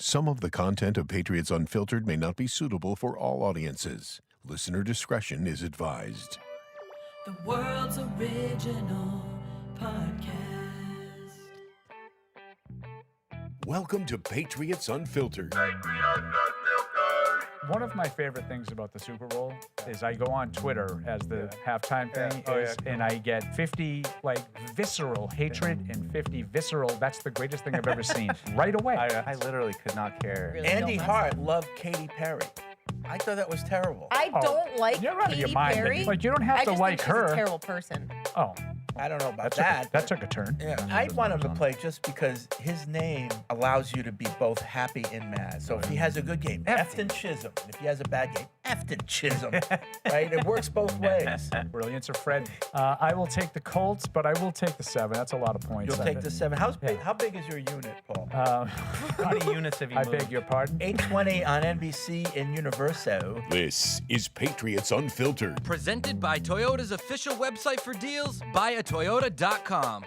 Some of the content of Patriots Unfiltered may not be suitable for all audiences. Listener discretion is advised. The world's original podcast. Welcome to Patriots Unfiltered. One of my favorite things about the Super Bowl is I go on Twitter as the halftime thing is, and I get 50 visceral hatred and 50 visceral, that's the greatest thing I've ever seen right away. I literally could not care. Really Andy don't Hart loved Katy Perry. I thought that was terrible. I don't like you're out of your Katy mind. Perry. Like, you don't have I to just like think she's her. a terrible person. Oh, I don't know about that that. took a turn. Yeah, I want him to play just because his name allows you to be both happy and mad. So if he has a good game, Efton Chisholm. And if he has a bad game, Efton Chisholm. Right? It works both ways. Brilliance of Fred. I will take the Colts, but I will take the 7. That's a lot of points. You'll take the 7. How big is your unit, Paul? How many units have you I moved? beg your pardon? 820 on NBC in Universo. This is Patriots Unfiltered. Presented by Toyota's official website for deals, buyatoyota.com.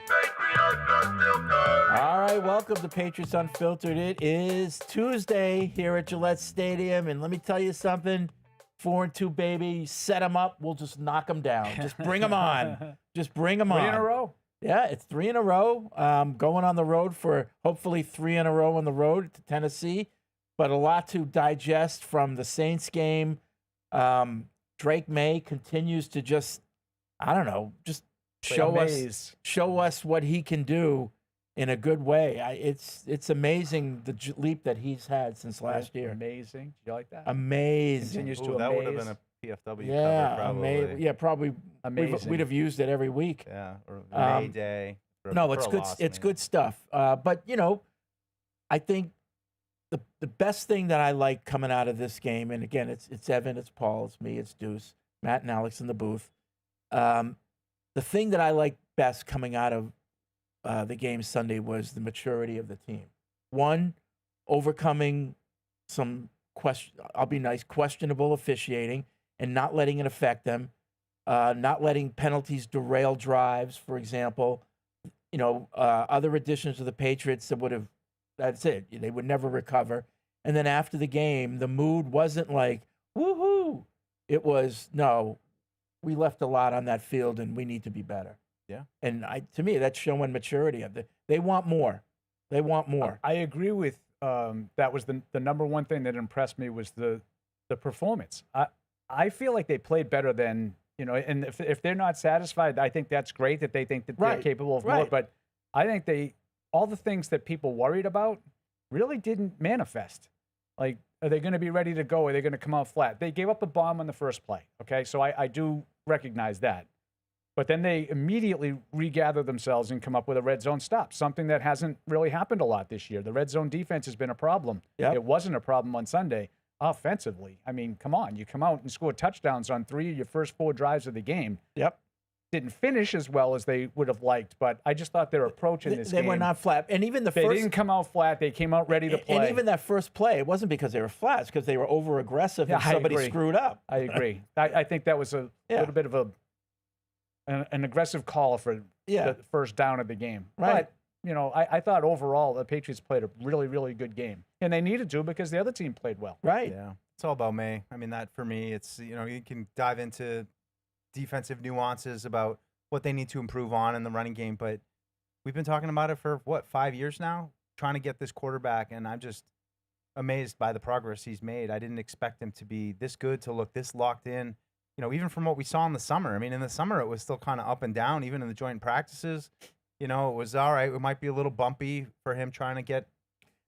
All right, welcome to Patriots Unfiltered. It is Tuesday here at Gillette Stadium, and let me tell you something. 4-2, baby. Set them up. We'll just knock them down. Just bring them on. Just bring them on. 3 in a row. Yeah, it's 3 in a row. Going on the road for hopefully 3 in a row on the road to Tennessee, but a lot to digest from the Saints game. Drake Maye continues to just show us what he can do in a good way. It's amazing the leap that he's had since last year. Amazing. Do you like that? Amazing. Continues to Ooh, that amaze. would have been a PFW Yeah, cover, probably. Yeah, probably. Amazing. We'd have used it every week. Yeah, or May Day. No, it's good. It's good stuff. But I think the best thing that I like coming out of this game, and again, it's Evan, it's Paul, it's me, it's Deuce, Matt, and Alex in the booth. The thing that I like best coming out of the game Sunday was the maturity of the team. One, overcoming some questionable officiating and not letting it affect them, not letting penalties derail drives, for example. Other additions to the Patriots that's it. They would never recover. And then after the game, the mood wasn't like, woohoo. It was, no, we left a lot on that field and we need to be better. Yeah. And to me, that's showing maturity. They want more. They want more. I agree with that was the number one thing that impressed me was the performance. I feel like they played better than, and if they're not satisfied, I think that's great that they think that they're capable of more. But I think all the things that people worried about really didn't manifest. Like, are they going to be ready to go? Are they going to come out flat? They gave up a bomb on the first play. Okay, so I do recognize that. But then they immediately regather themselves and come up with a red zone stop, something that hasn't really happened a lot this year. The red zone defense has been a problem. Yep. It wasn't a problem on Sunday. Offensively, I mean, come on. You come out and score touchdowns on 3 of your first 4 drives of the game. Yep. Didn't finish as well as they would have liked, but I just thought their approach in this game. They were not flat. And even they didn't come out flat. They came out ready to play. And even that first play, it wasn't because they were flat. It's because they were over-aggressive and somebody screwed up. I agree. I think that was a little bit of an aggressive call for the first down of the game. Right. But, I thought overall the Patriots played a really, really good game. And they needed to because the other team played well. Right. Yeah. It's all about May. I mean, that for me, it's, you can dive into defensive nuances about what they need to improve on in the running game. But we've been talking about it for, 5 years now, trying to get this quarterback. And I'm just amazed by the progress he's made. I didn't expect him to be this good, to look this locked in. Even from what we saw in the summer. I mean, in the summer, it was still kind of up and down, even in the joint practices. It was all right. It might be a little bumpy for him trying to get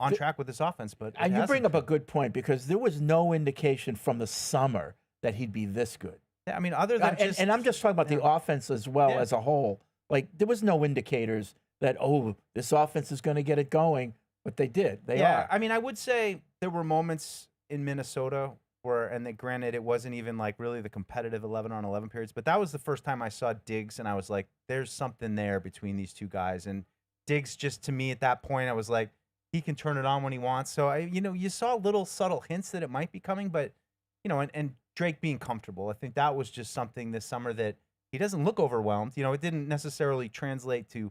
on track with this offense. But and you bring up a good point because there was no indication from the summer that he'd be this good. Yeah, I mean, other than and I'm just talking about the offense as well as a whole. Like, there was no indicators that, this offense is going to get it going, but they did. They are. I mean, I would say there were moments in Minnesota granted, it wasn't even like really the competitive 11-on-11 periods, but that was the first time I saw Diggs, and I was like, there's something there between these two guys. And Diggs, just to me at that point, I was like, he can turn it on when he wants. So, you saw little subtle hints that it might be coming, but, and Drake being comfortable. I think that was just something this summer that he doesn't look overwhelmed. It didn't necessarily translate to,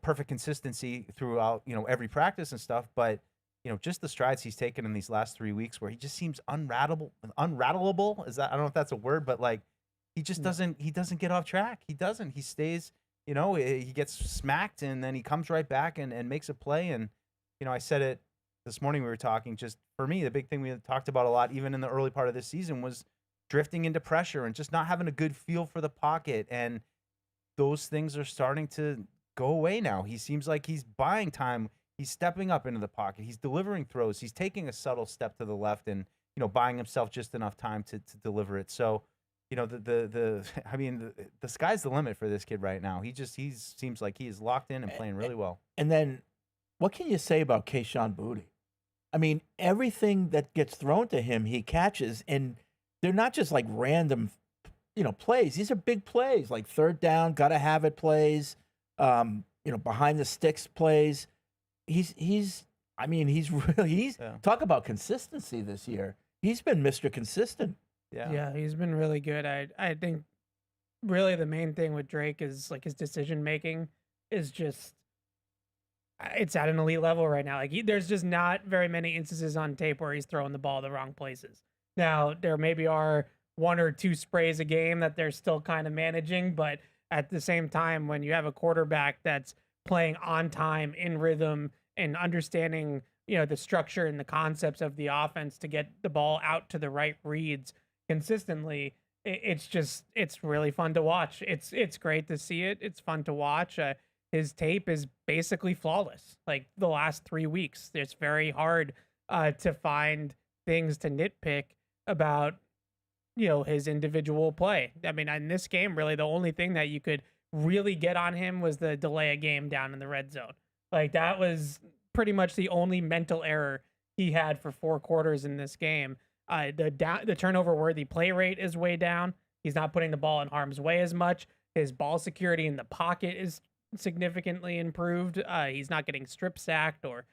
perfect consistency throughout, every practice and stuff, but just the strides he's taken in these last 3 weeks where he just seems unrattleable. Is that, I don't know if that's a word, but like he just doesn't get off track. He doesn't. He stays, he gets smacked and then he comes right back and makes a play. And, I said it this morning, we were talking, just for me, the big thing we talked about a lot, even in the early part of this season, was drifting into pressure and just not having a good feel for the pocket. And those things are starting to go away now. He seems like he's buying time. He's stepping up into the pocket. He's delivering throws. He's taking a subtle step to the left and, buying himself just enough time to deliver it. So, the sky's the limit for this kid right now. He seems like he is locked in and playing really well. And then what can you say about Kayshon Boutte? I mean, everything that gets thrown to him, he catches, and they're not just like random, plays. These are big plays, like third down, gotta have it plays, behind the sticks plays. He's talk about consistency this year. He's been Mr. Consistent. Yeah, he's been really good. I think really the main thing with Drake is like his decision making is just it's at an elite level right now. Like there's just not very many instances on tape where he's throwing the ball the wrong places. Now there maybe are 1 or 2 sprays a game that they're still kind of managing, but at the same time, when you have a quarterback that's playing on time, in rhythm, and understanding the structure and the concepts of the offense to get the ball out to the right reads consistently, it's really fun to watch. It's great to see it. It's fun to watch. His tape is basically flawless. Like the last 3 weeks, it's very hard to find things to nitpick about his individual play. I mean, in this game, really the only thing that you could really get on him was the delay a game down in the red zone. Like that was pretty much the only mental error he had for 4 quarters in this game. The turnover worthy play rate is way down. He's not putting the ball in harm's way as much. His ball security in the pocket is significantly improved. He's not getting strip sacked or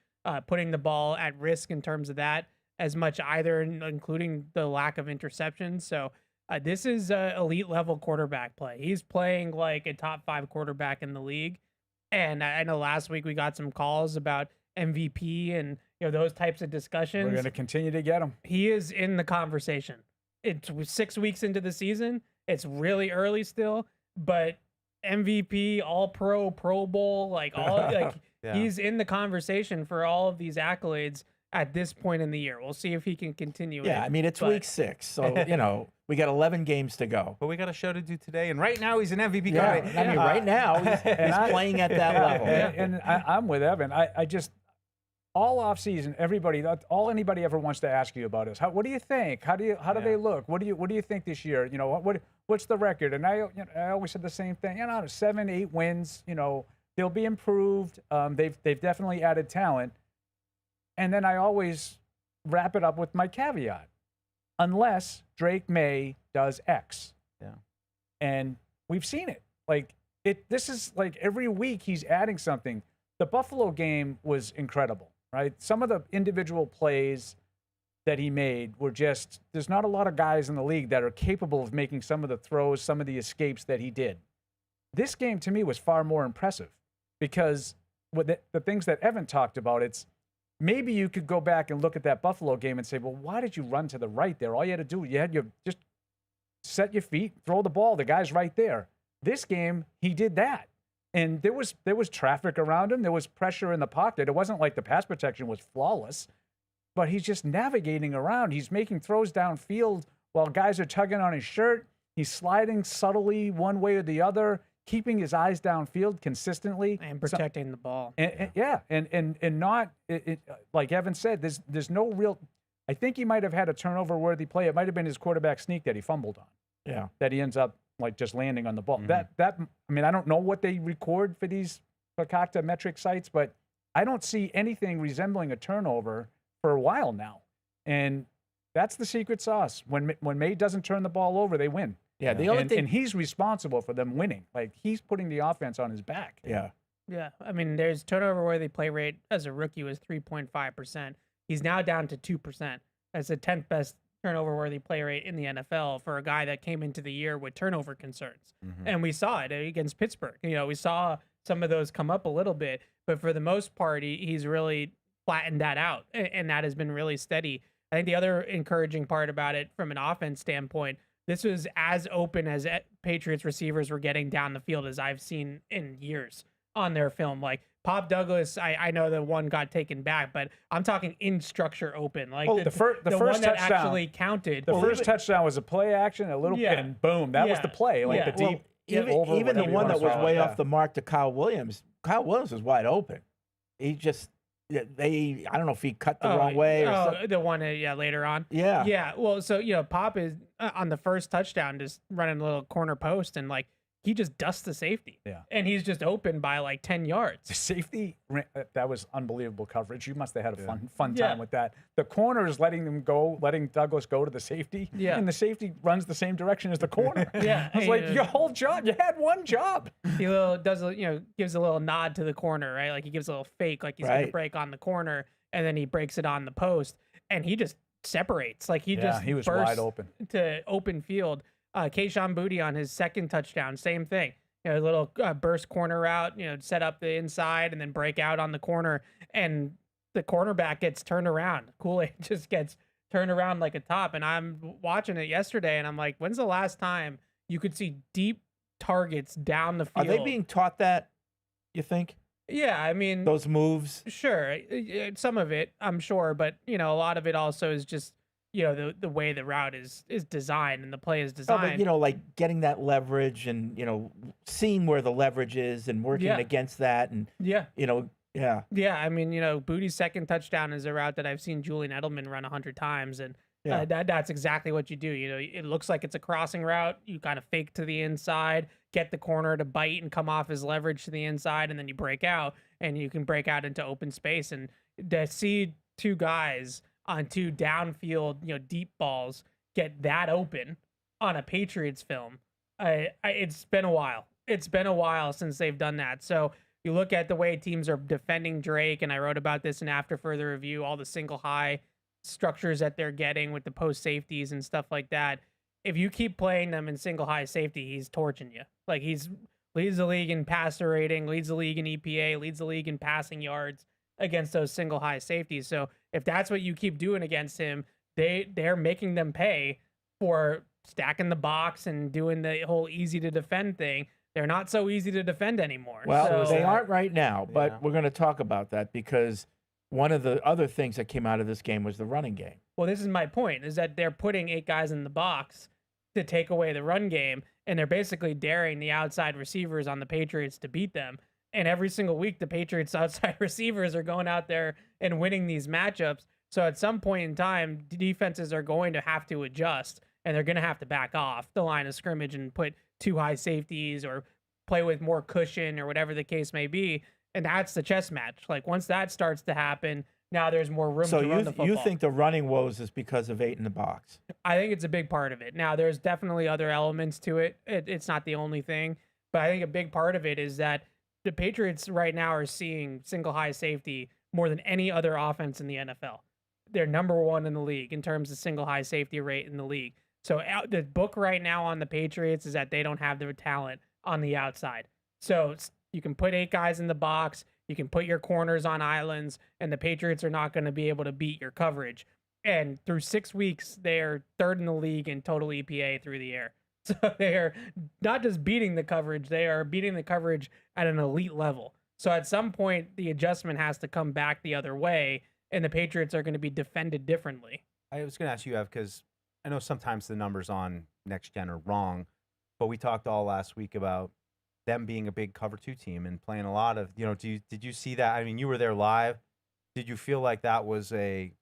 putting the ball at risk in terms of that as much either, including the lack of interceptions. So this is elite level quarterback play. He's playing like a top 5 quarterback in the league. And I know last week we got some calls about MVP and those types of discussions. We're going to continue to get him. He is in the conversation. It's 6 weeks into the season. It's really early still, but MVP, All Pro, Pro Bowl, like he's in the conversation for all of these accolades at this point in the year. We'll see if he can continue. Yeah, I mean it's week 6, so we got 11 games to go. But we got a show to do today, and right now he's an MVP guy. guy. I mean, right now he's playing at that level. And I'm with Evan. I just all off season, all anybody ever wants to ask you about is what do you think? How do they look? What do you think this year? What's the record? And I always said the same thing. 7, 8 wins. They'll be improved. They've definitely added talent. And then I always wrap it up with my caveat, unless Drake Maye does X. Yeah. And we've seen it. This is like every week he's adding something. The Buffalo game was incredible, right? Some of the individual plays that he made were there's not a lot of guys in the league that are capable of making some of the throws, some of the escapes that he did. This game to me was far more impressive because with the things that Evan talked about, maybe you could go back and look at that Buffalo game and say, well, why did you run to the right there? All you had to do, just set your feet, throw the ball. The guy's right there. This game, he did that. And there was traffic around him. There was pressure in the pocket. It wasn't like the pass protection was flawless, but he's just navigating around. He's making throws downfield while guys are tugging on his shirt. He's sliding subtly one way or the other, keeping his eyes downfield consistently and protecting the ball. And not like Evan said. There's no real. I think he might have had a turnover-worthy play. It might have been his quarterback sneak that he fumbled on. Yeah, that he ends up just landing on the ball. Mm-hmm. I don't know what they record for these Fakakta metric sites, but I don't see anything resembling a turnover for a while now. And that's the secret sauce. When Maye doesn't turn the ball over, they win. Yeah, the only thing, and he's responsible for them winning. Like he's putting the offense on his back. Yeah. Yeah. I mean, there's turnover worthy play rate as a rookie was 3.5%. He's now down to 2%. That's the 10th best turnover worthy play rate in the NFL for a guy that came into the year with turnover concerns. Mm-hmm. And we saw it against Pittsburgh. We saw some of those come up a little bit, but for the most part, he's really flattened that out, and that has been really steady. I think the other encouraging part about it from an offense standpoint, this was as open as Patriots receivers were getting down the field as I've seen in years on their film. Like Pop Douglas, I know the one got taken back, but I'm talking in structure open. Like the first one that touchdown actually counted. The first touchdown was a play action, a little Yeah. and boom, that was Yeah. the play. Like Yeah. the deep. Even over, the whatever you one wanna that was call it, way yeah. off the mark to Kyle Williams was wide open. He just I don't know if he cut the wrong way or something. The one later on. Yeah. Yeah. Well, so Pop is on the first touchdown just running a little corner post, and like he just dusts the safety. Yeah. And he's just open by like 10 yards. The safety, that was unbelievable coverage. You must have had a fun Yeah. time with that. The corner is letting Douglas go to the safety. Yeah. And the safety runs the same direction as the corner. Yeah. I was like, your whole job, you had one job. He gives a little nod to the corner, right? Like he gives a little fake, like he's going to Right. break on the corner, and then he breaks it on the post, and he just separates. Like he was bursts wide open. to open field. Kayshon Boutte on his second touchdown, same thing. A little burst corner route, set up the inside and then break out on the corner, and the cornerback gets turned around. Kool-Aid just gets turned around like a top. And I'm watching it yesterday, and I'm like, when's the last time you could see deep targets down the Are field? they being taught that, you think? Yeah, I mean, Those moves? sure, some of it, I'm sure, but a lot of it also is just the way the route is designed and the play is Oh, designed. but, like getting that leverage and, seeing where the leverage is and working Yeah. against that. And, Yeah. yeah. Yeah, I mean, Bootie's second touchdown is a route that I've seen Julian Edelman run 100 times, and Yeah. that's exactly what you do. It looks like it's a crossing route. You kind of fake to the inside, get the corner to bite and come off his leverage to the inside, and then you break out, and you can break out into open space. And to see two guys on two downfield, deep balls get that open on a Patriots film, it's been a while. It's been a while since they've done that. So you look at the way teams are defending Drake, and I wrote about this in After Further Review, all the single high structures that they're getting with the post safeties and stuff like that. If you keep playing them in single high safety, he's torching you. Like leads the league in passer rating, leads the league in EPA, leads the league in passing yards against those single high safeties. So if that's what you keep doing against him, they're making them pay for stacking the box and doing the whole easy to defend thing. They're not so easy to defend anymore. Well, So- they aren't right now, but Yeah. we're going to talk about that because one of the other things that came out of this game was the running game. Well, this is my point, is that they're putting 8 guys in the box to take away the run game, and they're basically daring the outside receivers on the Patriots to beat them. And every single week, the Patriots' outside receivers are going out there and winning these matchups. So at some point in time, defenses are going to have to adjust, and they're going to have to back off the line of scrimmage and put 2 high safeties or play with more cushion or whatever the case may be. And that's the chess match. Like once that starts to happen, now there's more room So to run the football. you think the running woes is because of 8 in the box? I think it's a big part of it. Now, there's definitely other elements to it. It's not the only thing, but I think a big part of it is that the Patriots right now are seeing single high safety more than any other offense in the NFL. They're number 1 in the league in terms of single high safety rate in the league. So the book right now on the Patriots is that they don't have the talent on the outside. So you can put 8 guys in the box, you can put your corners on islands, and the Patriots are not going to be able to beat your coverage. And through 6 weeks, they're 3rd in the league in total EPA through the air. So they are not just beating the coverage, they are beating the coverage at an elite level. So at some point, the adjustment has to come back the other way, and the Patriots are going to be defended differently. I was going to ask you, Ev, because I know sometimes the numbers on Next Gen are wrong, but we talked all last week about them being a big cover 2 team and playing a lot of, did you see that? I mean, you were there live. Did you feel like that was a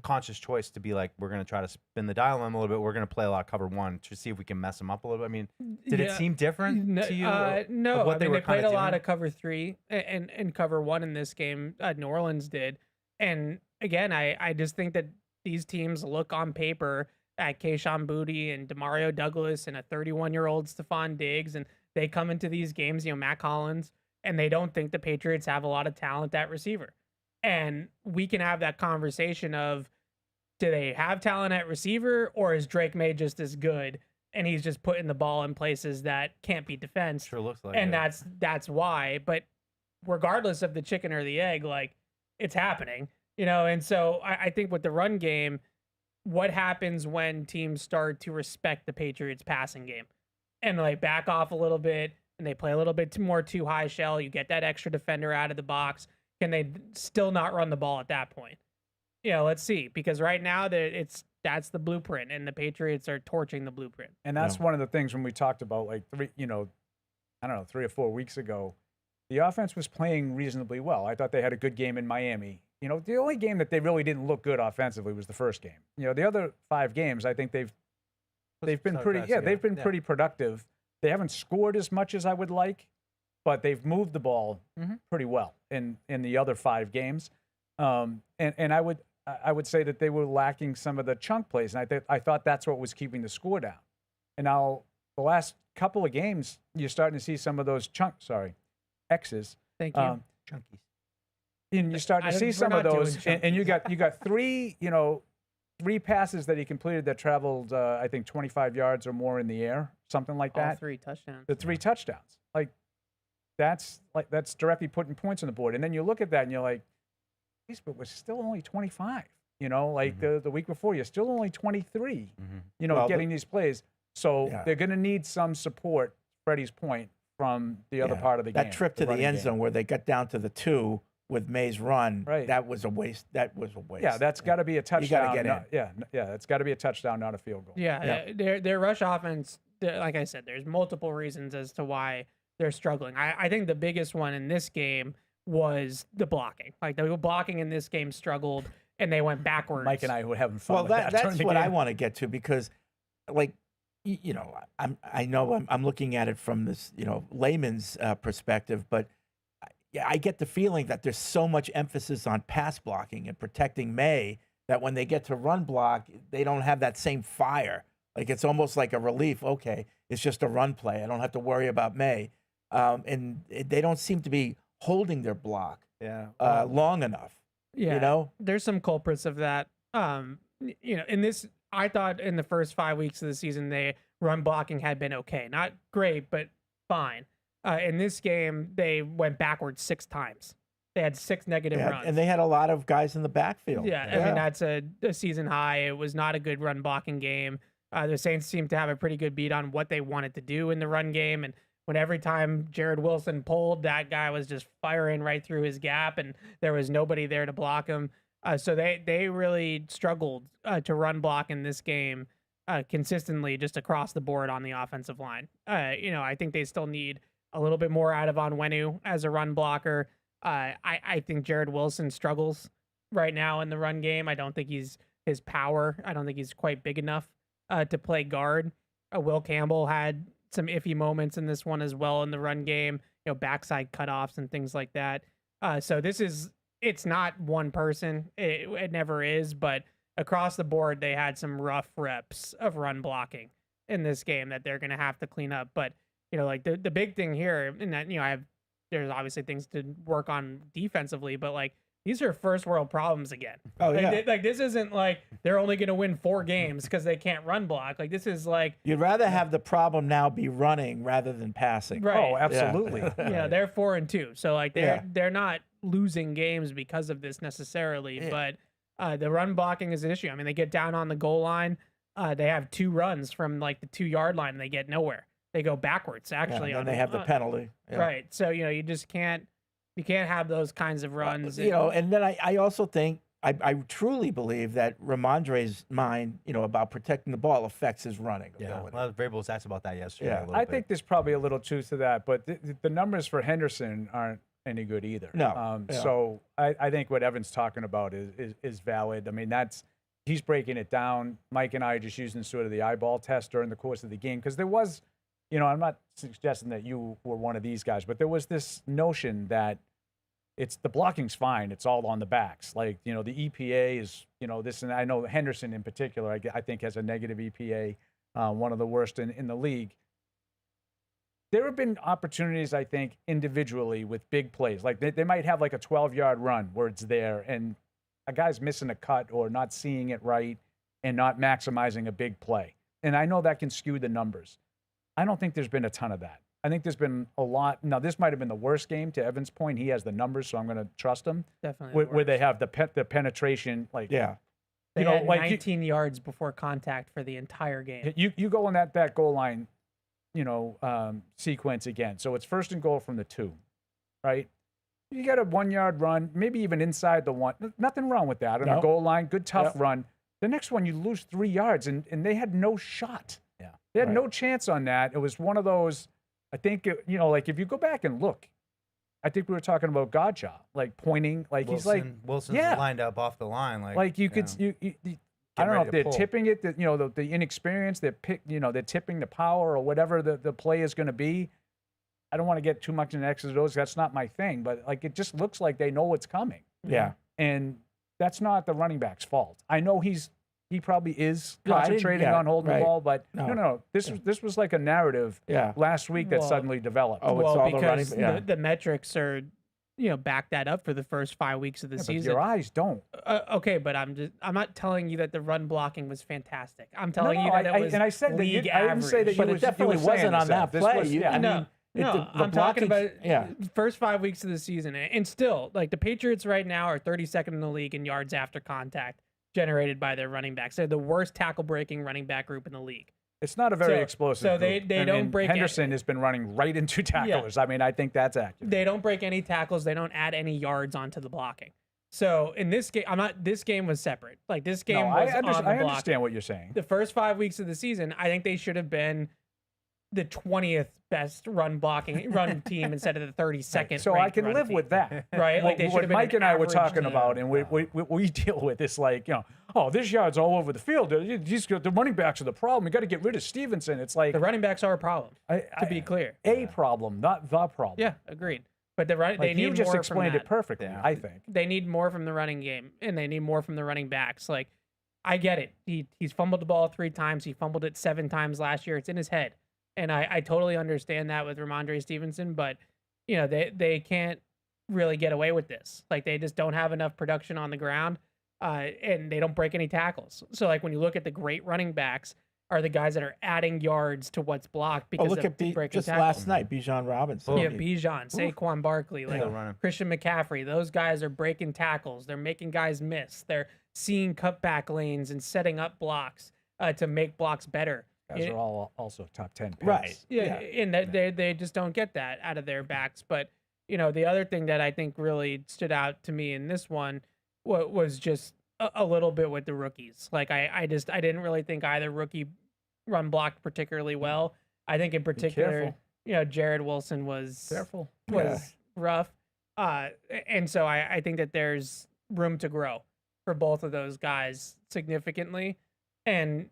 conscious choice to be like, we're going to try to spin the dial on them a little bit. We're going to play a lot of cover 1 to see if we can mess them up a little bit. I mean, did it seem different to you? No, what I mean, they played a lot doing? of cover 3 and cover 1 in this game. New Orleans did. And again, I just think that these teams look on paper at Kayshon Boutte and Demario Douglas and a 31-year-old Stephon Diggs, and they come into these games, Matt Collins, and they don't think the Patriots have a lot of talent at receiver. And we can have that conversation of, do they have talent at receiver, or is Drake Maye just as good and he's just putting the ball in places that can't be defensed? Sure looks like And it. that's why. But regardless of the chicken or the egg, like it's happening, and so I think with the run game, what happens when teams start to respect the Patriots passing game and like back off a little bit and they play a little bit more too high shell, you get that extra defender out of the box. Can they still not run the ball at that point? Let's see, because right now that's the blueprint, and the Patriots are torching the blueprint. And that's one of the things when we talked about like 3 or 4 weeks ago, the offense was playing reasonably well. I thought they had a good game in Miami. The only game that they really didn't look good offensively was the first game. The other 5 games, I think they've been pretty productive. They haven't scored as much as I would like, but they've moved the ball pretty well in the other 5 games. And I would say that they were lacking some of the chunk plays, and I thought that's what was keeping the score down. And now the last couple of games, you're starting to see some of those X's. Thank you. Chunkies. And you start to see some of those, and you got 3 passes that he completed that traveled, I think 25 yards or more in the air, something like that. All 3 touchdowns. The 3 touchdowns, that's directly putting points on the board. And then you look at that and you're like, but we're still only 25. The week before, you're still only 23. Getting these plays. So they're going to need some support. Freddie's point from the other part of the game. That trip to the end zone where they got down to the 2 with Maye's run, that was a waste. Yeah, that's got to be a touchdown. You got to get in. It's got to be a touchdown, not a field goal. Yeah. Their rush offense, like I said, there's multiple reasons as to why they're struggling. I think the biggest one in this game was the blocking. Like the blocking in this game struggled, and they went backwards. Mike and I were having fun. Well, with that that's what I want to get to, because, I'm looking at it from this layman's perspective, but I get the feeling that there's so much emphasis on pass blocking and protecting Maye that when they get to run block, they don't have that same fire. Like it's almost like a relief. Okay, it's just a run play. I don't have to worry about Maye, and they don't seem to be holding their block long enough. There's some culprits of that. In this, I thought in the first 5 weeks of the season, they run blocking had been okay, not great, but fine. In this game, they went backwards 6 times. They had 6 negative runs, and they had a lot of guys in the backfield. I mean that's a season high. It was not a good run blocking game. The Saints seemed to have a pretty good beat on what they wanted to do in the run game, and when every time Jared Wilson pulled, that guy was just firing right through his gap, and there was nobody there to block him. So they really struggled to run block in this game consistently, just across the board on the offensive line. I think they still need a little bit more out of Onwenu as a run blocker. I think Jared Wilson struggles right now in the run game. I don't think his power. I don't think he's quite big enough to play guard. Will Campbell had some iffy moments in this one as well in the run game, backside cutoffs and things like that. So it's not one person. It never is, but across the board, they had some rough reps of run blocking in this game that they're going to have to clean up. But, the big thing here, and that, there's obviously things to work on defensively, but these are first world problems again. Oh, yeah. This isn't like they're only going to win 4 games because they can't run block. This is you'd rather have the problem now be running rather than passing. Right. Oh, absolutely. Yeah, they're 4-2. So they're not losing games because of this necessarily, but the run blocking is an issue. I mean, they get down on the goal line. They have 2 runs from the 2-yard line and they get nowhere. They go backwards actually. And they have the penalty. Yeah. Right. So, you just can't have those kinds of runs. And then I also think, I truly believe that Ramondre's mind, about protecting the ball affects his running ability. Well, Vrabel was asked about that yesterday. I think there's probably a little truth to that, but the numbers for Henderson aren't any good either. No. So I think what Evan's talking about is valid. I mean, he's breaking it down. Mike and I are just using sort of the eyeball test during the course of the game, because there was, I'm not suggesting that you were one of these guys, but there was this notion that the blocking's fine. It's all on the backs. The EPA is, this, and I know Henderson in particular, I think has a negative EPA, one of the worst in the league. There have been opportunities, I think, individually with big plays. They might have a 12-yard run where it's there and a guy's missing a cut or not seeing it right and not maximizing a big play. And I know that can skew the numbers. I don't think there's been a ton of that. I think there's been a lot. Now, this might have been the worst game to Evan's point. He has the numbers, so I'm going to trust him. Definitely. Where they have the penetration, like Yeah. They you know, had like 19 yards before contact for the entire game. you go on that goal line, sequence again. So it's first and goal from the 2, right? You got a 1 yard run, maybe even inside the 1. Nothing wrong with that. On No. the goal line, good tough Yep. run. The next one, you lose 3 yards, and they had no shot. Yeah. They had Right. no chance on that. It was one of those, I think, like if you go back and look, I think we were talking about Godjaw, like pointing, like he's like, Wilson's yeah. lined up off the line, like you could, yeah. I don't know ready if to they're pull. tipping it, the inexperience, they're tipping the power or whatever the play is going to be. I don't want to get too much into X's and O's. That's not my thing, but like it just looks like they know what's coming. Yeah. And that's not the running back's fault. I know he probably is No, I didn't- concentrating yeah, on holding right. the ball, but No. no. This was like a narrative Yeah. last week that Well- suddenly developed. Oh, it's well, all the running- because yeah. the metrics are, back that up for the first 5 weeks of the Yeah, but season. your eyes don't. Okay, but I'm not telling you that the run blocking was fantastic. I'm telling No, you that it was and I said that league I didn't say that average. you But it was, definitely you were saying wasn't on this, that This play. was- You- I no, mean, no, the I'm talking blocking- about yeah. first 5 weeks of the season, and still, like the Patriots right now are 32nd in the league in yards after contact generated by their running backs. They're the worst tackle breaking running back group in the league. It's not a very So- explosive. so they group. I don't mean, break it. Henderson has been running right into tacklers. I mean, I think that's accurate. They don't break any tackles. They don't add any yards onto the blocking. So in this game, this game was separate. Like this game No, was I on the block. understand what you're saying. The first 5 weeks of the season, I think they should have been the 20th best run team instead of the 32nd. So I ranked can run live team. with that. Right, like they should what have been Mike an and I were average talking team. about, and we deal with this like, this yard's all over the field. The running backs are the problem. We got to get rid of Stevenson. It's like The running backs are a problem, to be clear. a problem, not the problem. Yeah, agreed. But they like need you just more explained from it that. perfectly. Yeah. I think. They need more from the running game, and they need more from the running backs. Like, I get it. He's fumbled the ball 3 times. He fumbled it 7 times last year. It's in his head, and I totally understand that with Ramondre Stevenson. But they can't really get away with this. Like, they just don't have enough production on the ground, and they don't break any tackles. So like when you look at the great running backs, are the guys that are adding yards to what's blocked because look of at breaking just tackles. last night, Bijan Robinson. Yeah, Bijan, Saquon Barkley, like Still running. Christian McCaffrey. Those guys are breaking tackles. They're making guys miss. They're seeing cutback lanes and setting up blocks to make blocks better. Guys are all also top 10 picks. Right. Yeah, and they just don't get that out of their backs. But the other thing that I think really stood out to me in this one was just a little bit with the rookies. Like I didn't really think either rookie run blocked particularly well. I think in particular, Jared Wilson was Careful. rough. And so I think that there's room to grow for both of those guys significantly. And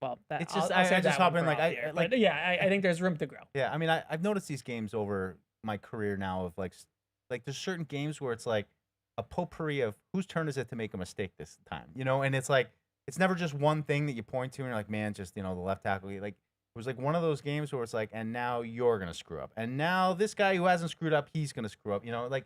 well, that, It's just- I'll I say just that hop one in, for like, all I- year. like- But yeah, I think there's room to grow. Yeah, I mean, I've noticed these games over my career now of like there's certain games where it's like a potpourri of whose turn is it to make a mistake this time, and it's like it's never just one thing that you point to and you're like, man, just the left tackle. Like it was like one of those games where it's like, and now you're gonna screw up, and now this guy who hasn't screwed up, he's gonna screw up. Like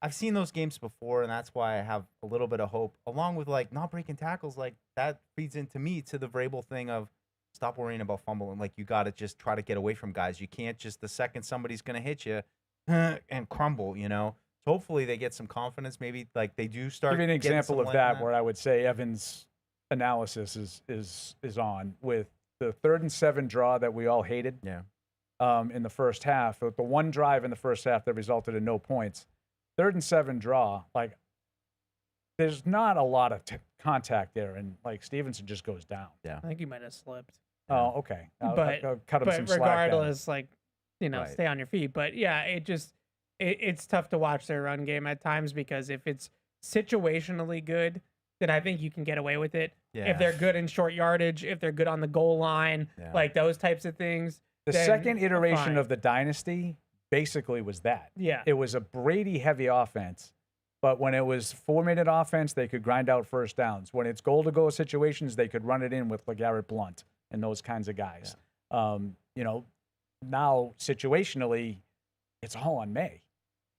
I've seen those games before, and that's why I have a little bit of hope, along with like not breaking tackles. Like that feeds into me to the Vrabel thing of stop worrying about fumbling. Like you got to just try to get away from guys. You can't just the second somebody's gonna hit you and crumble. So hopefully they get some confidence. Maybe like they do start. Give you an getting example some of light in that where I would say Evans' analysis is on with the 3rd and 7 draw that we all hated. Yeah. In the first half, the one drive in the first half that resulted in no points. 3rd and 7 draw, like there's not a lot of contact there, and like Stevenson just goes down. I think you might have slipped. Oh, okay. I'll cut him some But slack then. regardless, like Right. stay on your feet. But yeah, it's tough to watch their run game at times because if it's situationally good, then I think you can get away with it. Yeah. If they're good in short yardage, if they're good on the goal line, Yeah. like those types of things. The then second iteration fine. of the dynasty basically was that. Yeah. It was a Brady heavy offense, but when it was 4-minute offense, they could grind out first downs. When it's goal to go situations, they could run it in with LeGarrette Blount and those kinds of guys. Now situationally, it's all on Maye.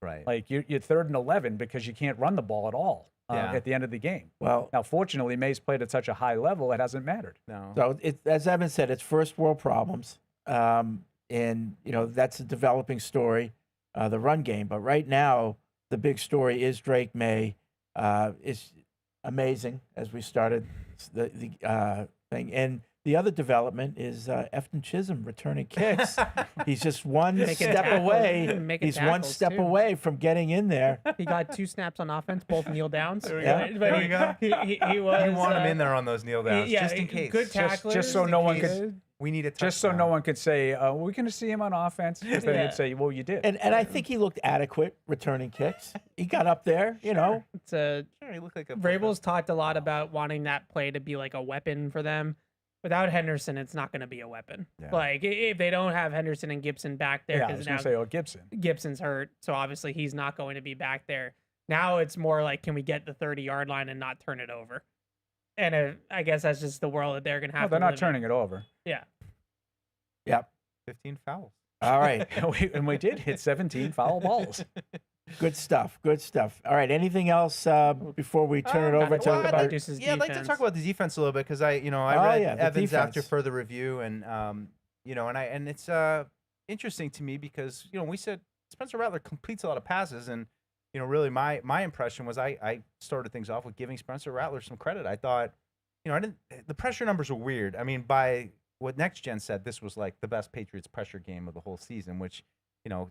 Right. Like you're 3rd and 11 because you can't run the ball at all Yeah. at the end of the game. Well, Now, fortunately, Maye's played at such a high level, it hasn't mattered. No. so as Evan said, it's first world problems. and that's a developing story, the run game. But right now, the big story is Drake Maye. Is amazing as we started the thing, and the other development is Efton Chisholm returning kicks. He's just one step away. He's one step away from getting in there. He got 2 snaps on offense, both kneel downs. There we go. But There we go. He was. You want him in there on those kneel downs, just in case. Good tackler. Just so no one could. We need a touchdown. Just so no one could say, we're going to see him on offense. Because then he'd say, well, you did. And I think he looked adequate returning kicks. He got up there, It's a. Sure, he looked like a. Vrabel's talked a lot about wanting that play to be like a weapon for them. Without Henderson, it's not going to be a weapon. Yeah. Like if they don't have Henderson and Gibson back there, Yeah, I because was now going to say, Gibson. Gibson's hurt, so obviously he's not going to be back there. Now it's more like, can we get the 30-yard line and not turn it over? And I guess that's just the world that they're going to have. They're to not live in. turning it over. Yeah. Yep. 15 fouls. All right. And we did hit 17 foul balls. Good stuff. Good stuff. All right. Anything else before we turn it over to? talk about I'd Deuce's like to defense. talk about the defense a little bit because I read the Evans after defense. further review, and and it's interesting to me because we said Spencer Rattler completes a lot of passes, and really my impression was I started things off with giving Spencer Rattler some credit. I thought the pressure numbers were weird. I mean, by what Next Gen said, this was like the best Patriots pressure game of the whole season, which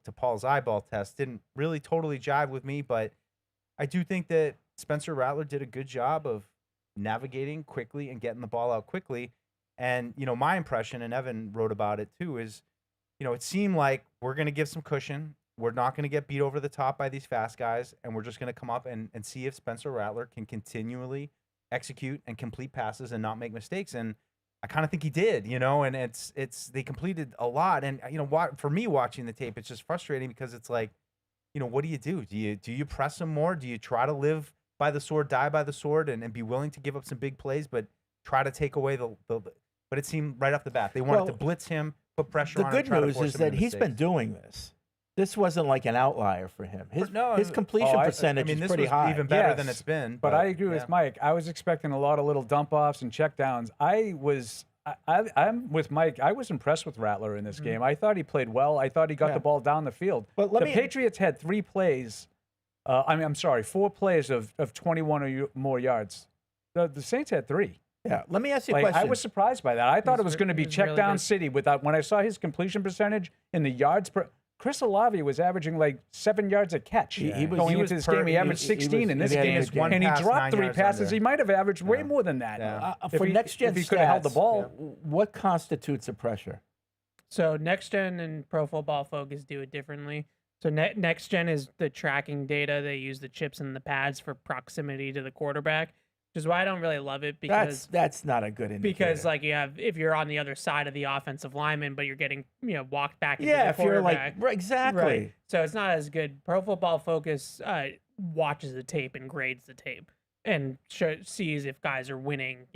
to Paul's eyeball test didn't really totally jive with me, but I do think that Spencer Rattler did a good job of navigating quickly and getting the ball out quickly. And, my impression, and Evan wrote about it too, is, it seemed like we're going to give some cushion. We're not going to get beat over the top by these fast guys, and we're just going to come up and see if Spencer Rattler can continually execute and complete passes and not make mistakes. And I kind of think he did, and they completed a lot. And, for me watching the tape, it's just frustrating because it's like, what do? Do you press him more? Do you try to live by the sword, die by the sword, and be willing to give up some big plays, but try to take away but it seemed right off the bat, they wanted to blitz him, put pressure on him. The good news is that he's been doing this. This wasn't like an outlier for him. His completion percentage is pretty high. Even better than it's been. But I agree with Mike. I was expecting a lot of little dump offs and check downs. I'm with Mike. I was impressed with Rattler in this game. I thought he played well. I thought he got the ball down the field. But the Patriots had 3 plays. 4 plays of 21 or more yards. The Saints had 3. Yeah, let me ask you a question. I was surprised by that. I thought it was going to be check down city. When I saw his completion percentage in the yards per. Chris Olave was averaging like 7 yards a catch. Going into this game, he averaged 16 in this game, and he dropped 3 passes. He might have averaged way more than that. For Next Gen if he could have held the ball. What constitutes a pressure? So Next Gen and Pro Football Focus do it differently. So Next Gen is the tracking data. They use the chips and the pads for proximity to the quarterback, which is why I don't really love it, because that's not a good indicator. Because if you're on the other side of the offensive lineman, but you're getting walked back into the if you're quarterback. exactly. Right. So it's not as good. Pro Football Focus watches the tape and grades the tape and sees if guys are winning,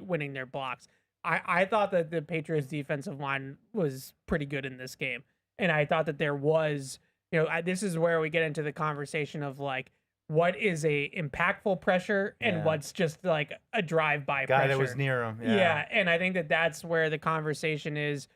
winning their blocks. I thought that the Patriots defensive line was pretty good in this game, and I thought that there was, this is where we get into the conversation of like, what is a impactful pressure and what's just like a drive-by guy pressure. that was near him. Yeah, and I think that that's where the conversation is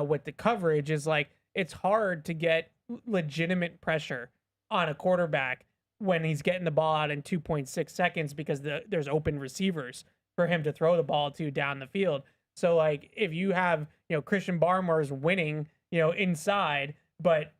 with the coverage is like, it's hard to get legitimate pressure on a quarterback when he's getting the ball out in 2.6 seconds because there's open receivers for him to throw the ball to down the field. So like if you have, Christian Barmore's winning, inside, but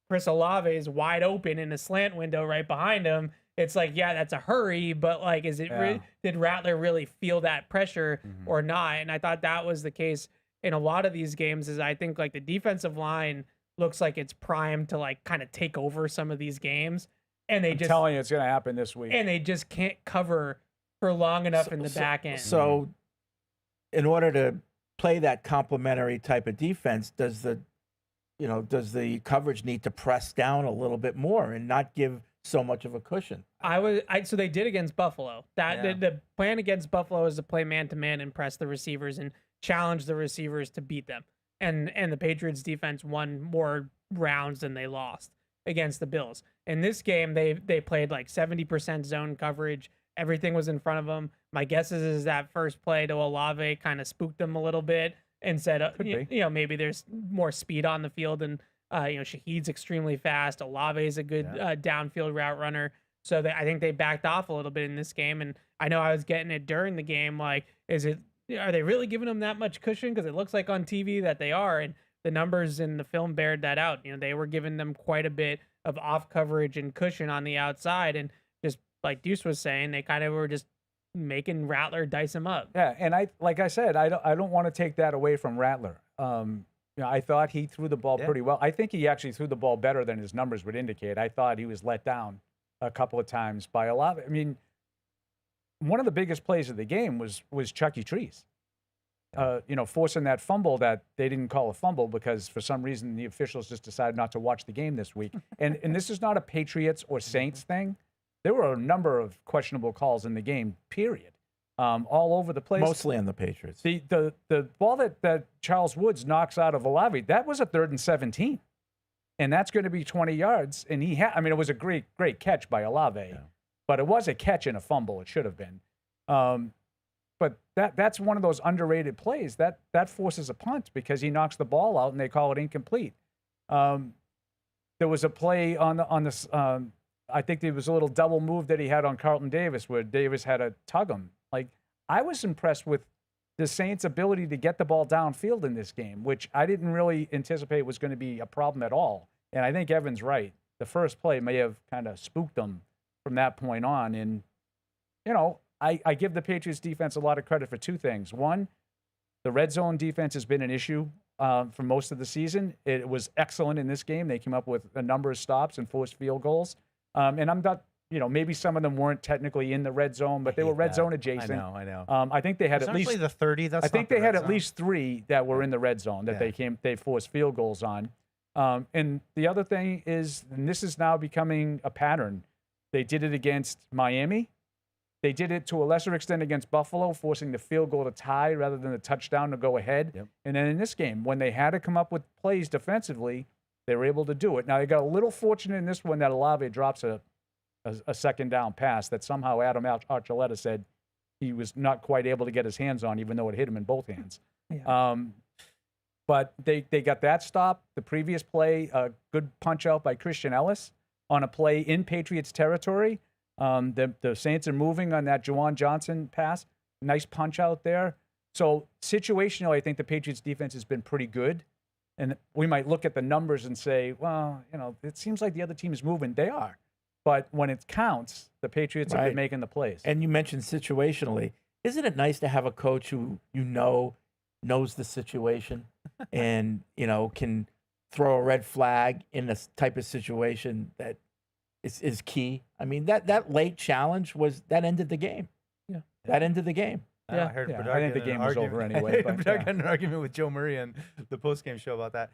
Chris Olave is wide open in a slant window right behind him. It's like, that's a hurry, but like, did Rattler really feel that pressure or not? And I thought that was the case in a lot of these games. Is I think like the defensive line looks like it's primed to like kind of take over some of these games, and I'm telling you, it's going to happen this week, and they just can't cover for long enough in the back end. So, in order to play that complementary type of defense, does the coverage need to press down a little bit more and not give so much of a cushion? So they did against Buffalo. The plan against Buffalo is to play man-to-man and press the receivers and challenge the receivers to beat them. And the Patriots defense won more rounds than they lost against the Bills. In this game, they played like 70% zone coverage. Everything was in front of them. My guess is that first play to Olave kind of spooked them a little bit. and said, Could be. maybe there's more speed on the field, and Shahid's extremely fast. Olave is a good downfield route runner. So I think they backed off a little bit in this game, and I know I was getting it during the game. Like, are they really giving them that much cushion? Because it looks like on TV that they are, and the numbers in the film bared that out. They were giving them quite a bit of off coverage and cushion on the outside, and just like Deuce was saying, they kind of were just making Rattler dice him up. Yeah, and like I said, I don't want to take that away from Rattler. I thought he threw the ball pretty well. I think he actually threw the ball better than his numbers would indicate. I thought he was let down a couple of times by Olave. I mean, one of the biggest plays of the game was Chucky Trees. Forcing that fumble that they didn't call a fumble because for some reason the officials just decided not to watch the game this week. And this is not a Patriots or Saints thing. There were a number of questionable calls in the game, period, all over the place. Mostly on the Patriots. The ball that Charles Woods knocks out of Olave, that was a 3rd and 17. And that's going to be 20 yards. And it was a great catch by Olave, but it was a catch and a fumble. It should have been. But that's one of those underrated plays that forces a punt because he knocks the ball out and they call it incomplete. There was a play on this. I think there was a little double move that he had on Carlton Davis where Davis had to tug him. Like, I was impressed with the Saints' ability to get the ball downfield in this game, which I didn't really anticipate was going to be a problem at all. And I think Evan's right. The first play may have kind of spooked them from that point on. And, I give the Patriots defense a lot of credit for two things. One, the red zone defense has been an issue for most of the season. It was excellent in this game. They came up with a number of stops and forced field goals. And I'm not, maybe some of them weren't technically in the red zone, but they were red zone adjacent. I know. I think they had It's at least actually the 30. That's I think not they the had red at zone. least 3 that were in the red zone that they forced field goals on. And the other thing is, and this is now becoming a pattern, they did it against Miami. They did it to a lesser extent against Buffalo, forcing the field goal to tie rather than the touchdown to go ahead. Yep. And then in this game, when they had to come up with plays defensively, they were able to do it. Now, they got a little fortunate in this one that Olave drops a second down pass that somehow Adam Archuleta said he was not quite able to get his hands on, even though it hit him in both hands. Yeah. But they got that stop. The previous play, a good punch out by Christian Ellis on a play in Patriots territory. The Saints are moving on that Juwan Johnson pass. Nice punch out there. So situationally, I think the Patriots defense has been pretty good. And we might look at the numbers and say, well, it seems like the other team is moving. They are. But when it counts, the Patriots have been making the plays. And you mentioned situationally. Isn't it nice to have a coach who knows the situation and, can throw a red flag in this type of situation that is key? I mean, that late challenge that ended the game. Yeah. That ended the game. I heard I think the game was over anyway. I had an argument with Joe Murray on the postgame show about that.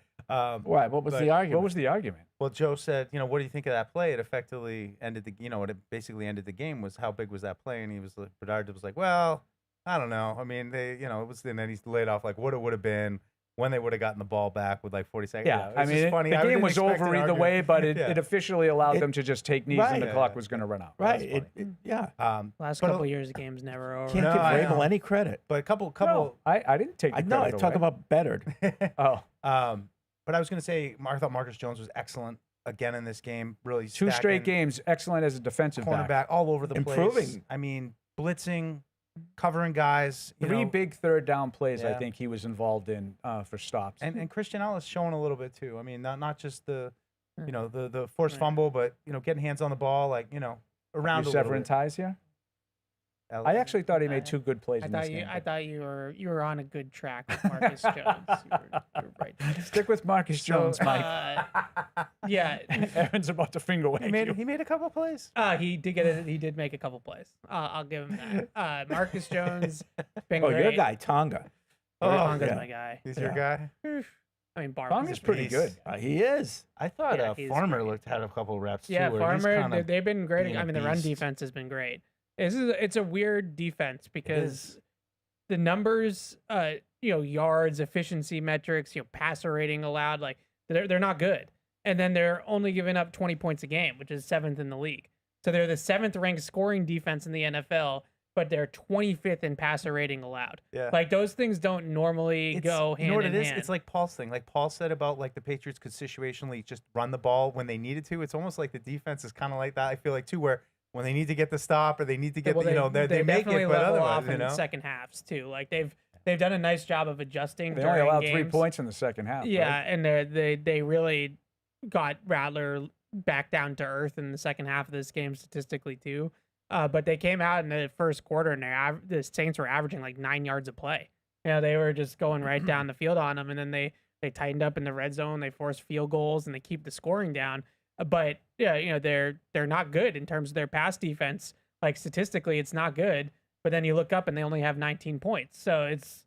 Why? What was the argument? What was the argument? Well, Joe said, what do you think of that play? It effectively ended it basically ended the game. Was how big was that play? And he was like, Bedard was like, well, I don't know. I mean, it was, and then he laid off like what it would have been when they would have gotten the ball back with like 40 seconds. Yeah, I mean, funny. the I game didn't was expect over an either way, but it officially allowed them to just take knees and the clock was going to run out. Right. Last couple of years, the game's never over. Can't give Vrabel any credit. But a couple. No, I didn't take the credit I talk away. about Bedard. But I was going to say, I thought Marcus Jones was excellent again in this game. Really, two straight games, excellent as a defensive cornerback, all over the place. Improving. I mean, blitzing, covering guys. 3 big third down plays. I think he was involved in for stops. And Christian Ellis showing a little bit too. I mean, not just the forced fumble, but getting hands on the ball, like around. You severing ties here. I actually thought he made 2 good plays in this game. I thought you were on a good track with Marcus Jones. You were right. Stick with Marcus Jones, Mike. Yeah, Aaron's about to finger wag you. He made a couple plays. He did make a couple plays. I'll give him that. Marcus Jones, been Oh, great. your guy Tonga. Tonga's my guy. He's your guy. I mean, Tonga's pretty good. He is. I thought he's Farmer great. had a couple reps Yeah, too. where he's Farmer. kinda They've been great. being a I mean, the run beast. defense has been great. It's a weird defense because the numbers, yards, efficiency metrics, passer rating allowed, like they're not good. And then they're only giving up 20 points a game, which is 7th in the league. So they're the 7th ranked scoring defense in the NFL, but they're 25th in passer rating allowed. Yeah. Like those things don't normally go hand You know what in it is? hand. It's like Paul's thing. Like Paul said about like the Patriots could situationally just run the ball when they needed to. It's almost like the defense is kind of like that. I feel like too, where when they need to get the stop or they need to get, Well, the, you know, they make definitely it, but level otherwise, off you in the know. second halves too. Like they've done a nice job of adjusting. They only during allowed games. 3 points in the second half. Yeah, right? and they really got Rattler back down to earth in the second half of this game statistically too. But they came out in the first quarter and the Saints were averaging like 9 yards a play. You know, they were just going right down the field on them, and then they tightened up in the red zone. They forced field goals and they keep the scoring down. But yeah, you know, they're not good in terms of their pass defense. Like statistically, it's not good. But then you look up and they only have 19 points. So it's,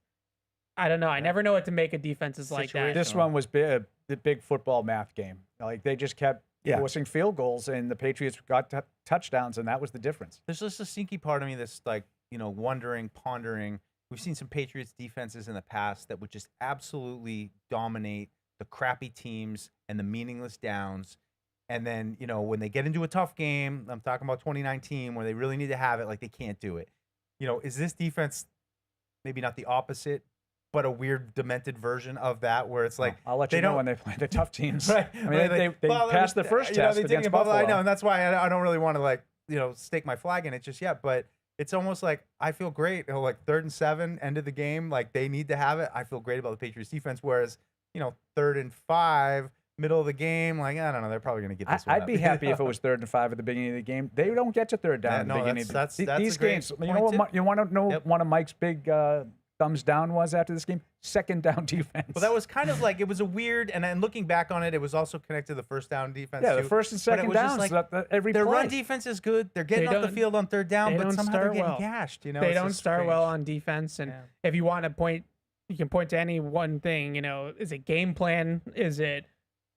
I don't know. I never know what to make of defenses like that. This one was the big football math game. Like they just kept forcing field goals, and the Patriots got touchdowns, and that was the difference. There's just a sneaky part of me that's like, you know, wondering, pondering. We've seen some Patriots defenses in the past that would just absolutely dominate the crappy teams and the meaningless downs. And then, you know, when they get into a tough game, I'm talking about 2019, where they really need to have it, like they can't do it. You know, is this defense maybe not the opposite, but a weird, demented version of that, where it's like I'll let you know when they play the tough teams. Right. I mean, they passed the first test against Buffalo. I know, and that's why I don't really want to, like, you know, stake my flag in it just yet. But it's almost like I feel great. You know, like 3rd and 7, end of the game, like they need to have it. I feel great about the Patriots defense. Whereas, you know, 3rd and 5, middle of the game, like I don't know, they're probably going to get this. I'd be happy if it was 3rd and 5 at the beginning of the game. They don't get to 3rd down at the beginning. That's these a great games. You point, know too. what? You want to know Yep. one of Mike's big thumbs down was after this game? 2nd down defense. Well, that was kind of like, it was a weird, and then looking back on it, it was also connected to the first down defense. Yeah, too. the first and But it second was just downs. like, Every their play. run defense is good. They're getting They off the don't- field on 3rd down, they but don't somehow they're start getting well. gashed. You know, They it's don't just start well strange. on defense. And Yeah. if you want to point, you can point to any one thing. You know, is it game plan? Is it,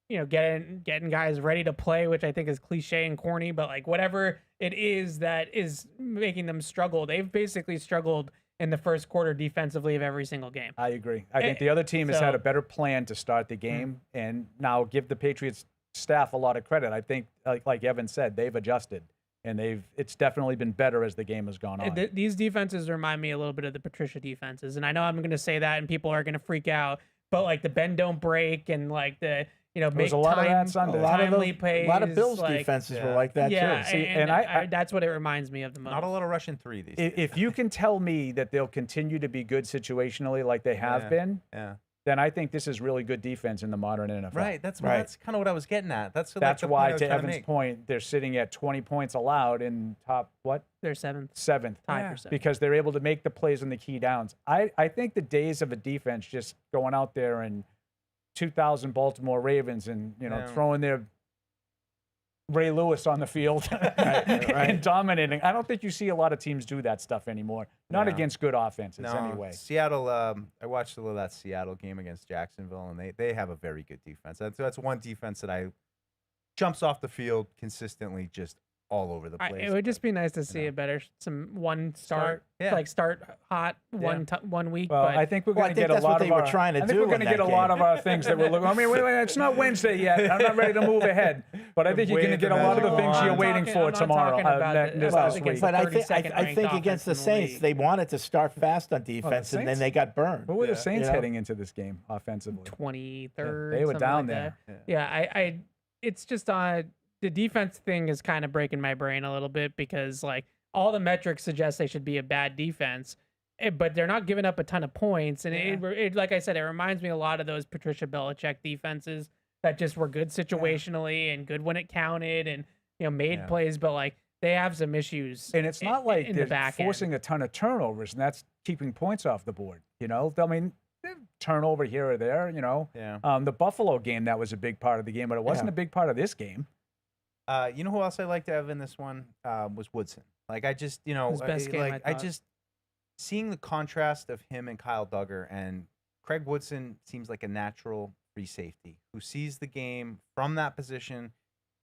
you know, getting guys ready to play, which I think is cliche and corny, but like whatever it is that is making them struggle, they've basically struggled in the first quarter defensively of every single game. I agree. I think the other team has had a so- better plan to start the game, and now give the Patriots staff a lot of credit. I think, like Evan said, they've adjusted, and it's definitely been better as the game has gone on. These defenses remind me a little bit of the Patricia defenses, and I know I'm going to say that, and people are going to freak out. But like the bend don't break, and like the, you know, There was make a lot of time, that Sunday. timely A plays. lot of Bills like, defenses were yeah. like that Yeah, too. See, and and I that's what it reminds me of the most. Not a lot of rushing 3 these days. If you can tell me that they'll continue to be good situationally like they have Yeah. been, Yeah. then I think this is really good defense in the modern NFL. Right. That's Right. that's kind of what I was getting at. That's the why, point I was to trying Evan's make. point, they're sitting at 20 points allowed in top, They're seventh, 7th. tied Yeah. for seventh. Because they're able to make the plays on the key downs. I think the days of a defense just going out there and 2,000 Baltimore Ravens and, you know, Yeah. throwing their Ray Lewis on the field and dominating. I don't think you see a lot of teams do that stuff anymore. Not No. against good offenses, No, anyway. Seattle. I watched a little of that Seattle game against Jacksonville, and they have a very good defense. That's one defense that jumps off the field consistently, just all over the place. It would just be nice to see know. a better one start, Yeah. like start hot one week. Well, but I think we're Well, going I to think get a that's lot what of they were our. trying to I think do we're going in to get that a lot game. of our things that we're looking. I mean, it's not Wednesday yet. I'm not ready to move ahead, but I think you're going to Wave get the a lot of the magic things you're wand. waiting for I'm not tomorrow. talking about this the- week. against But I think 32nd I think ranked against the offense in the Saints, league. they wanted to start fast on defense, and then Saints? they got burned. What were the Yeah. Saints You know? heading into this game offensively? 23rd. They were something down like there. that. Yeah, it's just the defense thing is kind of breaking my brain a little bit because like all the metrics suggest they should be a bad defense, but they're not giving up a ton of points. And it like I said, it reminds me a lot of those Patricia Belichick defenses that just were good situationally and good when it counted and, you know, made plays, but like they have some issues. And it's not like in they're the back forcing a ton of turnovers, and that's keeping points off the board. You know, I mean, turnover here or there. You know, Yeah. the Buffalo game, that was a big part of the game, but it wasn't a big part of this game. You know who else I like to have in this one was Woodson. Like I just, you know, His best game, like I I thought. just seeing the contrast of him and Kyle Duggar, and Craig Woodson seems like a natural free safety who sees the game from that position.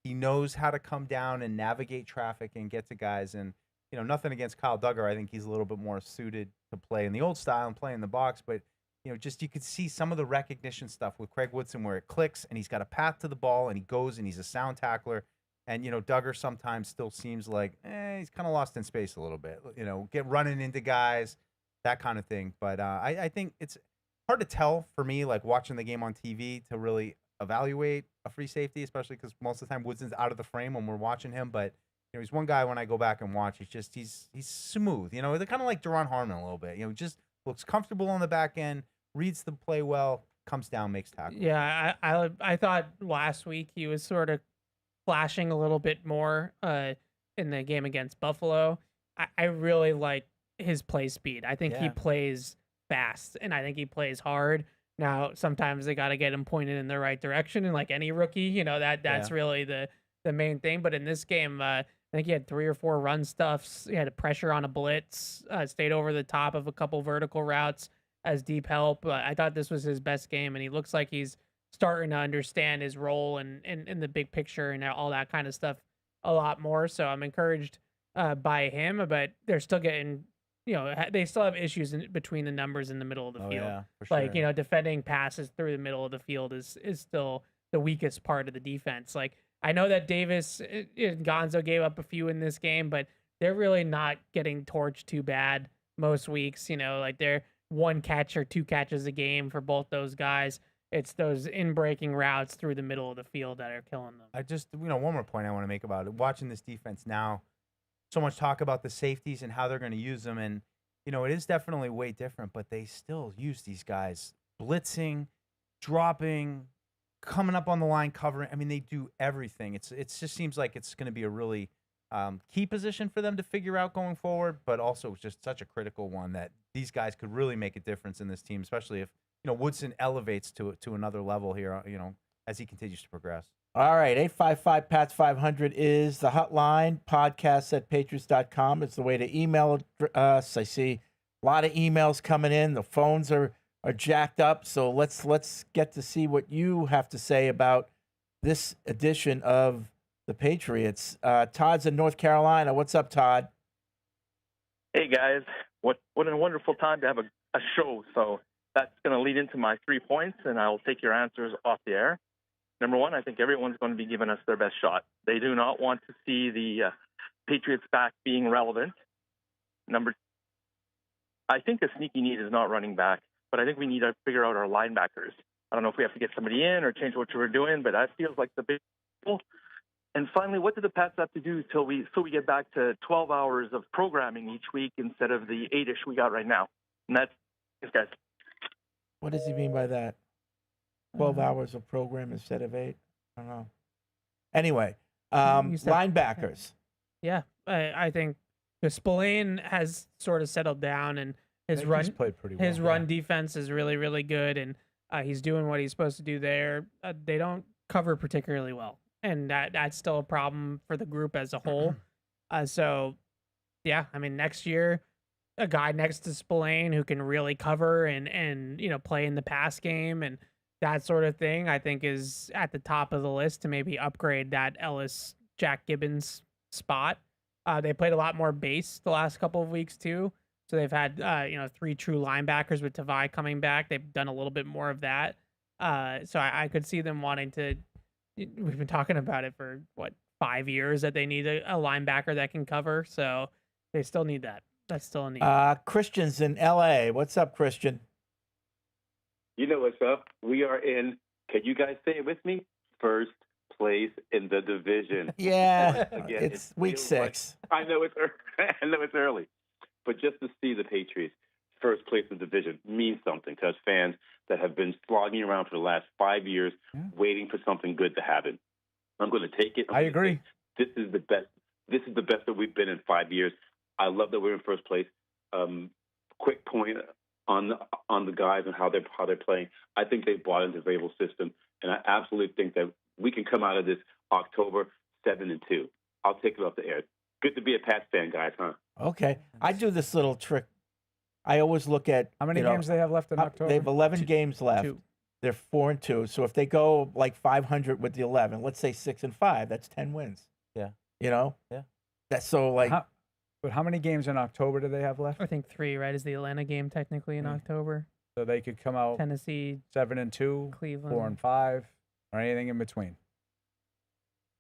He knows how to come down and navigate traffic and get to guys. And you know, nothing against Kyle Duggar. I think he's a little bit more suited to play in the old style and play in the box. But you know, just you could see some of the recognition stuff with Craig Woodson where it clicks and he's got a path to the ball and he goes and he's a sound tackler. And, you know, Duggar sometimes still seems like, he's kind of lost in space a little bit. Get running into guys, that kind of thing. But I think it's hard to tell for me, like watching the game on TV, to really evaluate a free safety, especially because most of the time Woodson's out of the frame when we're watching him. But he's one guy when I go back and watch, he's smooth. They're kind of like Duron Harmon a little bit. Just looks comfortable on the back end, reads the play well, comes down, makes tackles. Yeah, I thought last week he was sort of flashing a little bit more in the game against Buffalo. I really like his play speed. I think he plays fast, and I think he plays hard. Now, sometimes they got to get him pointed in the right direction, and like any rookie, that's really the main thing. But in this game, I think he had 3 or 4 run stuffs. He had a pressure on a blitz, stayed over the top of a couple vertical routes as deep help. I thought this was his best game, and he looks like he's starting to understand his role and the big picture and all that kind of stuff a lot more. So I'm encouraged by him, but they're still getting, they still have issues between the numbers in the middle of the field. Yeah, for sure. Like, defending passes through the middle of the field is still the weakest part of the defense. Like, I know that Davis and Gonzo gave up a few in this game, but they're really not getting torched too bad most weeks. Like they're 1 catch or 2 catches a game for both those guys. It's those in-breaking routes through the middle of the field that are killing them. I just, one more point I want to make about it. Watching this defense now, so much talk about the safeties and how they're going to use them. And, it is definitely way different, but they still use these guys blitzing, dropping, coming up on the line, covering. I mean, they do everything. It just seems like it's going to be a really key position for them to figure out going forward, but also just such a critical one that these guys could really make a difference in this team, especially if, Woodson elevates to another level here, as he continues to progress. All right, 855-PATS-500 is the hotline. Podcasts at patriots.com. It's the way to email us. I see a lot of emails coming in. The phones are jacked up. So let's get to see what you have to say about this edition of the Patriots. Todd's in North Carolina. What's up, Todd? Hey, guys. What a wonderful time to have a show. So that's going to lead into my 3 points, and I'll take your answers off the air. Number 1, I think everyone's going to be giving us their best shot. They do not want to see the Patriots back being relevant. Number 2, I think the sneaky need is not running back, but I think we need to figure out our linebackers. I don't know if we have to get somebody in or change what we're doing, but that feels like the big goal. And finally, what do the Pats have to do so we get back to 12 hours of programming each week instead of the 8-ish we got right now? And that's it, guys. What does he mean by that? 12 hours of program instead of 8? I don't know. Anyway, linebackers. Yeah, I think Spillane has sort of settled down, and his run played pretty well. His run defense is really, really good, and he's doing what he's supposed to do there. They don't cover particularly well, and that's still a problem for the group as a whole. So, yeah, I mean, next year, a guy next to Spillane who can really cover and play in the pass game and that sort of thing, I think is at the top of the list to maybe upgrade that Ellis Jack Gibbons spot. They played a lot more base the last couple of weeks too. So they've had 3 true linebackers with Tavai coming back. They've done a little bit more of that. So I could see them wanting to. We've been talking about it for 5 years that they need a linebacker that can cover. So they still need that. That's still a need. Christian's in L.A. What's up, Christian? You know what's up. We are in, can you guys say it with me? First place in the division. Yeah, Again, it's week 6. I know it's early. But just to see the Patriots first place in the division means something to us fans that have been slogging around for the last 5 years, waiting for something good to happen. I'm going to take it. I agree. This is the best. This is the best that we've been in 5 years. I love that we're in first place. Quick point on the guys and how they're playing. I think they bought into Vrabel's system, and I absolutely think that we can come out of this October 7-2. I'll take it off the air. Good to be a Pats fan, guys, huh? Okay, I do this little trick. I always look at how many games they have left in October. They have 11 games left. 2. They're 4-2. So if they go like 500 with the 11, let's say 6-5, that's 10 wins. Yeah. Yeah. That's so like. But how many games in October do they have left? I think 3, right? Is the Atlanta game technically in October? So they could come out Tennessee, 7-2, Cleveland, 4-5, or anything in between.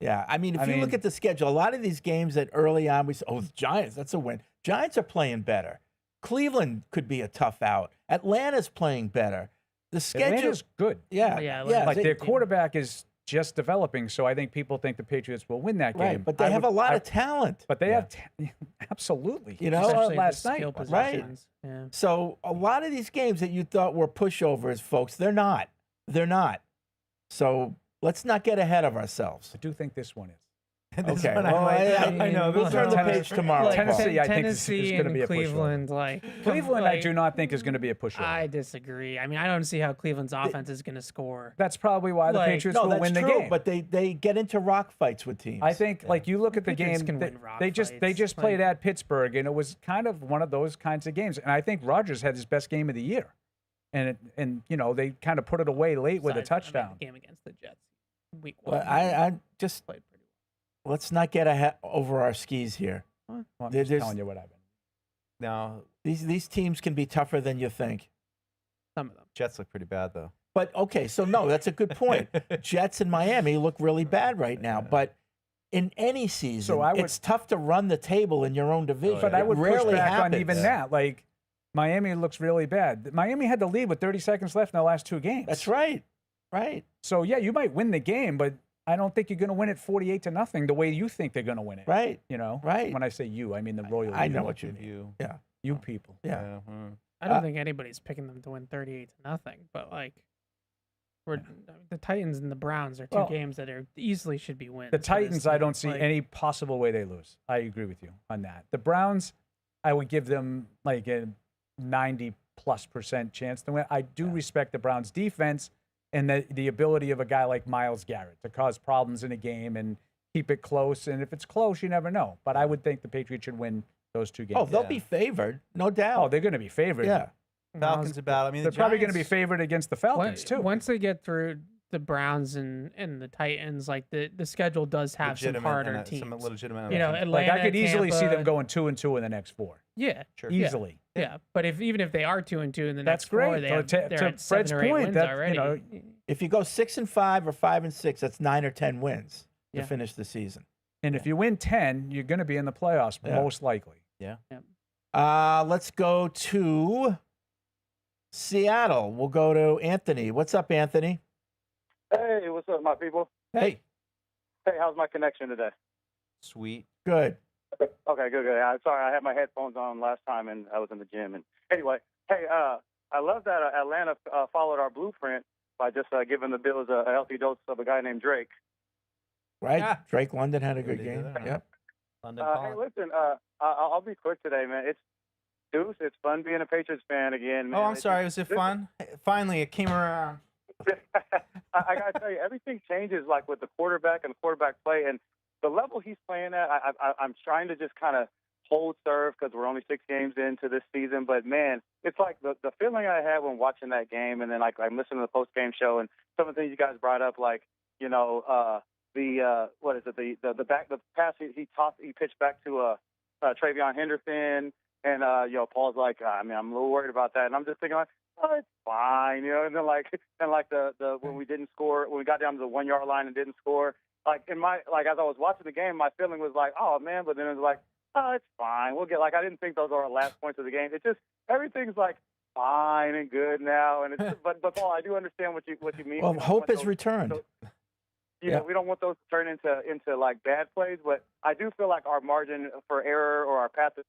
Yeah, I mean, if you look at the schedule, a lot of these games that early on we say, oh, the Giants, that's a win. Giants are playing better. Cleveland could be a tough out. Atlanta's playing better. The schedule Atlanta's good. Yeah. Like their quarterback is just developing, so I think people think the Patriots will win that game. Right, but they have a lot of talent. But they have absolutely. You know, Especially last the night, skill right? positions. Yeah. So a lot of these games that you thought were pushovers, folks, they're not. They're not. So let's not get ahead of ourselves. I do think this one is. This Okay, one well, I know. We'll turn the page tomorrow. Tennessee, I think, Tennessee is going to be a Cleveland, Cleveland, I do not think is going to be a pushover. I disagree. I mean, I don't see how Cleveland's offense is going to score. That's probably why the Patriots will win the true, game. But they get into rock fights with teams. I think, like you look at the Patriots game, can win rock they just fights. played at Pittsburgh, and it was kind of one of those kinds of games. And I think Rodgers had his best game of the year, and you know they kind of put it away late with a touchdown. The game against the Jets, week 1. Well, I just played pretty let's not get ahead over our skis here. Well, I'm just telling you what I've been. No, These teams can be tougher than you think. some of them. Jets look pretty bad though. But okay, so no, that's a good point. Jets and Miami look really bad right now, but in any season, it's tough to run the table in your own division. But I would push back happens. on even that. Like Miami looks really bad. Miami had the lead with 30 seconds left in the last 2 games. That's right. Right. So yeah, you might win the game, but I don't think you're going to win it 48-0 the way you think they're going to win it. Right. You know. Right. When I say you, I mean the Royal. I know what you mean. Yeah. You people. Yeah. I don't think anybody's picking them to win 38-0, but like, the Titans and the Browns are two games that are easily should be wins. The Titans, I don't see any possible way they lose. I agree with you on that. The Browns, I would give them like a 90+% chance to win. I do respect the Browns' defense and the ability of a guy like Myles Garrett to cause problems in a game and keep it close. And if it's close, you never know. But I would think the Patriots should win those 2 games. Oh, they'll be favored, no doubt. Oh, they're going to be favored. Yeah. Falcons about. I mean, they're probably going to be favored against the Falcons too. Once they get through the Browns and the Titans, like the schedule does have some harder teams. Some legitimate. You know, like Atlanta, I could easily see them Tampa. going 2-2 in the next 4. Yeah, sure. Easily. Yeah, but even if they are 2-2 in the next That's great. 4, they're to at 7 Fred's or 8 point, wins that, already. you know, If you go 6-5 or 5-6, that's 9 or 10 wins to Yeah. finish the season. and if you win 10, you're going to be in the playoffs Yeah. most likely. Yeah. Let's go to Seattle. We'll go to Anthony. What's up, Anthony? Hey, what's up, my people? Hey. Hey, how's my connection today? Sweet. Good. Okay, good. Sorry, I had my headphones on last time and I was in the gym. And anyway, hey, I love that Atlanta followed our blueprint by just giving the Bills a healthy dose of a guy named Drake. Right? Yeah. Drake London had a good They did game. that. Yep. London Hey, Calling. listen, I'll be quick today, man. Deuce, it's fun being a Patriots fan again, man. Oh, I'm sorry. Was it fun? Finally, it came around. I gotta tell you, everything changes like with the quarterback and the quarterback play, and the level he's playing at. I'm trying to just kind of hold serve because we're only 6 games into this season. But man, it's like the feeling I had when watching that game, and then like I'm listening to the post game show, and some of the things you guys brought up, like the pass he pitched back to Travion Henderson, and Paul's like, I'm a little worried about that, and I'm just thinking like, oh, it's fine, and then the when we didn't score, when we got down to the 1 yard line and didn't score, as I was watching the game, my feeling was like, oh man, but then it was like, oh, it's fine, we'll get I didn't think those were our last points of the game. It's just everything's like fine and good now, and it's but Paul, I do understand what you mean. Well, hope has returned. We don't want those to turn into like bad plays, but I do feel like our margin for error or our path that's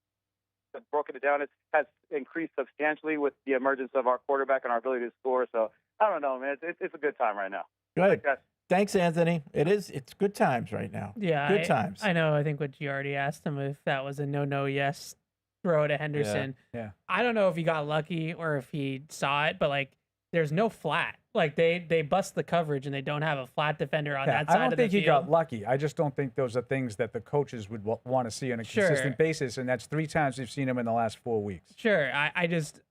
broken it down has increased substantially with the emergence of our quarterback and our ability to score. So I don't know, man. It's a good time right now. Good. Thanks, Anthony. It's good times right now. Yeah, good times. I know. I think what you already asked him if that was a no, yes throw to Henderson. Yeah. I don't know if he got lucky or if he saw it, but like, there's no flat. Like they bust the coverage and they don't have a flat defender on that side of the field. I don't think he got lucky. I just don't think those are things that the coaches would want to see on a consistent basis, and that's 3 times we've seen him in the last 4 weeks. Sure. I just,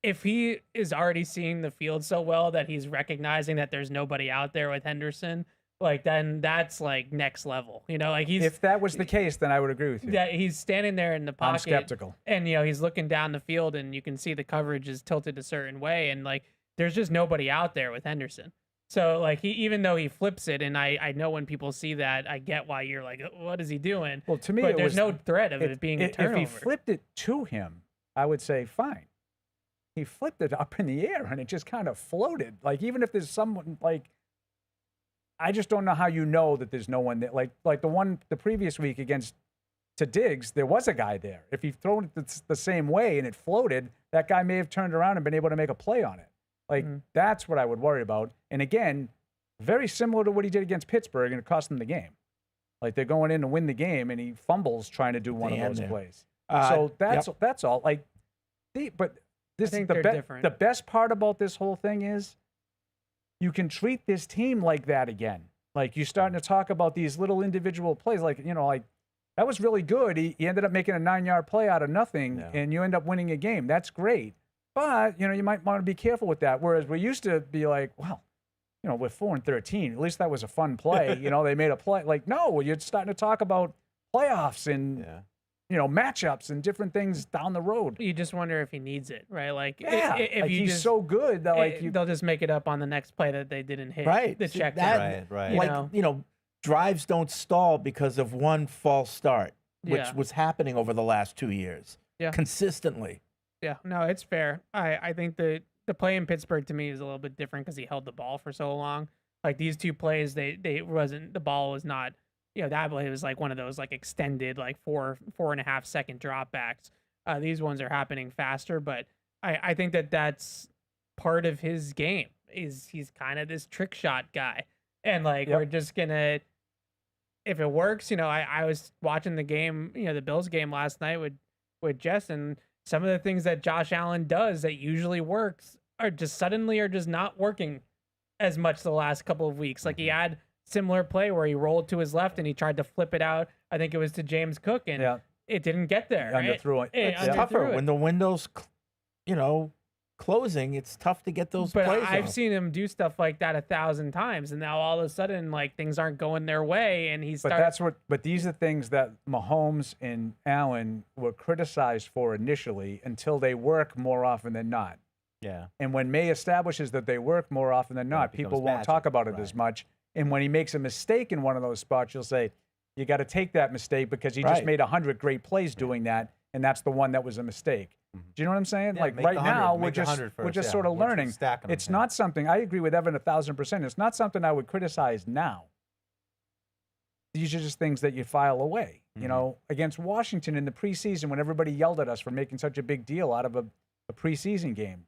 if he is already seeing the field so well that he's recognizing that there's nobody out there with Henderson, like then that's like next level. Like if that was the case, then I would agree with you. That he's standing there in the pocket. I'm skeptical. And he's looking down the field and you can see the coverage is tilted a certain way, and like there's just nobody out there with Henderson. So like even though he flips it, and I know when people see that, I get why you're like, what is he doing? Well, to me, but it there's was, no threat of it being a turnover. If he flipped it to him, I would say fine. He flipped it up in the air and it just kind of floated. Like, even if there's someone, like, I just don't know how you know that there's no one there. Like the previous week against to Diggs, there was a guy there. If he'd thrown it the same way and it floated, that guy may have turned around and been able to make a play on it. Like, that's what I would worry about. And again, very similar to what he did against Pittsburgh, and it cost them the game. Like, they're going in to win the game, and he fumbles trying to do one of those plays. So that's all. Like, but this is the best part about this whole thing is you can treat this team like that again. Like, you're starting to talk about these little individual plays. Like, like, that was really good. He ended up making a 9-yard play out of nothing, and you end up winning a game. That's great. But, you might want to be careful with that. Whereas we used to be like, well, we're 4-13. At least that was a fun play. They made a play. Like, no, you're starting to talk about playoffs and, matchups and different things down the road. You just wonder if he needs it, right? Like, if like he's so good that they'll just make it up on the next play that they didn't hit. Right. The check. Right. Like, drives don't stall because of one false start, which was happening over the last 2 years. Yeah. Consistently. Yeah, no, it's fair. I think the play in Pittsburgh to me is a little bit different because he held the ball for so long. Like, these two plays, the ball was not, that play was like one of those like extended like 4.5 second dropbacks. These ones are happening faster, but I think that's part of his game. He's kind of this trick shot guy, and like we're just gonna, if it works, I was watching the game, the Bills game last night with Jess, and some of the things that Josh Allen does that usually works are just not working as much the last couple of weeks. Like, he had similar play where he rolled to his left and he tried to flip it out. I think it was to James Cook, and it didn't get there. Underthrew it. It's tougher when the window's, closing. It's tough to get those plays. But I've seen him do stuff like that 1,000 times, and now all of a sudden, like, things aren't going their way, and he's. But these are things that Mahomes and Allen were criticized for initially until they work more often than not. Yeah. And when Maye establishes that they work more often than not, people won't talk about it as much. And when he makes a mistake in one of those spots, you'll say, you got to take that mistake because he just made 100 great plays doing that, and that's the one that was a mistake. Do you know what I'm saying? Yeah, like, right now, we're just sort of learning. It's not something, I agree with Evan 1,000%. It's not something I would criticize now. These are just things that you file away. Against Washington in the preseason, when everybody yelled at us for making such a big deal out of a preseason game,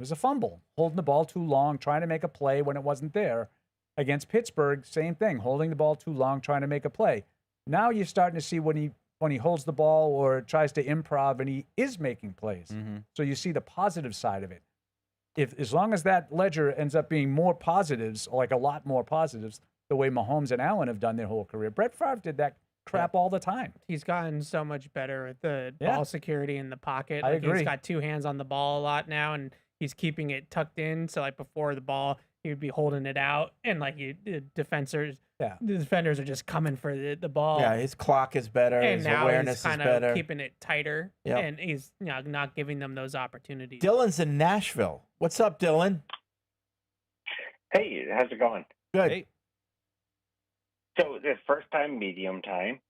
it was a fumble, holding the ball too long, trying to make a play when it wasn't there. Against Pittsburgh, same thing, holding the ball too long, trying to make a play. Now you're starting to see when he holds the ball or tries to improv and he is making plays. So you see the positive side of it. As long as that ledger ends up being more positives, like a lot more positives, the way Mahomes and Allen have done their whole career. Brett Favre did that crap all the time. He's gotten so much better with the ball security in the pocket. I agree. He's got two hands on the ball a lot now, and he's keeping it tucked in. So, like, before the ball, he would be holding it out, and like the defenders are just coming for the ball. Yeah, his clock is better. And his now awareness he's kind is better. of keeping it tighter, and he's not giving them those opportunities. Dylan's in Nashville. What's up, Dylan? Hey, how's it going? Good. Hey. So the first time, medium time.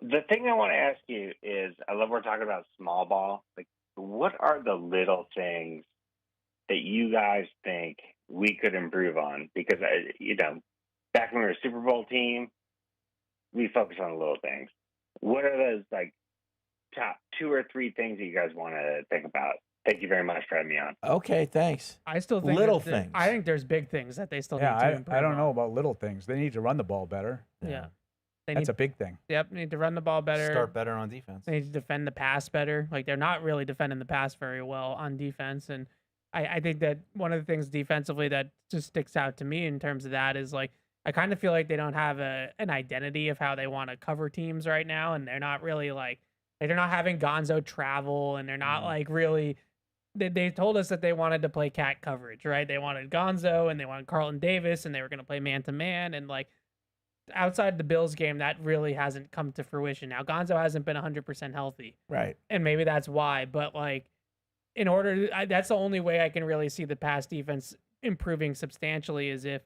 The thing I want to ask you is, I love we're talking about small ball. Like, what are the little things that you guys think we could improve on? Because, back when we were a Super Bowl team, we focus on the little things. What are those, like, top 2 or 3 things that you guys want to think about? Thank you very much for having me on. Okay, thanks. I still think little things. I think there's big things that they still need to improve I don't know on. about little things. They need to run the ball better. Yeah. That's a big thing. Yep, they need to run the ball better. Start better on defense. They need to defend the pass better. Like, they're not really defending the pass very well on defense. And I think that one of the things defensively that just sticks out to me in terms of that is, like, I kind of feel like they don't have an identity of how they want to cover teams right now. And they're not really they're not having Gonzo travel, and they're not like really, they told us that they wanted to play cat coverage, right? They wanted Gonzo and they wanted Carlton Davis, and they were going to play man to man. And like, outside the Bills game, that really hasn't come to fruition. Now, Gonzo hasn't been 100% healthy. Right. And maybe that's why. But, like, that's the only way I can really see the pass defense improving substantially is if,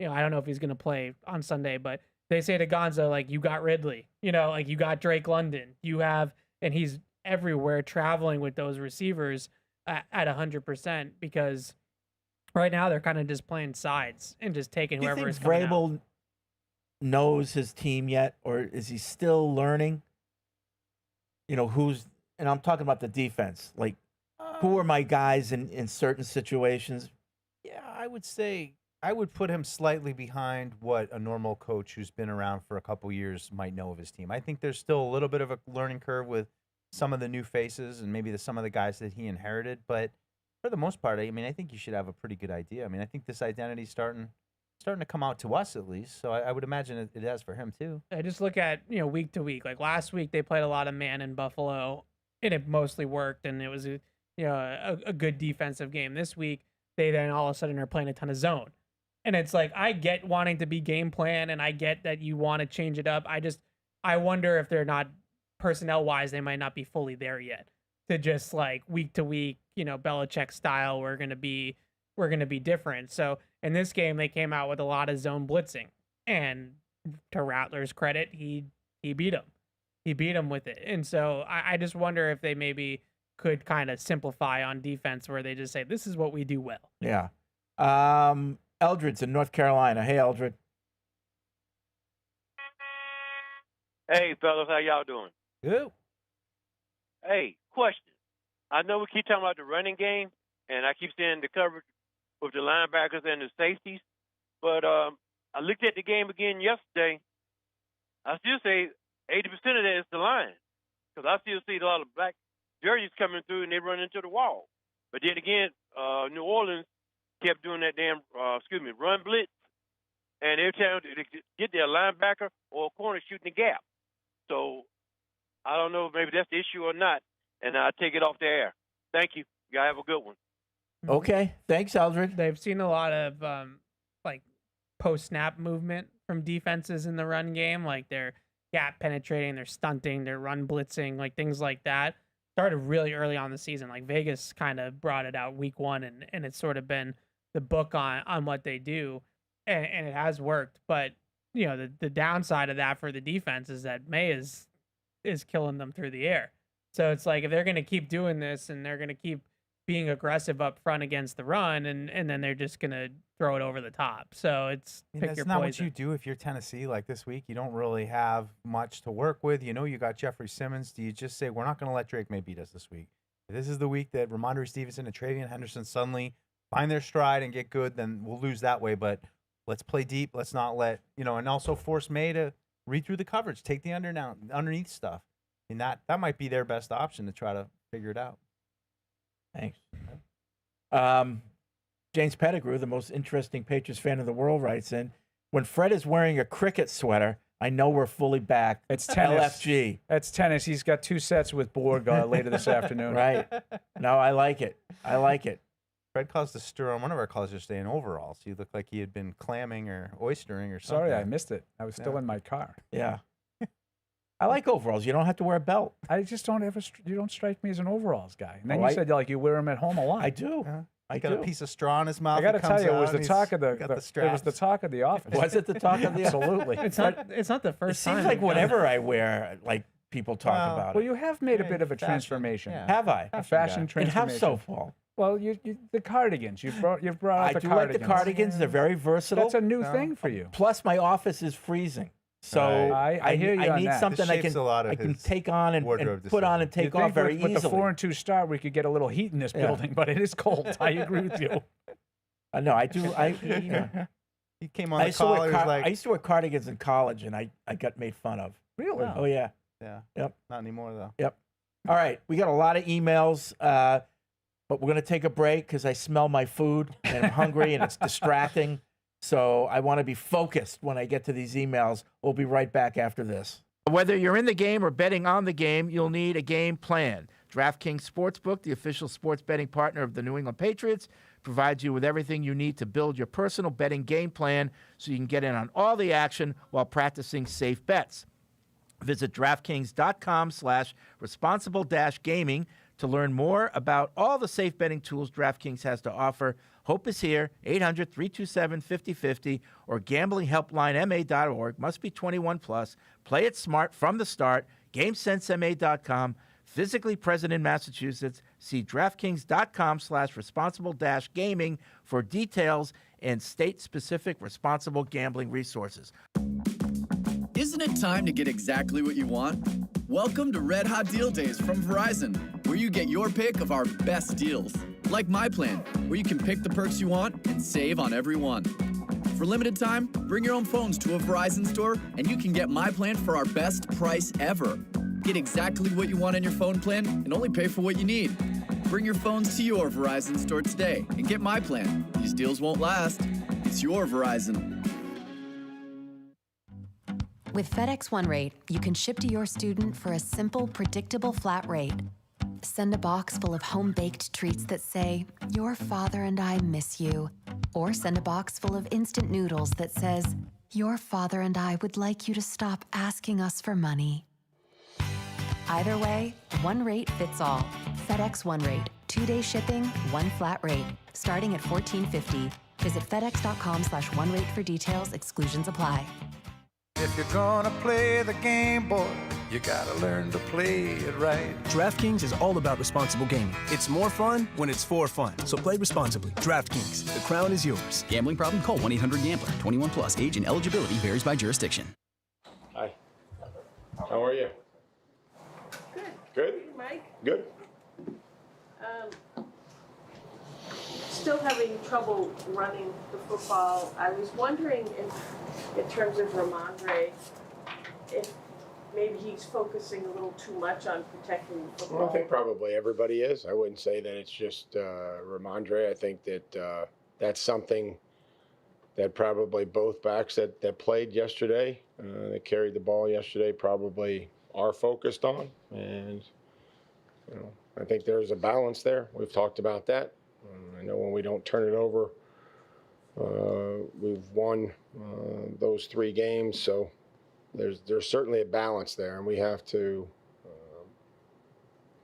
I don't know if he's going to play on Sunday, but they say to Gonzo, like, you got Ridley, like you got Drake London, and he's everywhere traveling with those receivers at 100%, because right now they're kind of just playing sides and just taking Do you whoever think is coming out. Vrabel knows his team yet, or is he still learning? And I'm talking about the defense. Like, who are my guys in certain situations? Yeah, I would say I would put him slightly behind what a normal coach who's been around for a couple years might know of his team. I think there's still a little bit of a learning curve with some of the new faces and maybe some of the guys that he inherited. But for the most part, I mean, I think you should have a pretty good idea. I mean, I think this identity's starting to come out to us at least. So I would imagine it has for him too. I just look at, week to week. Like last week, they played a lot of man in Buffalo, and it mostly worked, and it was a good defensive game. This week, they then all of a sudden are playing a ton of zone. And it's like, I get wanting to be game plan, and I get that you want to change it up. I wonder if they're not, personnel-wise, they might not be fully there yet to just like week to week, Belichick style, we're going to be different. So in this game, they came out with a lot of zone blitzing, and to Rattler's credit, he beat him. He beat him with it. And so I just wonder if they maybe could kind of simplify on defense, where they just say, this is what we do well. Yeah. Eldred's in North Carolina. Hey, Eldred. Hey, fellas, how y'all doing? Good. Hey, question. I know we keep talking about the running game, and I keep saying the coverage with the linebackers and the safeties, but I looked at the game again yesterday. I still say 80% of that is the line, because I still see a lot of black jerseys coming through, and they run into the wall. But then again, New Orleans kept doing that damn, run blitz, and every time they get their linebacker or a corner shooting the gap. So I don't know if maybe that's the issue or not, and I'll take it off the air. Thank you. You guys have a good one. Okay. Thanks, Eldred. They've seen a lot of like post-snap movement from defenses in the run game. Like they're gap penetrating, they're stunting, they're run blitzing, like things like that. Started really early on the season. Like Vegas kind of brought it out week one, and it's sort of been the book on what they do, and it has worked. But the downside of that for the defense is that Maye is killing them through the air. So it's like, if they're going to keep doing this and they're going to keep being aggressive up front against the run, and then they're just going to throw it over the top. So it's pick your not poison. what you do if you're Tennessee. Like this week, you don't really have much to work with. You got Jeffrey Simmons. Do you just say, we're not going to let Drake Maye beat us this week? If this is the week that Ramondre Stevenson and Travion Henderson suddenly find their stride and get good, then we'll lose that way. But let's play deep. Let's not let, and also force Maye to read through the coverage, take the underneath stuff. And that might be their best option to try to figure it out. Thanks. James Pettigrew, the most interesting Patriots fan in the world, writes in, when Fred is wearing a cricket sweater, I know we're fully back. It's tennis. LFG. It's tennis. He's got 2 sets with Borg later this afternoon. Right. No, I like it. Fred caused a stir on one of our calls yesterday in overalls. He looked like he had been clamming or oystering or something. Sorry, I missed it. I was still in my car. Yeah. I like overalls. You don't have to wear a belt. I just don't ever. You don't strike me as an overalls guy. And then Oh, you said you wear them at home a lot. I do. I got a piece of straw in his mouth. I got to He tell comes you, it was out the and talk of he's got the it was straps. the talk of the office. Was it the talk of the Absolutely. It's not the It first time. seems like whatever I wear, like people talk about Well, it. you have made a Yeah, bit of a fashion, transformation. yeah. Have I? A fashion And transformation. how so, Paul? Well, the cardigans. You've brought out I the do cardigans. like the cardigans. They're very versatile. That's a new thing for you. Plus, my office is freezing. So Right. I hear you I on need that. something This I shapes can a lot of I can his take on and wardrobe put on and decisions. take You'd off think very with the easily. 4-2 start, we could get a little heat in this Yeah. building, but it is cold. I agree with you. No, I do. He came on I the used to call. wear He was like, I used to wear cardigans in college, and I got made fun of. Really? Oh yeah. yeah. Yep. Not anymore though. Yep. All right, we got a lot of emails, but we're going to take a break because I smell my food and I'm hungry and it's distracting. So I want to be focused when I get to these emails. We'll be right back after this. Whether you're in the game or betting on the game, you'll need a game plan. DraftKings Sportsbook, the official sports betting partner of the New England Patriots, provides you with everything you need to build your personal betting game plan so you can get in on all the action while practicing safe bets. Visit DraftKings.com/responsible-gaming to learn more about all the safe betting tools DraftKings has to offer. Hope is here, 800-327-5050 or gamblinghelplinema.org. Must be 21 plus. Play it smart from the start. GameSenseMA.com. Physically present in Massachusetts. See DraftKings.com/responsible-gaming for details and state-specific responsible gambling resources. Isn't it time to get exactly what you want? Welcome to Red Hot Deal Days from Verizon, where you get your pick of our best deals. Like My Plan, where you can pick the perks you want and save on every one. For limited time, bring your own phones to a Verizon store and you can get My Plan for our best price ever. Get exactly what you want in your phone plan and only pay for what you need. Bring your phones to your Verizon store today and get My Plan. These deals won't last. It's your Verizon. With FedEx One Rate, you can ship to your student for a simple, predictable flat rate. Send a box full of home-baked treats that say, "Your father and I miss you." Or send a box full of instant noodles that says, "Your father and I would like you to stop asking us for money." Either way, one rate fits all. FedEx One Rate. 2-day shipping, one flat rate. Starting at $14.50. Visit FedEx.com/one-rate for details. Exclusions apply. If you're gonna play the game, boy, you gotta learn to play it right. DraftKings is all about responsible gaming. It's more fun when it's for fun. So play responsibly. DraftKings, the crown is yours. Gambling problem? Call 1-800-GAMBLER. 21 plus. Age and eligibility varies by jurisdiction. Hi. How are you? Good. Good? Hey, Mike. Good. Still having trouble running the football. I was wondering if, in terms of Ramondre, if maybe he's focusing a little too much on protecting the football. Well, I think probably everybody is. I wouldn't say that it's just Ramondre. I think that that's something that probably both backs that played yesterday, that carried the ball yesterday, probably are focused on. And, I think there's a balance there. We've talked about that. I know when we don't turn it over, we've won those 3 games. So there's certainly a balance there, and we have to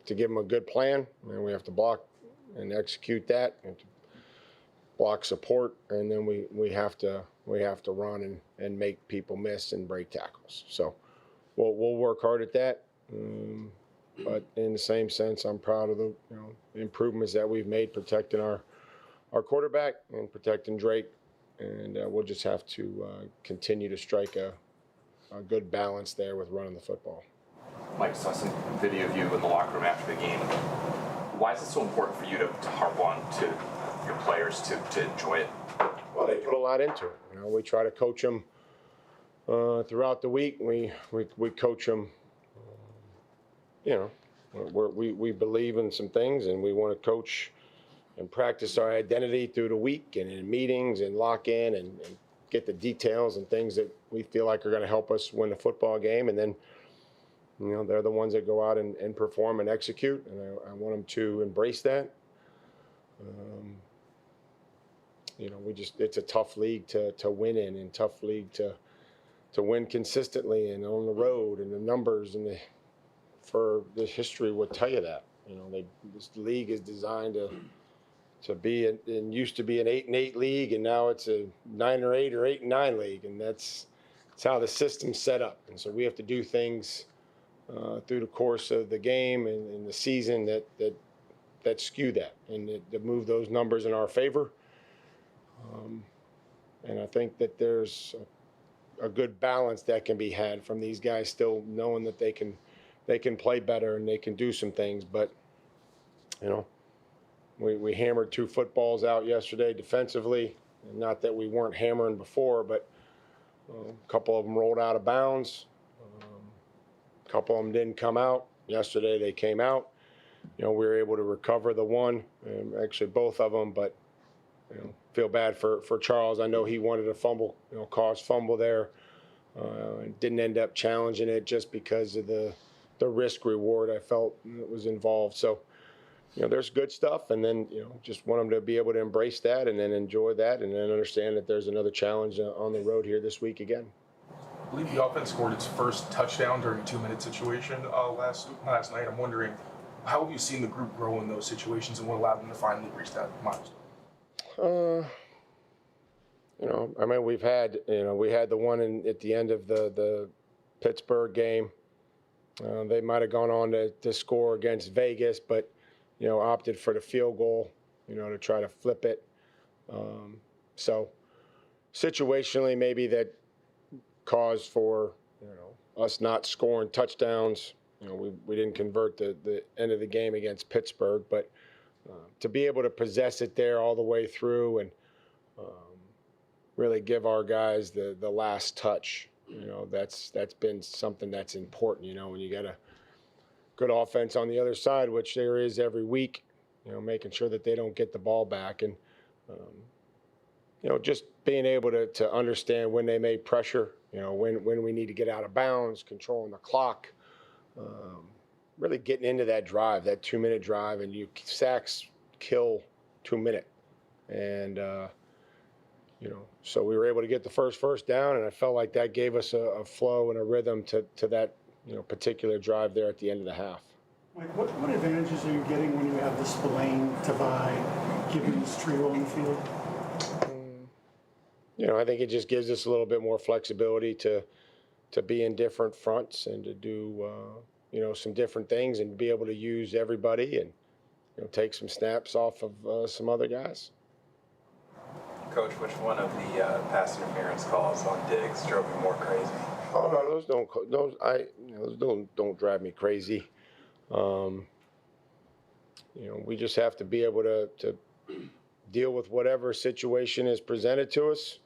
give them a good plan, and we have to block and execute that, and to block support, and then we have to run and make people miss and break tackles. So we'll work hard at that. But in the same sense, I'm proud of the improvements that we've made protecting our quarterback and protecting Drake, and we'll just have to continue to strike a good balance there with running the football. Mike, saw some video of you in the locker room after the game. Why is it so important for you to harp on to your players to enjoy it? Well, they put a lot into it. We try to coach them throughout the week. We coach them. We believe in some things, and we want to coach and practice our identity through the week and in meetings and lock in and get the details and things that we feel like are going to help us win the football game. And then, they're the ones that go out and perform and execute, and I want them to embrace that. It's a tough league to win in, and tough league to win consistently and on the road, and the numbers and for the history would tell you that. This league is designed to be and used to be an 8-8 league, and now it's a 9-8 or 8-9 league, and that's how the system's set up. And so we have to do things through the course of the game and the season that skew that and that move those numbers in our favor. And I think that there's a good balance that can be had from these guys still knowing that they can play better and they can do some things. But, we hammered 2 footballs out yesterday defensively. And not that we weren't hammering before, but a couple of them rolled out of bounds. A couple of them didn't come out. Yesterday they came out. We were able to recover the one, actually both of them, but feel bad for Charles. I know he wanted a fumble, caused fumble there. Didn't end up challenging it just because of the risk reward I felt that was involved. So, there's good stuff, and then, just want them to be able to embrace that and then enjoy that, and then understand that there's another challenge on the road here this week again. I believe the offense scored its first touchdown during a 2-minute situation last night. I'm wondering, how have you seen the group grow in those situations, and what allowed them to finally reach that milestone? I mean, we had the one at the end of the Pittsburgh game. They might have gone on to score against Vegas, but, opted for the field goal, to try to flip it. So situationally, maybe that caused for, us not scoring touchdowns. We didn't convert the end of the game against Pittsburgh, but to be able to possess it there all the way through and really give our guys the last touch, that's been something that's important. When you got a good offense on the other side, which there is every week, making sure that they don't get the ball back and just being able to understand when they may pressure, when we need to get out of bounds, controlling the clock, really getting into that drive, that 2-minute drive, and sacks kill 2 minutes. And, so we were able to get the first down, and I felt like that gave us a flow and a rhythm to that, particular drive there at the end of the half. Mike, what advantages are you getting when you have the Spillane, Tavai, Gibbons trio on the field? I think it just gives us a little bit more flexibility to be in different fronts and to do, some different things and be able to use everybody and, take some snaps off of some other guys. Coach, which one of the pass interference calls on Diggs drove you more crazy? Oh no, those don't drive me crazy. We just have to be able to deal with whatever situation is presented to us,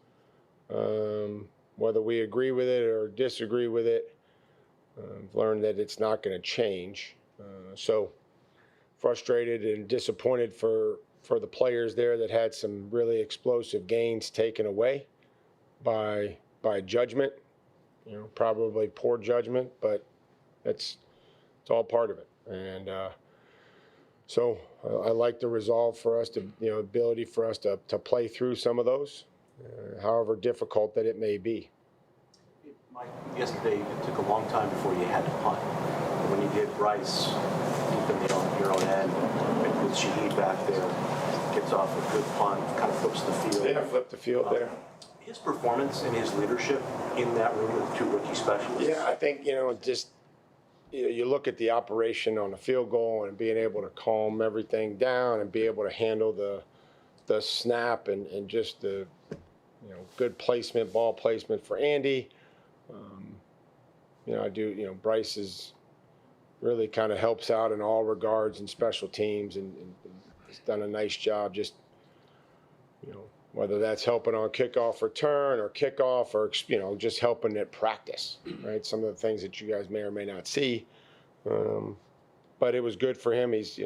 whether we agree with it or disagree with it. I've learned that it's not going to change. So frustrated and disappointed for the players there that had some really explosive gains taken away by judgment, probably poor judgment, but it's all part of it. And so I like the resolve for us to, ability for us to play through some of those, however difficult that it may be. Mike, yesterday it took a long time before you had to punt. When you did, Bryce deep in your own end, with Shaheed back there, gets off a good punt, kind of flips the field. Yeah, flipped the field there. His performance and his leadership in that room with 2 rookie specialists. Yeah, I think, you look at the operation on the field goal and being able to calm everything down and be able to handle the snap and just the, good placement, ball placement for Andy. Bryce is really kind of helps out in all regards in special teams and has done a nice job just, whether that's helping on kickoff return or kickoff or, just helping at practice, right? Some of the things that you guys may or may not see. But it was good for him. He's,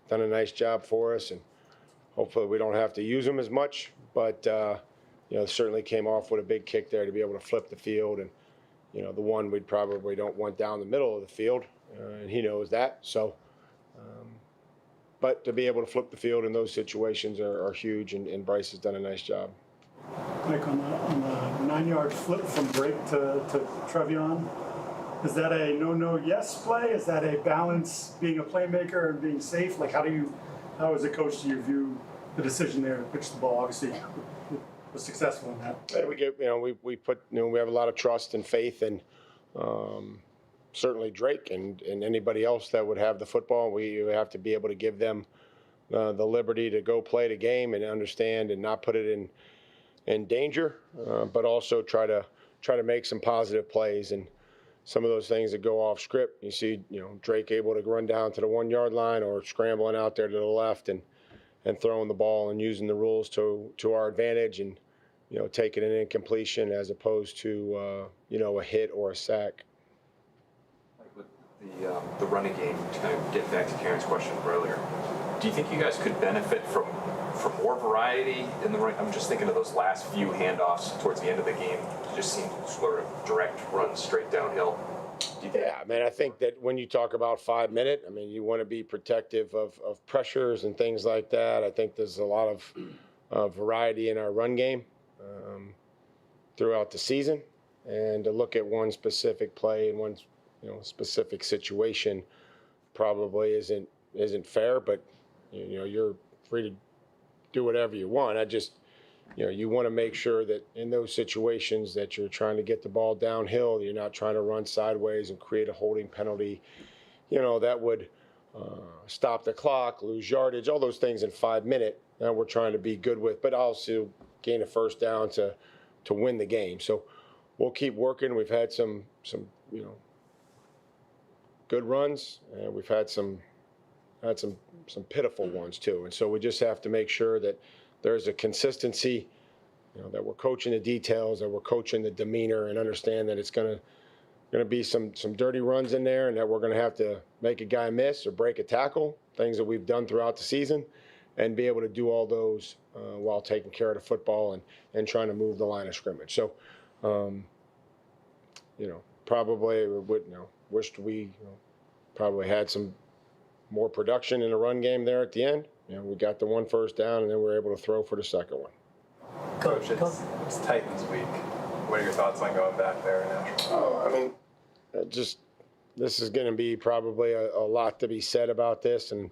done a nice job for us, and hopefully we don't have to use him as much. But, certainly came off with a big kick there to be able to flip the field. And, the one we probably don't want down the middle of the field, and he knows that. So, but to be able to flip the field in those situations are huge, and Bryce has done a nice job. Mike, on the 9-yard flip from Drake to Trevion, is that a no-yes play? Is that a balance being a playmaker and being safe? Like, how as a coach do you view the decision there to pitch the ball? Obviously, was successful in that. Yeah, we have a lot of trust and faith in certainly Drake and anybody else that would have the football. We have to be able to give them the liberty to go play the game and understand and not put it in danger, but also try to make some positive plays. And some of those things that go off script, you see, Drake able to run down to the 1-yard line or scrambling out there to the left and throwing the ball and using the rules to our advantage and, taking an incompletion as opposed to, a hit or a sack. With the running game, to kind of get back to Karen's question earlier, do you think you guys could benefit from more variety in the run? I'm just thinking of those last few handoffs towards the end of the game. It just seemed sort of direct runs straight downhill. Yeah, I think that when you talk about 5 minute, you want to be protective of pressures and things like that. I think there's a lot of variety in our run game throughout the season, and to look at one specific play and one specific situation probably isn't fair. But you're free to do whatever you want. I just, you want to make sure that in those situations that you're trying to get the ball downhill, you're not trying to run sideways and create a holding penalty, that would stop the clock, lose yardage, all those things in 5 minutes. That we're trying to be good with, but also gain a first down to win the game. So we'll keep working. We've had some good runs, and we've had some pitiful ones too. And so we just have to make sure that there's a consistency, that we're coaching the details, that we're coaching the demeanor, and understand that it's going to be some dirty runs in there, and that we're going to have to make a guy miss or break a tackle, things that we've done throughout the season, and be able to do all those while taking care of the football and trying to move the line of scrimmage. So, probably wished we probably had some more production in the run game there at the end. We got the one first down, and then we were able to throw for the second one. Coach, it's Titans week. What are your thoughts on going back there in Nashville? This is going to be probably a lot to be said about this, and I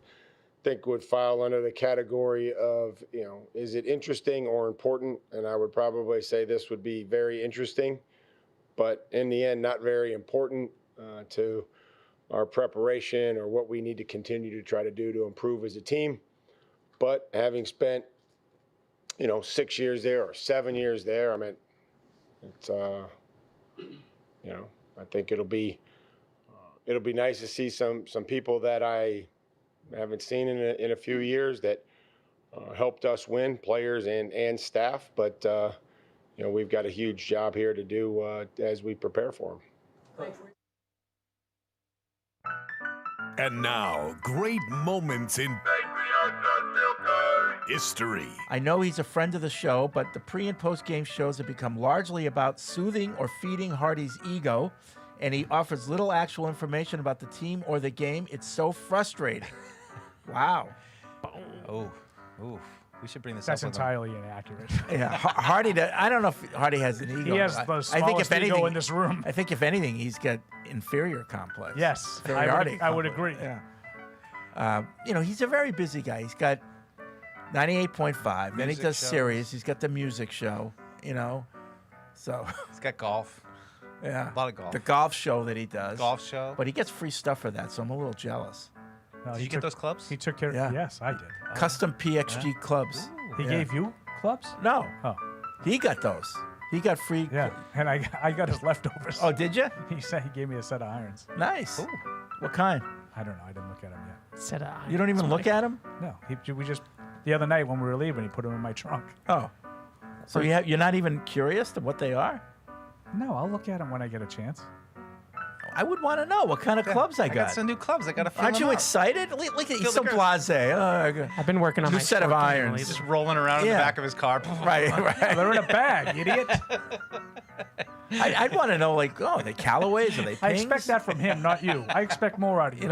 think would file under the category of, is it interesting or important? And I would probably say this would be very interesting, but in the end, not very important to our preparation or what we need to continue to try to do to improve as a team. But having spent, 6 years there or 7 years there, it's, I think it'll be nice to see some people that I haven't seen in a few years that helped us win, players and staff. But we've got a huge job here to do as we prepare for them. And now, great moments in history. I know he's a friend of the show, but the pre- and post-game shows have become largely about soothing or feeding Hardy's ego, and he offers little actual information about the team or the game. It's so frustrating. Wow. Oh, we should bring this That's up. entirely inaccurate. Yeah, Hardy. I don't know if Hardy has an ego. He has the smallest ego in this room. I think if anything, he's got inferior complex. Yes, Inferiority I would complex. agree. Yeah. He's a very busy guy. He's got 98.5. Then he Music does shows. Sirius. He's got the music show. So He's got golf. yeah, A lot of golf. The golf show that he does. Golf show. But he gets free stuff for that, so I'm a little jealous. No, Did you get those clubs? He took care. Yeah. Yes, I did. Custom PXG clubs. He Yeah. gave you clubs? No. Oh. He got those. He got free. Yeah, and I got his leftovers. Oh, did you? He said he gave me a set of irons. Nice. What kind? I don't know. I didn't look at him yet. Set of You don't even look at them? No, we just the other night when we were leaving, he put them in my trunk. Oh. So you're not even curious to what they are? No, I'll look at them when I get a chance. I would want to know what kind of clubs I got. I got some new clubs. I got to fill Aren't them you up. excited? Look at Feel he's so the blasé. I've been working on New my set of short game irons. lately. Just rolling around in the Yeah. back of his car. Right. They're in a bag, idiot. I'd want to know, are they Callaways? Are they Pings? I expect that from him, not you. I expect more out of you.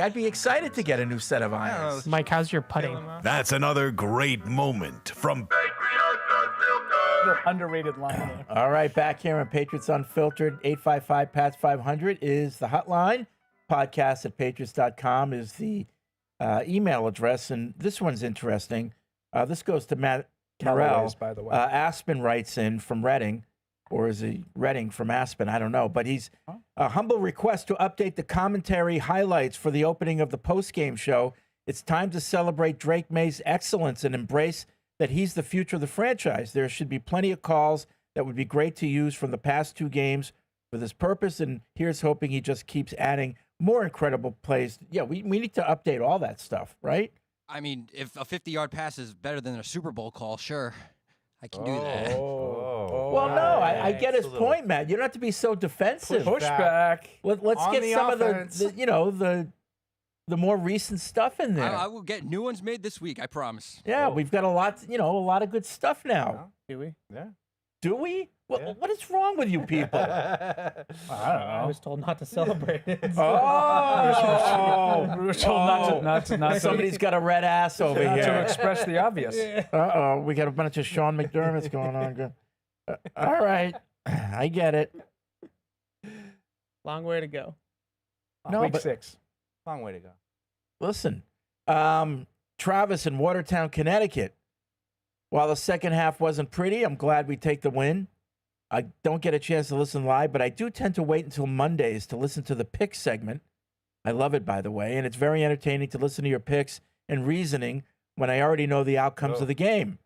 I'd be excited to get a new set of irons. Mike, how's your putting? That's another great moment from Underrated line there. All right, back here on Patriots Unfiltered, 855-PATS-500 is the hotline. Podcast at patriots.com is the email address, and this one's interesting. This goes to Matt Carell. Always, by the way. Aspen writes in from Reading, or is he Reading from Aspen? I don't know, but he's a humble request to update the commentary highlights for the opening of the postgame show. It's time to celebrate Drake May's excellence and embrace that he's the future of the franchise. There should be plenty of calls that would be great to use from the past two games for this purpose, and here's hoping he just keeps adding more incredible plays. Yeah, we need to update all that stuff, right? I mean, if a 50-yard pass is better than a Super Bowl call, sure, I can do that. Well, no, I get his point, Matt. You don't have to be so defensive. Pushback. Let's On get the some offense. of the more recent stuff in there. I will get new ones made this week, I promise. Yeah, we've got a lot of good stuff now. Do we? Yeah. Do we? What is wrong with you people? I don't I know. was told not to celebrate it. Oh, We were told not to. Somebody's got a red ass over Not to here. express the obvious. Uh-oh, we got a bunch of Sean McDermott's going on. All right, I get it. Long way to go. No, Week but 6. Long way to go. listen, Travis in Watertown, Connecticut. While the second half wasn't pretty, I'm glad we take the win. I don't get a chance to listen live, but I do tend to wait until Mondays to listen to the pick segment. I love it, by the way, and it's very entertaining to listen to your picks and reasoning when I already know the outcomes of the game.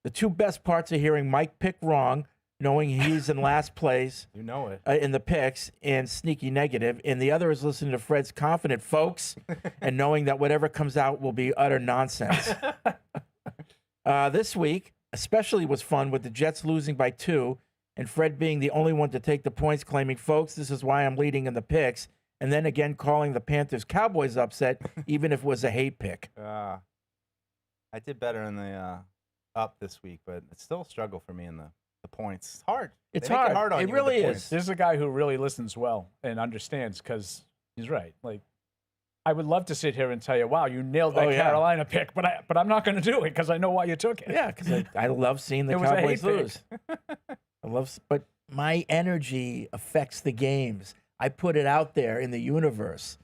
The two best parts are hearing Mike pick wrong, knowing he's in last place You know it. in the picks, and sneaky negative, and the other is listening to Fred's confident folks and knowing that whatever comes out will be utter nonsense. This week especially was fun with the Jets losing by 2 and Fred being the only one to take the points, claiming, folks, this is why I'm leading in the picks, and then again calling the Panthers-Cowboys upset, even if it was a hate pick. I did better in the up this week, but it's still a struggle for me in the points. It's hard. It's They make hard. on It you with the really points. is. This is a guy who really listens well and understands because he's right. Like, I would love to sit here and tell you, wow, you nailed that Oh, yeah. Carolina pick, but I'm not going to do it because I know why you took it. Yeah, because I love seeing the It was a Cowboys hate pick. lose. But my energy affects the games. I put it out there in the universe.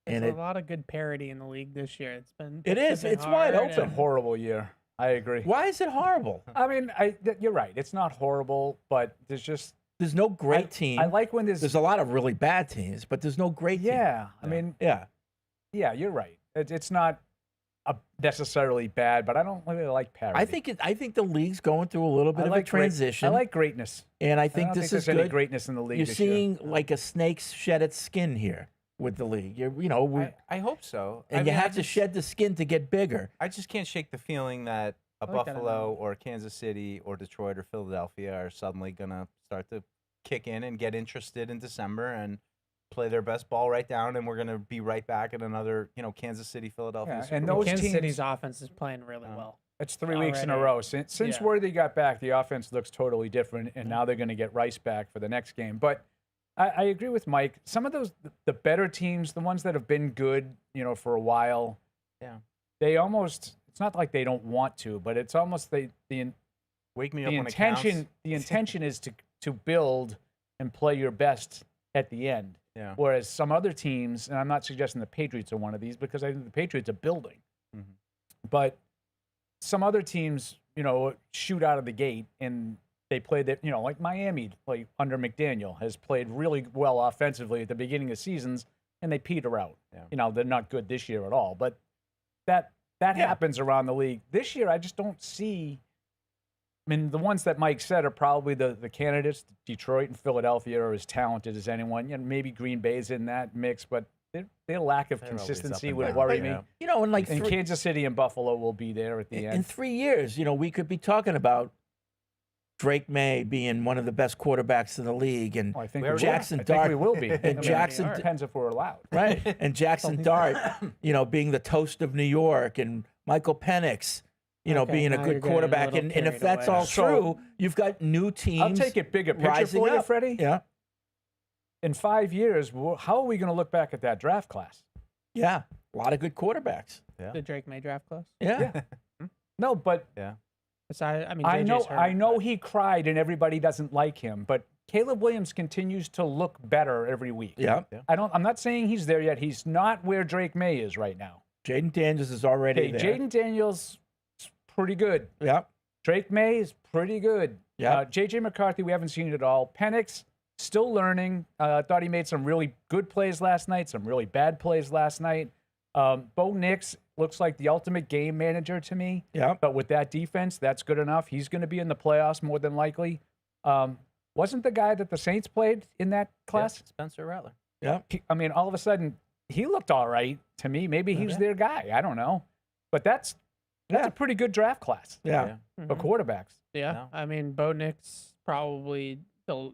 And There's a lot of good parity in the league this year. It's been It is. been It's wide hard It's a and- horrible year. I agree. Why is it horrible? I mean, you're right. It's not horrible, but there's no great team. I like when there's a lot of really bad teams, but there's no great team. Yeah, I mean, yeah, you're right. It's not necessarily bad, but I don't really like parity. I think the league's going through a little bit of a transition. I like greatness, and I I think don't this think is there's any good. greatness in the league You're this year. seeing like a snake shed its skin here with the league. I hope so. And you have to shed the skin to get bigger. I just can't shake the feeling that a I like that Buffalo or Kansas City or Detroit or Philadelphia are suddenly going to start to kick in and get interested in December and play their best ball right down, and we're going to be right back at another, Kansas City, Philadelphia. Yeah, Super and Bowl. those Kansas teams- City's offense is playing really well. It's 3 weeks in a already. row. Since Yeah. Worthy got back, the offense looks totally different, and now they're going to get Rice back for the next game. But I agree with Mike. Some of those, the better teams, the ones that have been good, for a while, they almost, it's not like they don't want to, but it's almost the Wake me the up when it counts. the intention is to build and play your best at the end. Yeah. Whereas some other teams, and I'm not suggesting the Patriots are one of these because I think the Patriots are building, but some other teams, shoot out of the gate and they play that, like Miami, like under McDaniel, has played really well offensively at the beginning of seasons, and they peter out. Yeah. They're not good this year at all, but that happens around the league. This year, I just don't see. I mean, the ones that Mike said are probably the candidates. Detroit and Philadelphia are as talented as anyone. Maybe Green Bay's in that mix, but their lack of They're always consistency up and would down, worry yeah. me. And like And Kansas City and Buffalo will be there at the in end. 3 years, we could be talking about Drake Maye being one of the best quarterbacks in the league, and I think Jackson I Dart. think we will be. And Jackson depends if we're allowed. Right. And Jackson Dart, being the toast of New York, and Michael Penix, Okay, being a now good you're getting a quarterback. little And if carried that's away. all So- true, you've got new teams. I'll take it bigger picture rising for you, up. Freddie. Yeah. In 5 years, how are we going to look back at that draft class? Yeah. A lot of good quarterbacks. Yeah. The Drake May draft class. Yeah. No, but Yeah. Aside, I mean, I JJ's hurt, I know but- he cried and everybody doesn't like him, but Caleb Williams continues to look better every week. Yeah. I'm not saying he's there yet. He's not where Drake May is right now. Jaden Daniels is already Okay, there. Jaden Daniels is pretty good. Yeah. Drake May is pretty good. Yeah. JJ McCarthy, we haven't seen it at all. Penix, still learning. Thought he made some really good plays last night, some really bad plays last night. Bo Nix looks like the ultimate game manager to me. Yeah. But with that defense, that's good enough. He's going to be in the playoffs more than likely. Wasn't the guy that the Saints played in that class? Spencer Rattler. Yeah. I mean, all of a sudden, he looked all right to me. Maybe he's their guy. I don't know. But that's a pretty good draft class Yeah. for quarterbacks. Yeah, No. I mean, Bo Nix probably the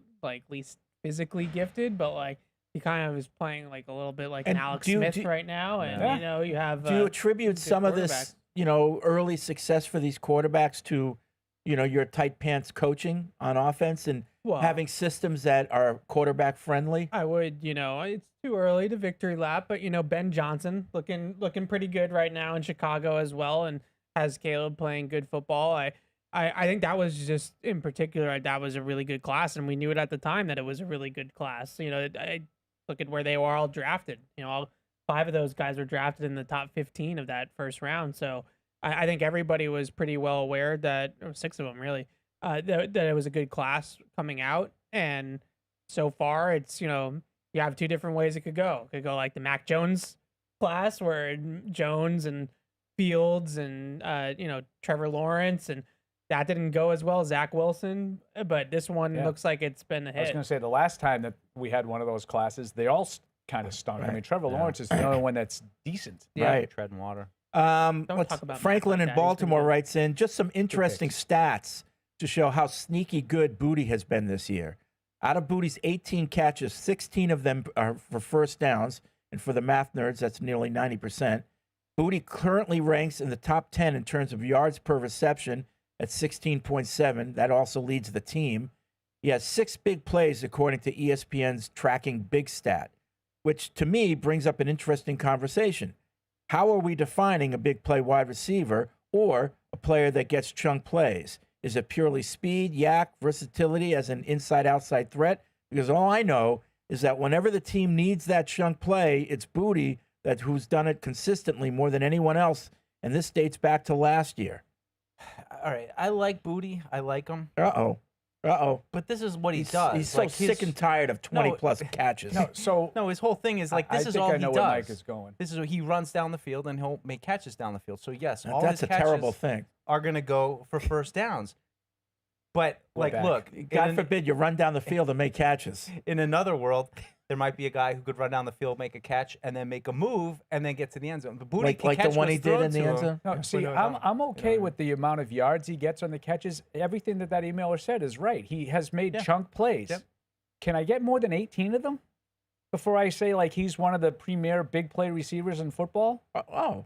least physically gifted, but he kind of is playing a little bit like an And Alex do you- Smith do- right now, and Yeah. you have. Do you attribute good some of quarterbacks. this, early success for these quarterbacks to, your tight pants coaching on offense and Well- having systems that are quarterback friendly? I would, it's too early to victory lap, but Ben Johnson looking pretty good right now in Chicago as well, and has Caleb playing good football. I think that was just in particular that was a really good class, and we knew it at the time that it was a really good class. I look at where they were all drafted. All 5 of those guys were drafted in the top 15 of that first round. So I think everybody was pretty well aware that, or 6 of them really, that it was a good class coming out. And so far, it's, you have 2 different ways it could go. It could go like the Mac Jones class, where Jones and Fields and, Trevor Lawrence, and that didn't go as well as Zach Wilson. But this one looks like it's been a hit. I was going to say, the last time that we had one of those classes, they all kind of stunk. I mean, Trevor Lawrence is the only one that's decent. Right. Treading water. talk about Franklin Matt in like that. He's been Baltimore good. writes in just some interesting stats to show how sneaky good Boutte has been this year. Out of Boutte's 18 catches, 16 of them are for first downs, and for the math nerds, that's nearly 90%. Boutte currently ranks in the top 10 in terms of yards per reception at 16.7. That also leads the team. He has 6 big plays according to ESPN's tracking big stat, which to me brings up an interesting conversation. How are we defining a big play wide receiver or a player that gets chunk plays? Is it purely speed, yak, versatility as an inside-outside threat? Because all I know is that whenever the team needs that chunk play, it's Boutte who's done it consistently more than anyone else, and this dates back to last year. All right, I like Boutte. I like him. Uh-oh. But this is what he does. He's so sick and tired of 20-plus catches. No, his whole thing is like, this I is think all I he know does. where Mike is going. This is what he runs down the field, and he'll make catches down the field. So, yes, all That's his a catches terrible thing. are going to go for first downs. But, look. God forbid you run down the field and make catches. In another world, there might be a guy who could run down the field, make a catch, and then make a move, and then get to the end zone. But Boutte can like catch the one what's he did in thrown the to end him. zone? No, see, I'm okay with the amount of yards he gets on the catches. Everything that emailer said is right. He has made chunk plays. Yep. Can I get more than 18 of them before I say like he's one of the premier big play receivers in football? Oh,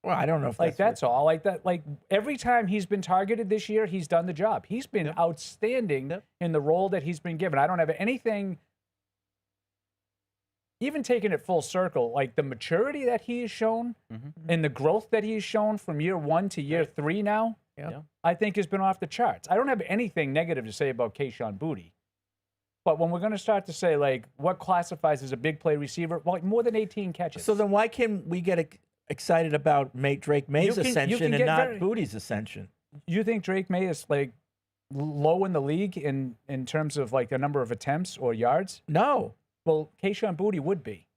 well, I don't know if that's all. Like that, like every time he's been targeted this year, he's done the job. He's been outstanding in the role that he's been given. I don't have anything. Even taking it full circle, like the maturity that he has shown and the growth that he's shown from year 1 to year 3 now, I think has been off the charts. I don't have anything negative to say about Kayshon Boutte. But when we're going to start to say, like, what classifies as a big play receiver, well, like more than 18 catches. So then why can we get excited about Drake May's ascension and not Boutte's ascension? You think Drake May is, like, low in the league in terms of, like, the number of attempts or yards? No. Well, Kayshon Boutte would be.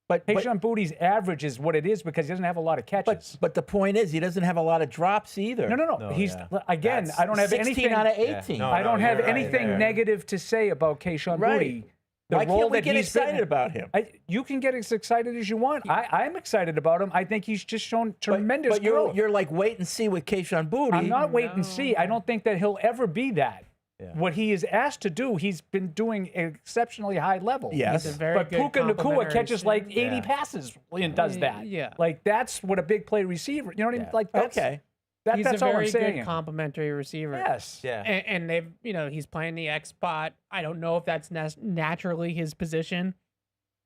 But Kayshon Boutte's average is what it is because he doesn't have a lot of catches. But the point is, he doesn't have a lot of drops either. No. He's again. I don't have 16 anything out of 18. I don't have anything negative to say about Kayshon Boutte. Why can't we get excited about him? You can get as excited as you want. I'm excited about him. I think he's just shown tremendous growth. But you're like wait and see with Kayshon Boutte. I'm not wait and see. I don't think that he'll ever be that. Yeah. What he is asked to do, he's been doing at an exceptionally high level. Yes. But Puka Nacua catches like 80 passes and does that. Yeah. Like, that's what a big play receiver, you know what I mean? Like, that's, okay. He's that's a all very I'm saying. good complimentary receiver. Yes. Yeah. And they've, he's playing the X spot. I don't know if that's naturally his position,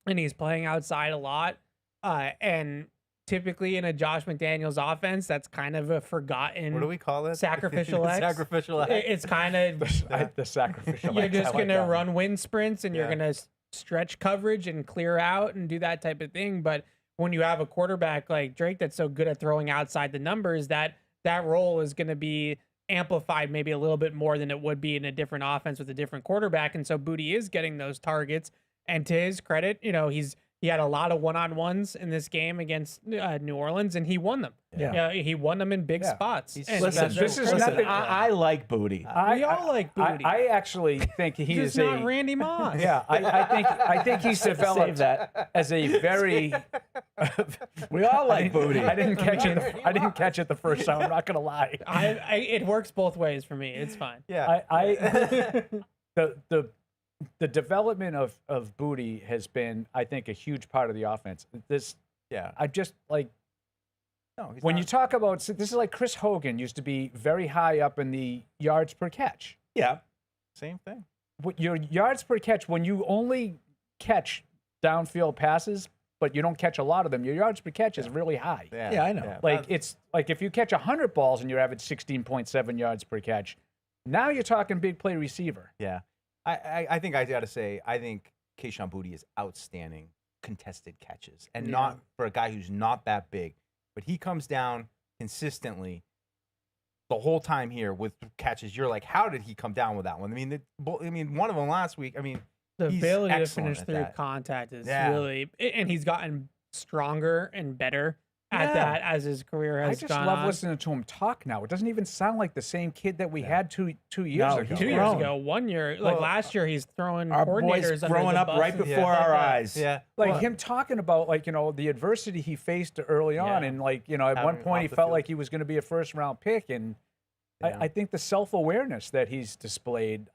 and he's playing outside a lot. And typically in a Josh McDaniels offense, that's kind of a forgotten. What do we call it? Sacrificial X. Sacrificial X. It's kind of the sacrificial You're X. just I like gonna that run wind sprints, and you're gonna stretch coverage and clear out and do that type of thing. But when you have a quarterback like Drake that's so good at throwing outside the numbers, that role is gonna be amplified maybe a little bit more than it would be in a different offense with a different quarterback. And so Boutte is getting those targets. And to his credit, he had a lot of one-on-ones in this game against New Orleans, and he won them. Yeah. He won them in big spots. And Listen, I like Boutte. we all like Boutte. I actually think he is not Randy Moss. Yeah, I think he's developed as a very. We all like Boutte. I didn't catch it. I didn't catch it the first time. I'm not gonna lie. It works both ways for me. It's fine. Yeah. The development of Boutte has been, I think, a huge part of the offense. I just like. No, when you talk about this is like Chris Hogan used to be very high up in the yards per catch. Yeah. Same thing. Your yards per catch, when you only catch downfield passes, but you don't catch a lot of them, your yards per catch is really high. Yeah, I know. Yeah. Like it's like if you catch 100 balls and you average 16.7 yards per catch, now you're talking big play receiver. Yeah. I think I got to say, I think Kayshon Boutte is outstanding contested catches, and not for a guy who's not that big. But he comes down consistently the whole time here with catches. You're like, how did he come down with that one? I mean, one of them last week. I mean, The he's ability to excellent finish at through that. contact is Yeah. really, and he's gotten stronger and better at that as his career I has just gone love on. listening to him talk now. It doesn't even sound like the same kid that we had two years No, ago. he's 2 years grown. ago, 1 year, like last year, he's throwing Our boy's coordinators under growing the up bus right and before stuff like our that. eyes. Yeah. Like him talking about, like, the adversity he faced early on. Yeah. And, like, at one Having point he off the felt field. like he was going to be a first-round pick. And I think the self-awareness that he's displayed,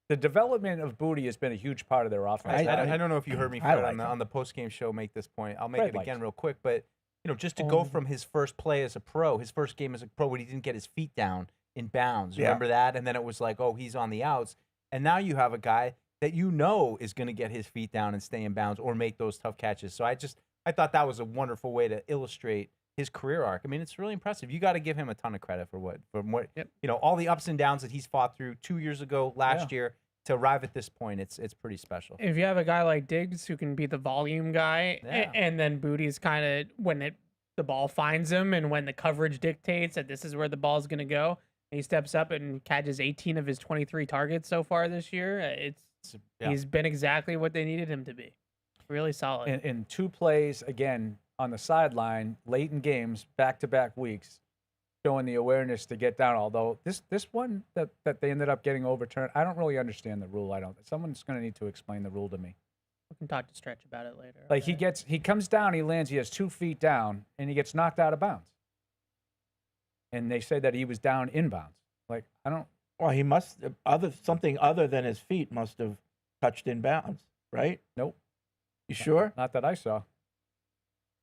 the development of Boutte has been a huge part of their offense. I don't know if you heard me I Fred, like him. on the post game show make this point. I'll make Fred it again likes real quick, but just to go from his first play as a pro, his first game as a pro, when he didn't get his feet down in bounds. Yeah. Remember that? And then it was like, oh, he's on the outs, and now you have a guy that is going to get his feet down and stay in bounds or make those tough catches. So I thought that was a wonderful way to illustrate his career arc. I mean, it's really impressive. You got to give him a ton of credit for what all the ups and downs that he's fought through 2 years ago, last year. To arrive at this point, it's pretty special. If you have a guy like Diggs who can be the volume guy, Yeah. and then Boutte's kind of when the ball finds him and when the coverage dictates that this is where the ball's going to go, and he steps up and catches 18 of his 23 targets so far this year. He's been exactly what they needed him to be. Really solid. in 2 plays, again, on the sideline, late in games, back-to-back weeks, showing the awareness to get down. Although this one that they ended up getting overturned, I don't really understand the rule. Someone's going to need to explain the rule to me. We can talk to Stretch about it later. Like he comes down, he lands, he has 2 feet down, and he gets knocked out of bounds. And they say that he was down inbounds. Like, I don't. Well, he must something other than his feet must have touched in bounds, right? Nope. You sure? Not that I saw.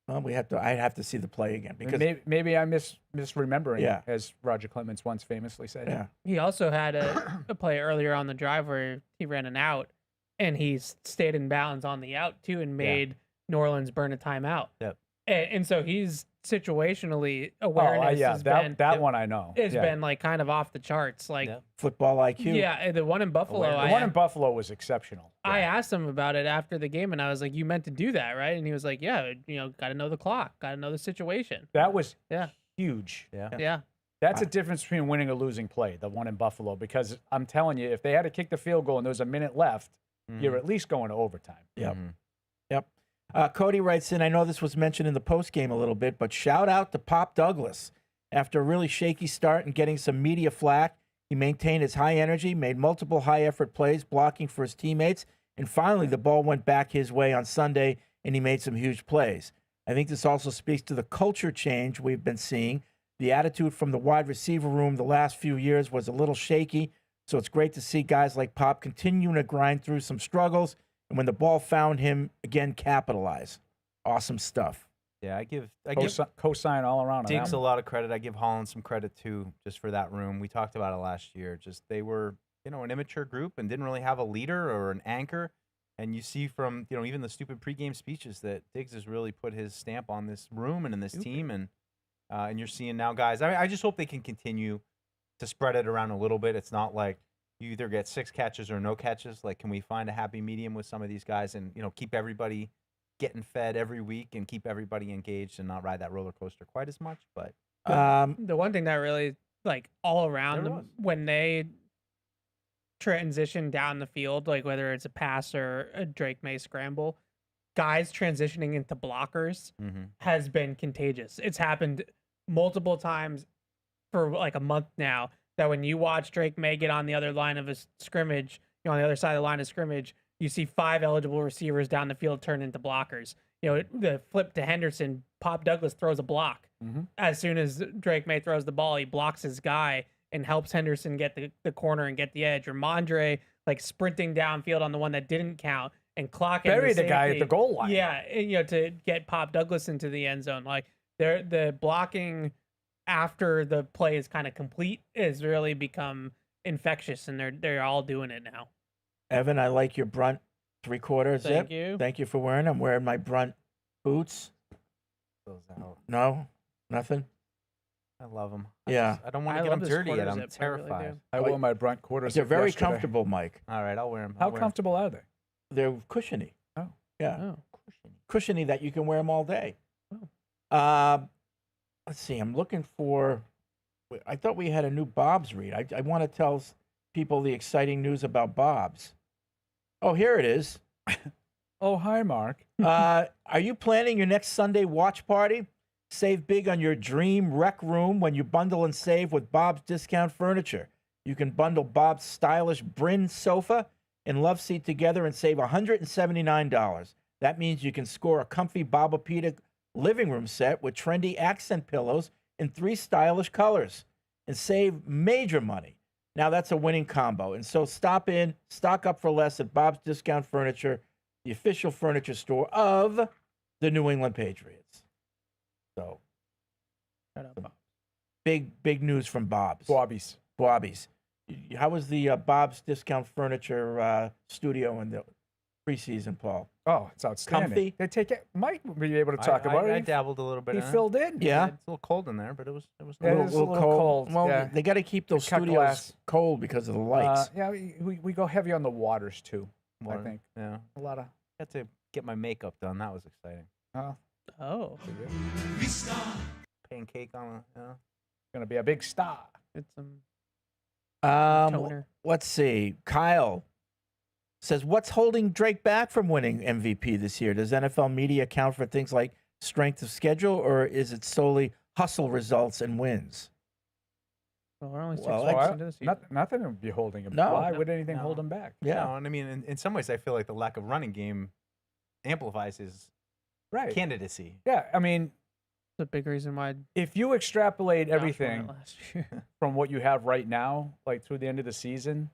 Well, I'd have to see the play again because Maybe I'm misremembering, Yeah. as Roger Clemens once famously said. Yeah. He also had a play earlier on the drive where he ran an out, and he stayed in bounds on the out too, and made New Orleans burn a timeout. Yep. And so he's situationally awareness. has been, that one I know. It's been like kind of off the charts. Like football IQ. Yeah, the one in Buffalo. The one in Buffalo was exceptional. I asked him about it after the game, and I was like, "You meant to do that, right?" And he was like, "Yeah, got to know the clock, got to know the situation." That was huge. Yeah. That's a difference between winning or losing play, the one in Buffalo, because I'm telling you, if they had to kick the field goal and there was a minute left, you're at least going to overtime. Yep. Yep. Cody writes in, I know this was mentioned in the post game a little bit, but shout out to Pop Douglas. After a really shaky start and getting some media flack, he maintained his high energy, made multiple high effort plays, blocking for his teammates, and finally the ball went back his way on Sunday and he made some huge plays. I think this also speaks to the culture change we've been seeing. The attitude from the wide receiver room the last few years was a little shaky, so it's great to see guys like Pop continuing to grind through some struggles, and when the ball found him, again, capitalize. Awesome stuff. Yeah, I give cosign all around. Diggs a lot of credit. I give Holland some credit too, just for that room. We talked about it last year. Just they were, an immature group and didn't really have a leader or an anchor. And you see from even the stupid pregame speeches that Diggs has really put his stamp on this room and in this team. And you're seeing now guys. I just hope they can continue to spread it around a little bit. It's not like you either get 6 catches or no catches. Like, can we find a happy medium with some of these guys and keep everybody getting fed every week and keep everybody engaged and not ride that roller coaster quite as much? But the one thing that really, like, all around them, when they transition down the field, like whether it's a pass or a Drake Maye scramble, guys transitioning into blockers has been contagious. It's happened multiple times for like a month now, that when you watch Drake Maye get on the other line of a scrimmage, on the other side of the line of scrimmage, you see 5 eligible receivers down the field turn into blockers. The flip to Henderson, Pop Douglas throws a block. As soon as Drake Maye throws the ball, he blocks his guy and helps Henderson get the corner and get the edge. Or Mondre, like, sprinting downfield on the one that didn't count and clocking bury the guy at the goal line. Yeah, and, to get Pop Douglas into the end zone. Like, the blocking after the play is kind of complete has really become infectious, and they're all doing it now. Evan, I like your Brunt 3/4 zip. Thank you. Thank you for wearing them. I'm wearing my Brunt boots. No? Nothing? I love them. Yeah. I don't want to get them dirty yet. I'm terrified. I wore my Brunt quarters. They're very yesterday. comfortable, Mike. All right, I'll wear them. How comfortable are they? They're cushiony. Oh. Yeah. Cushiony that you can wear them all day. let's see. I'm looking for. I thought we had a new Bob's read. I want to tell people the exciting news about Bob's. Oh, here it is. Oh, hi, Mark. Are you planning your next Sunday watch party? Save big on your dream rec room when you bundle and save with Bob's Discount Furniture. You can bundle Bob's stylish Brin sofa and love seat together and save $179. That means you can score a comfy Bobopedic living room set with trendy accent pillows in 3 stylish colors and save major money. Now that's a winning combo. And so stop in, stock up for less at Bob's Discount Furniture, the official furniture store of the New England Patriots. So, big news from Bob's. Bobby's. How was the Bob's Discount Furniture studio in the preseason, Paul? Oh, it's outstanding. Comfy? They take it. Mike will be able to talk about it. I dabbled a little bit. He in it. filled in. Yeah. It's a little cold in there, but it was Yeah, a it is little cold. Well, yeah. they got to keep those Cut studios glass. cold because of the lights. Yeah, we go heavy on the waters too. I think Yeah. a lot of. Had to get my makeup done. That was exciting. Oh. Pancake on a. Yeah. Gonna be a big star. It's some. Toner. Let's see. Kyle says, what's holding Drake back from winning MVP this year? Does NFL media account for things like strength of schedule, or is it solely hustle results and wins? Well, we're only 6 Well, weeks into this season. Nothing would be holding him. No. Why would anything hold him back? Yeah. No, and I mean, in some ways, I feel like the lack of running game amplifies his Right. candidacy. Yeah, I mean, It's a big reason why. if you extrapolate Josh won it everything last year. from what you have right now, like through the end of the season,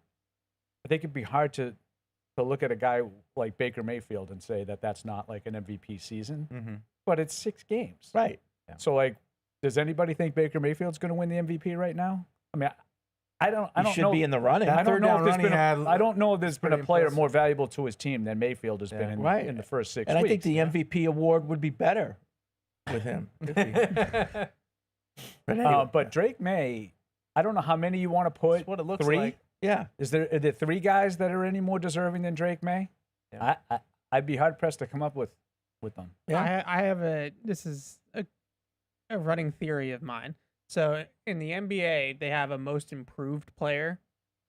I think it'd be hard to look at a guy like Baker Mayfield and say that that's not like an MVP season. Mm-hmm. But it's 6 games. Right. So, like, does anybody think Baker Mayfield's going to win the MVP right now? I mean, I don't He should know. be in the running. I don't know if there's been I don't know if there's been a pretty player impressive. more valuable to his team than Mayfield has been Right. in the first 6 And I weeks. think the MVP award would be better with him. But anyway, But Drake May, I don't know how many you want to put. That's what it looks 3? like. yeah. Are there 3 guys that are any more deserving than Drake May? Yeah. I'd be hard pressed to come up with them. Yeah. I have this is a running theory of mine. So in the NBA, they have a most improved player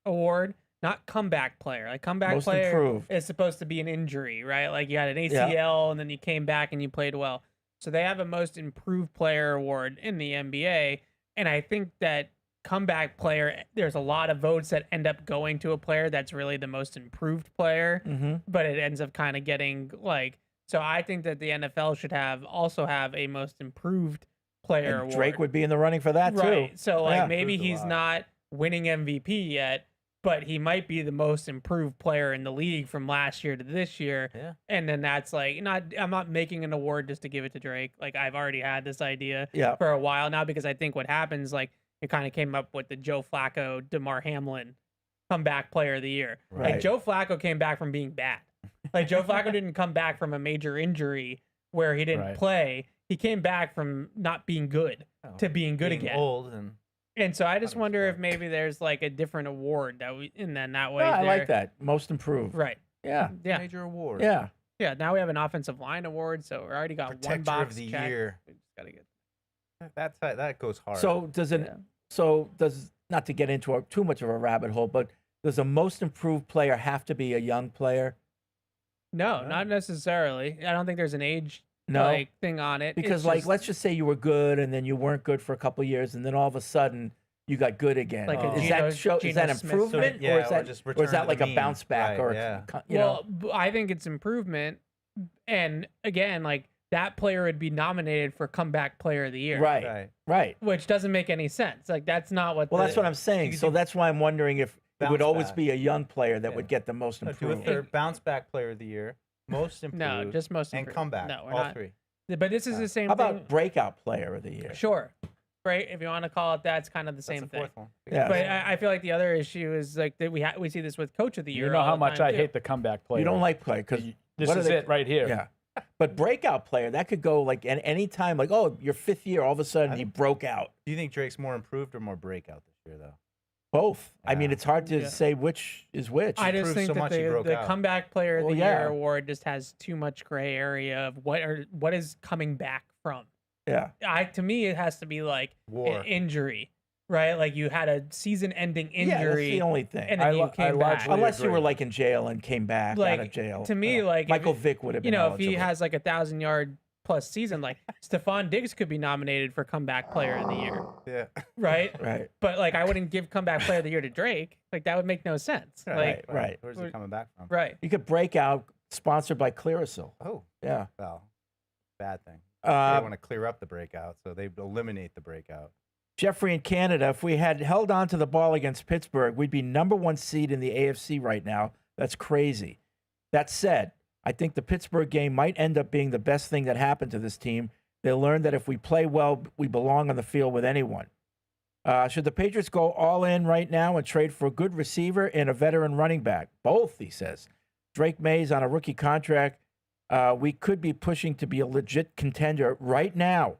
award, not comeback player. Like comeback Most player improved. is supposed to be an injury, right? Like you had an ACL and then you came back and you played well. So they have a most improved player award in the NBA. And I think that comeback player, there's a lot of votes that end up going to a player that's really the most improved player, but it ends up kind of getting like, so I think that the NFL should also have a most improved player And award. Drake would be in the running for that, Right. too. So like Yeah. maybe he's not winning MVP yet, but he might be the most improved player in the league from last year to this year. Yeah. And then that's like I'm not making an award just to give it to Drake. Like I've already had this idea Yeah. for a while now because I think what happens, like it kind of came up with the Joe Flacco, DeMar Hamlin comeback player of the year. Right. Like Joe Flacco came back from being bad. Like Joe Flacco didn't come back from a major injury where he didn't Right. play. He came back from not being good to being good Being again. old And so I just wonder if maybe there's like a different award and then that way. Yeah, I like there- that. Most improved. Right. Yeah. Yeah. major award. Yeah. Yeah. Now we have an offensive line award, so we already got one Protector box of the checked. year. We just gotta get. That goes hard. So does not to get into too much of a rabbit hole, but does a most improved player have to be a young player? No, not necessarily. I don't think there's an age No. thing on it. Because It's like just let's just say you were good and then you weren't good for a couple years and then all of a sudden you got good again. Like a is Geno- that Geno that Smith improvement sort of- or Yeah, is or that just or return is that to like the a mean. bounce back Right, or yeah. you know? I think it's improvement, and again, like that player would be nominated for comeback player of the year. Right. Which doesn't make any sense. Like that's not what. Well, that's what I'm saying. So that's why I'm wondering if it would bounce always back. be a young player that would get the most Do a improved. third bounce back player of the year, most improved. No, just most and improved. comeback. No, we're all not. 3. But this is the same How thing. about breakout player of the year? Sure. Right, if you want to call it that, it's kind of the same thing. one. Yeah. But I feel like the other issue is like that we see this with coach of the year. You know all how the much time, I too. hate the comeback player. You don't like play because This is it right here. Yeah. But breakout player, that could go like at any time, like, oh, your 5th year, all of a sudden he broke out. Do you think Drake's more improved or more breakout this year, though? Both. I mean, it's hard to Yeah. say which is which. I just think that the comeback player of Well, the yeah. year award just has too much gray area of what is coming back from. Yeah. To me, it has to be like War. an injury, right? Like you had a season-ending injury. Yeah, that's the only thing. And then you came back. Unless you were like in jail and came back Like, out of jail. to me, like Michael Vick would have been if he eligible. has like 1,000-yard plus season, like Stephon Diggs could be nominated for comeback player of the year. Yeah. Right? Right. But like I wouldn't give comeback player of the year to Drake. Like that would make no sense. Like Right. Where's he coming back from? Right. You could break out sponsored by Clearasil. Oh. Yeah. Well, bad thing. They Uh, want to clear up the breakout, so they eliminate the breakout. Jeffrey in Canada, if we had held on to the ball against Pittsburgh, we'd be #1 seed in the AFC right now. That's crazy. That said, I think the Pittsburgh game might end up being the best thing that happened to this team. They learned that if we play well, we belong on the field with anyone. Should the Patriots go all in right now and trade for a good receiver and a veteran running back? Both, he says. Drake Maye's on a rookie contract. We could be pushing to be a legit contender right now.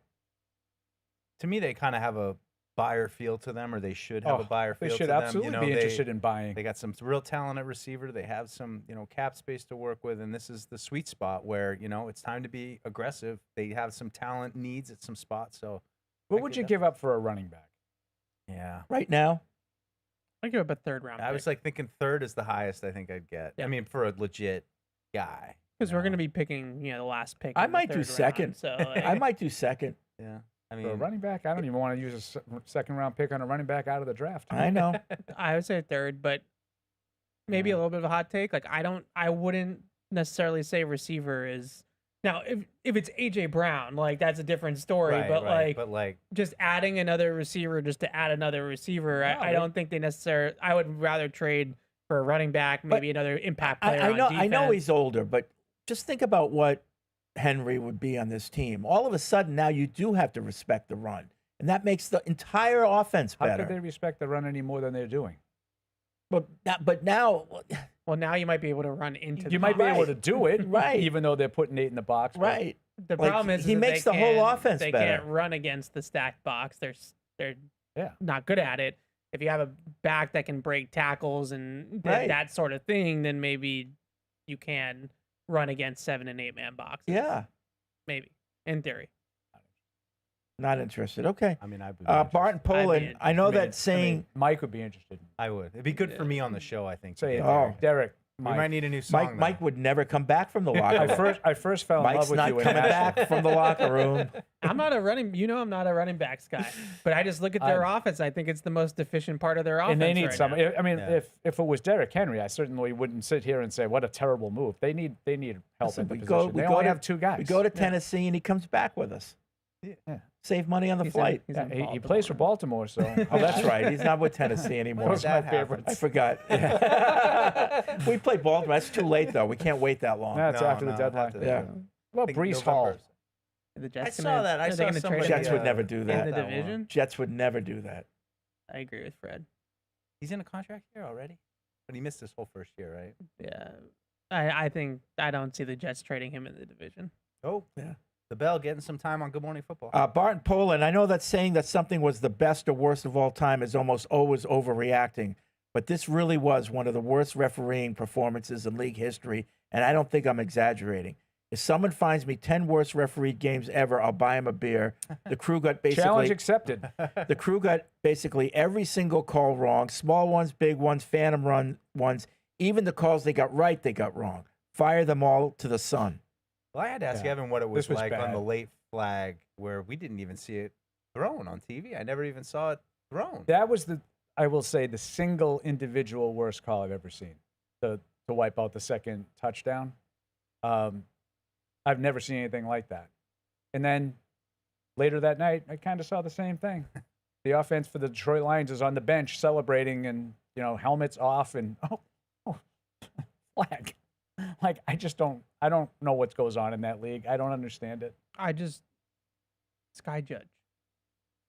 To me, they kind of have a buyer feel to them, or they should have a buyer feel They should to them. absolutely be interested in buying. They got some real talent at receiver. They have some, cap space to work with, and this is the sweet spot where, it's time to be aggressive. They have some talent needs at some spots. So, What would you give up for a running back? Yeah. Right now? I'd give up a third round. I was like thinking third is the highest I think I'd get. I mean, for a legit guy. Because we're going to be picking, the last pick. I in the might do third second. round, so like, I might do second. Yeah. I For a mean, running back, I don't even want to use a second round pick on a running back out of the draft. I know. I would say third, but maybe a little bit of a hot take. Like I wouldn't necessarily say receiver is now if it's AJ Brown, like that's a different story. Right, but right, like but like just adding another receiver just to add another receiver, I don't think they necessarily. I would rather trade for a running back, maybe another impact player. I know. On I know defense. he's older, but just think about what Henry would be on this team. All of a sudden, now you do have to respect the run, and that makes the entire offense How better. could they respect the run any more than they're doing? But now, well, now you might be able to run into. You might be able to do it, right? Even though they're putting 8 in the box, but right? The Like, problem is he that makes they the whole can't- offense They better. can't run against the stacked box. They're Yeah. not good at it. If you have a back that can break tackles and Right. that sort of thing, then maybe you can run against 7 and 8 man boxes. Yeah, Maybe in theory. not interested. Okay. I mean, I'd be Barton I'd Poland. be I know I mean, that saying Mike would be interested. I would. It'd be good for me on the show, I think. Say it, Oh. Derek. We Mike. might need a new song. Mike. Mike would never come back from the locker room. I first fell in Mike's love with not you in coming Nashville. back from the locker room. I'm not a running. I'm not a running backs guy. But I just look at their offense. I think it's the most efficient part of their offense. And they need right some. now. I mean, Yeah. if it was Derrick Henry, I certainly wouldn't sit here and say what a terrible move. They need help Listen, at the we position. go. We They go only to, have 2 guys. We go to Tennessee, and he comes back with us. Yeah. Save money on the flight. Yeah, he plays for Baltimore, so Oh, that's right. He's not with Tennessee anymore. Those are my favorites. I forgot. We play Baltimore. That's too late, though. We can't wait that long. That's after the deadline. Yeah. Well, Brees Hall. The Jets I saw that. I are they saw gonna somebody, trade Jets him would never do in that. the division. Jets would never do that. I agree with Fred. He's in a contract here already, but he missed his whole first year, right? Yeah, I think I don't see the Jets trading him in the division. Oh, yeah. The Bell getting some time on Good Morning Football. Barton Poland, I know that saying that something was the best or worst of all time is almost always overreacting, but this really was one of the worst refereeing performances in league history, and I don't think I'm exaggerating. If someone finds me 10 worst refereed games ever, I'll buy him a beer. The crew got basically Challenge accepted. The crew got basically every single call wrong. Small ones, big ones, phantom run ones. Even the calls they got right, they got wrong. Fire them all to the sun. Well, I had to ask Yeah. Evan what it was, This was like on bad. the late flag where we didn't even see it thrown on TV. I never even saw it thrown. That was I will say, the single individual worst call I've ever seen. To wipe out the second touchdown. I've never seen anything like that. And then later that night, I kind of saw the same thing. The offense for the Detroit Lions is on the bench celebrating, and helmets off, and flag. Like I don't know what goes on in that league. I don't understand it. Sky Judge.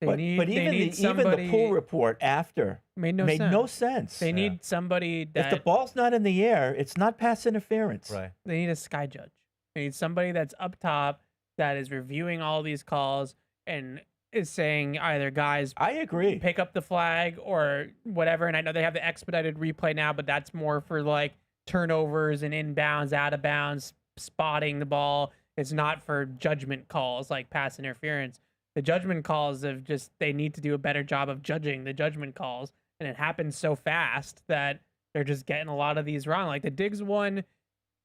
But even the pool report after made no sense. They need somebody that if the ball's not in the air, it's not pass interference. Right. They need a sky judge. They need somebody that's up top that is reviewing all these calls and is saying either guys, I agree, pick up the flag or whatever. And I know they have the expedited replay now, but that's more for like turnovers and inbounds, out of bounds, spotting the ball. It's not for judgment calls like pass interference. the judgment calls they need to do a better job of judging the judgment calls, and it happens so fast that they're just getting a lot of these wrong. Like the Diggs one,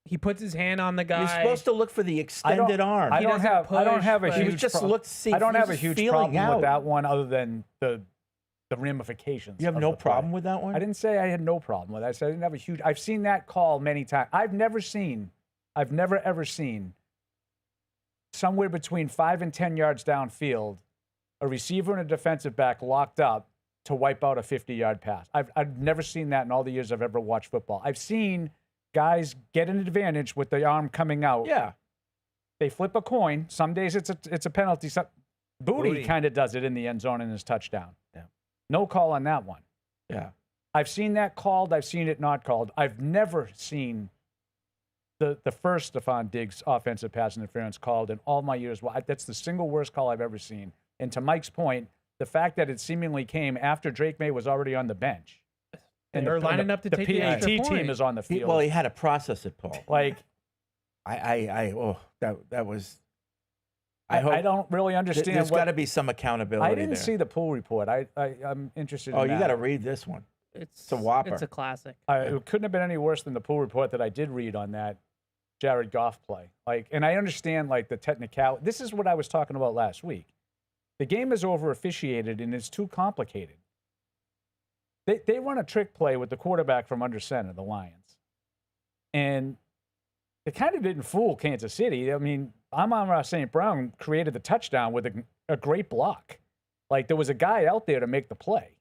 he puts his hand on the guy. You're supposed to look for the extended arm. I don't have a He huge just looked. See, I don't he have a was huge feeling problem with out. that one, other than the ramifications. You have of no the play. problem with that one? I didn't say I had no problem with it. I said I didn't have a huge. I've seen that call many times. I've never ever seen somewhere between 5 and 10 yards downfield a receiver and a defensive back locked up to wipe out a 50-yard pass. I've never seen that in all the years I've ever watched football. I've seen guys get an advantage with the arm coming out. Yeah. They flip a coin. Some days it's a penalty. Boutte kind of does it in the end zone in his touchdown. Yeah. No call on that one. Yeah. I've seen that called. I've seen it not called. I've never seen the first Stephon Diggs offensive pass interference called in all my years. Well, that's the single worst call I've ever seen. And to Mike's point, the fact that it seemingly came after Drake May was already on the bench. And they're lining up to take the extra PAT point. team is on the field. Well, he had to process it, Paul. Like, that was. I don't really understand. There's got to be some accountability. I didn't there. see the pool report. I'm interested. Oh, in you that. got to read this one. It's a whopper. It's a classic. It couldn't have been any worse than the pool report that I did read on that Jared Goff play. Like, and I understand like the technicality. This is what I was talking about last week. The game is over officiated and it's too complicated. They run a trick play with the quarterback from under center, the Lions, and it kind of didn't fool Kansas City. I mean, Amon-Ra St. Brown created the touchdown with a great block. Like, there was a guy out there to make the play.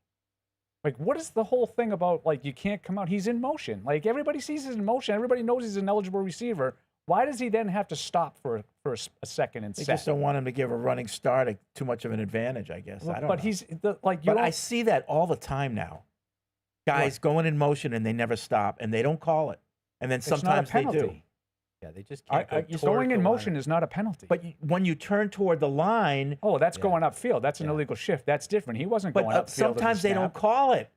Like, what is the whole thing about, like, you can't come out? He's in motion. Like, everybody sees he's in motion. Everybody knows he's an eligible receiver. Why does he then have to stop for a second and They set? just don't want him to give a running start too much of an advantage, I guess. I don't know. He's like, but I see that all the time now. Guys going in motion and they never stop and they don't call it. And then sometimes they do. Yeah, they just can't go toward going in the motion line. is not a penalty. But when you turn toward the line, that's going upfield. That's an illegal shift. That's different. He wasn't going upfield. But sometimes they don't call it.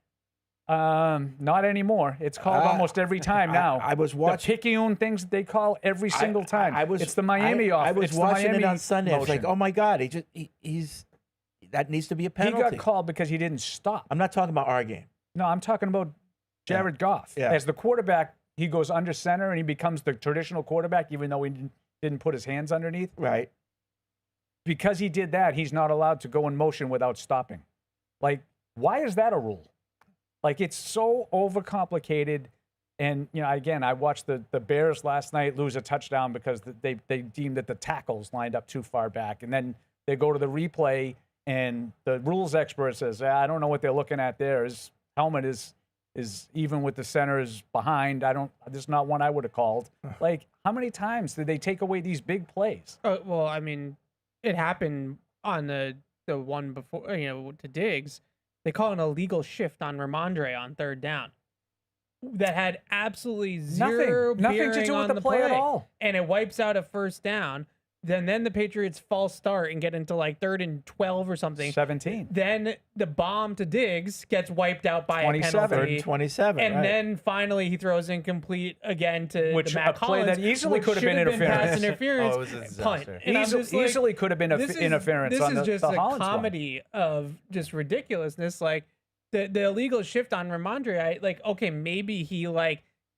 Not anymore. It's called almost every time now. I was watching the Picayune things that they call every single time. It's the Miami off. I was it's watching the Miami it on Sunday. It's like, motion. oh my God, he's that needs to be a penalty. He got called because he didn't stop. I'm not talking about our game. No, I'm talking about Jared Goff. Yeah. As the quarterback, he goes under center and he becomes the traditional quarterback, even though he didn't put his hands underneath. Right. Because he did that, he's not allowed to go in motion without stopping. Like, why is that a rule? Like, it's so overcomplicated. And, again, I watched the Bears last night lose a touchdown because they deemed that the tackles lined up too far back. And then they go to the replay, and the rules expert says, I don't know what they're looking at there. His helmet is even with the centers behind. This is not one I would have called. Like, how many times did they take away these big plays? Well, I mean, it happened on the one before, to Diggs. They call an illegal shift on Ramondre on third down. That had absolutely zero Nothing to bearing do with on the play at all. And it wipes out a first down. Then the Patriots false start and get into like 3rd and 12 or something. 17. Then the bomb to Diggs gets wiped out by 27. a penalty. 3rd and 27. And right. then finally he throws incomplete again to Which Matt a play Collins, that easily which could have been should interference. Pass interference. Oh, it was a disaster. Punt. And I'm just like, Easily could have been interference on This is just the a Hollins one. comedy of just ridiculousness. Like the illegal shift on Ramondre, okay, maybe he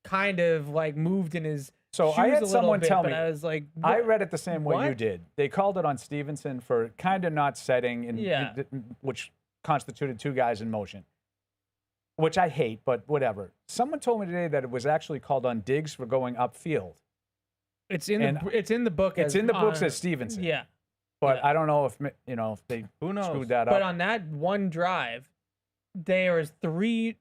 kind of moved in his So shoes I had a little someone bit, tell but me. I was like, I what? read it the same way you What? did. They called it on Stevenson for kind of not setting, and Yeah. which constituted two guys in motion, which I hate, but whatever. Someone told me today that it was actually called on Diggs for going upfield. It's in the book. It's in the books as Stevenson. Yeah. But I don't know if they screwed that But up. on that one drive, there was 3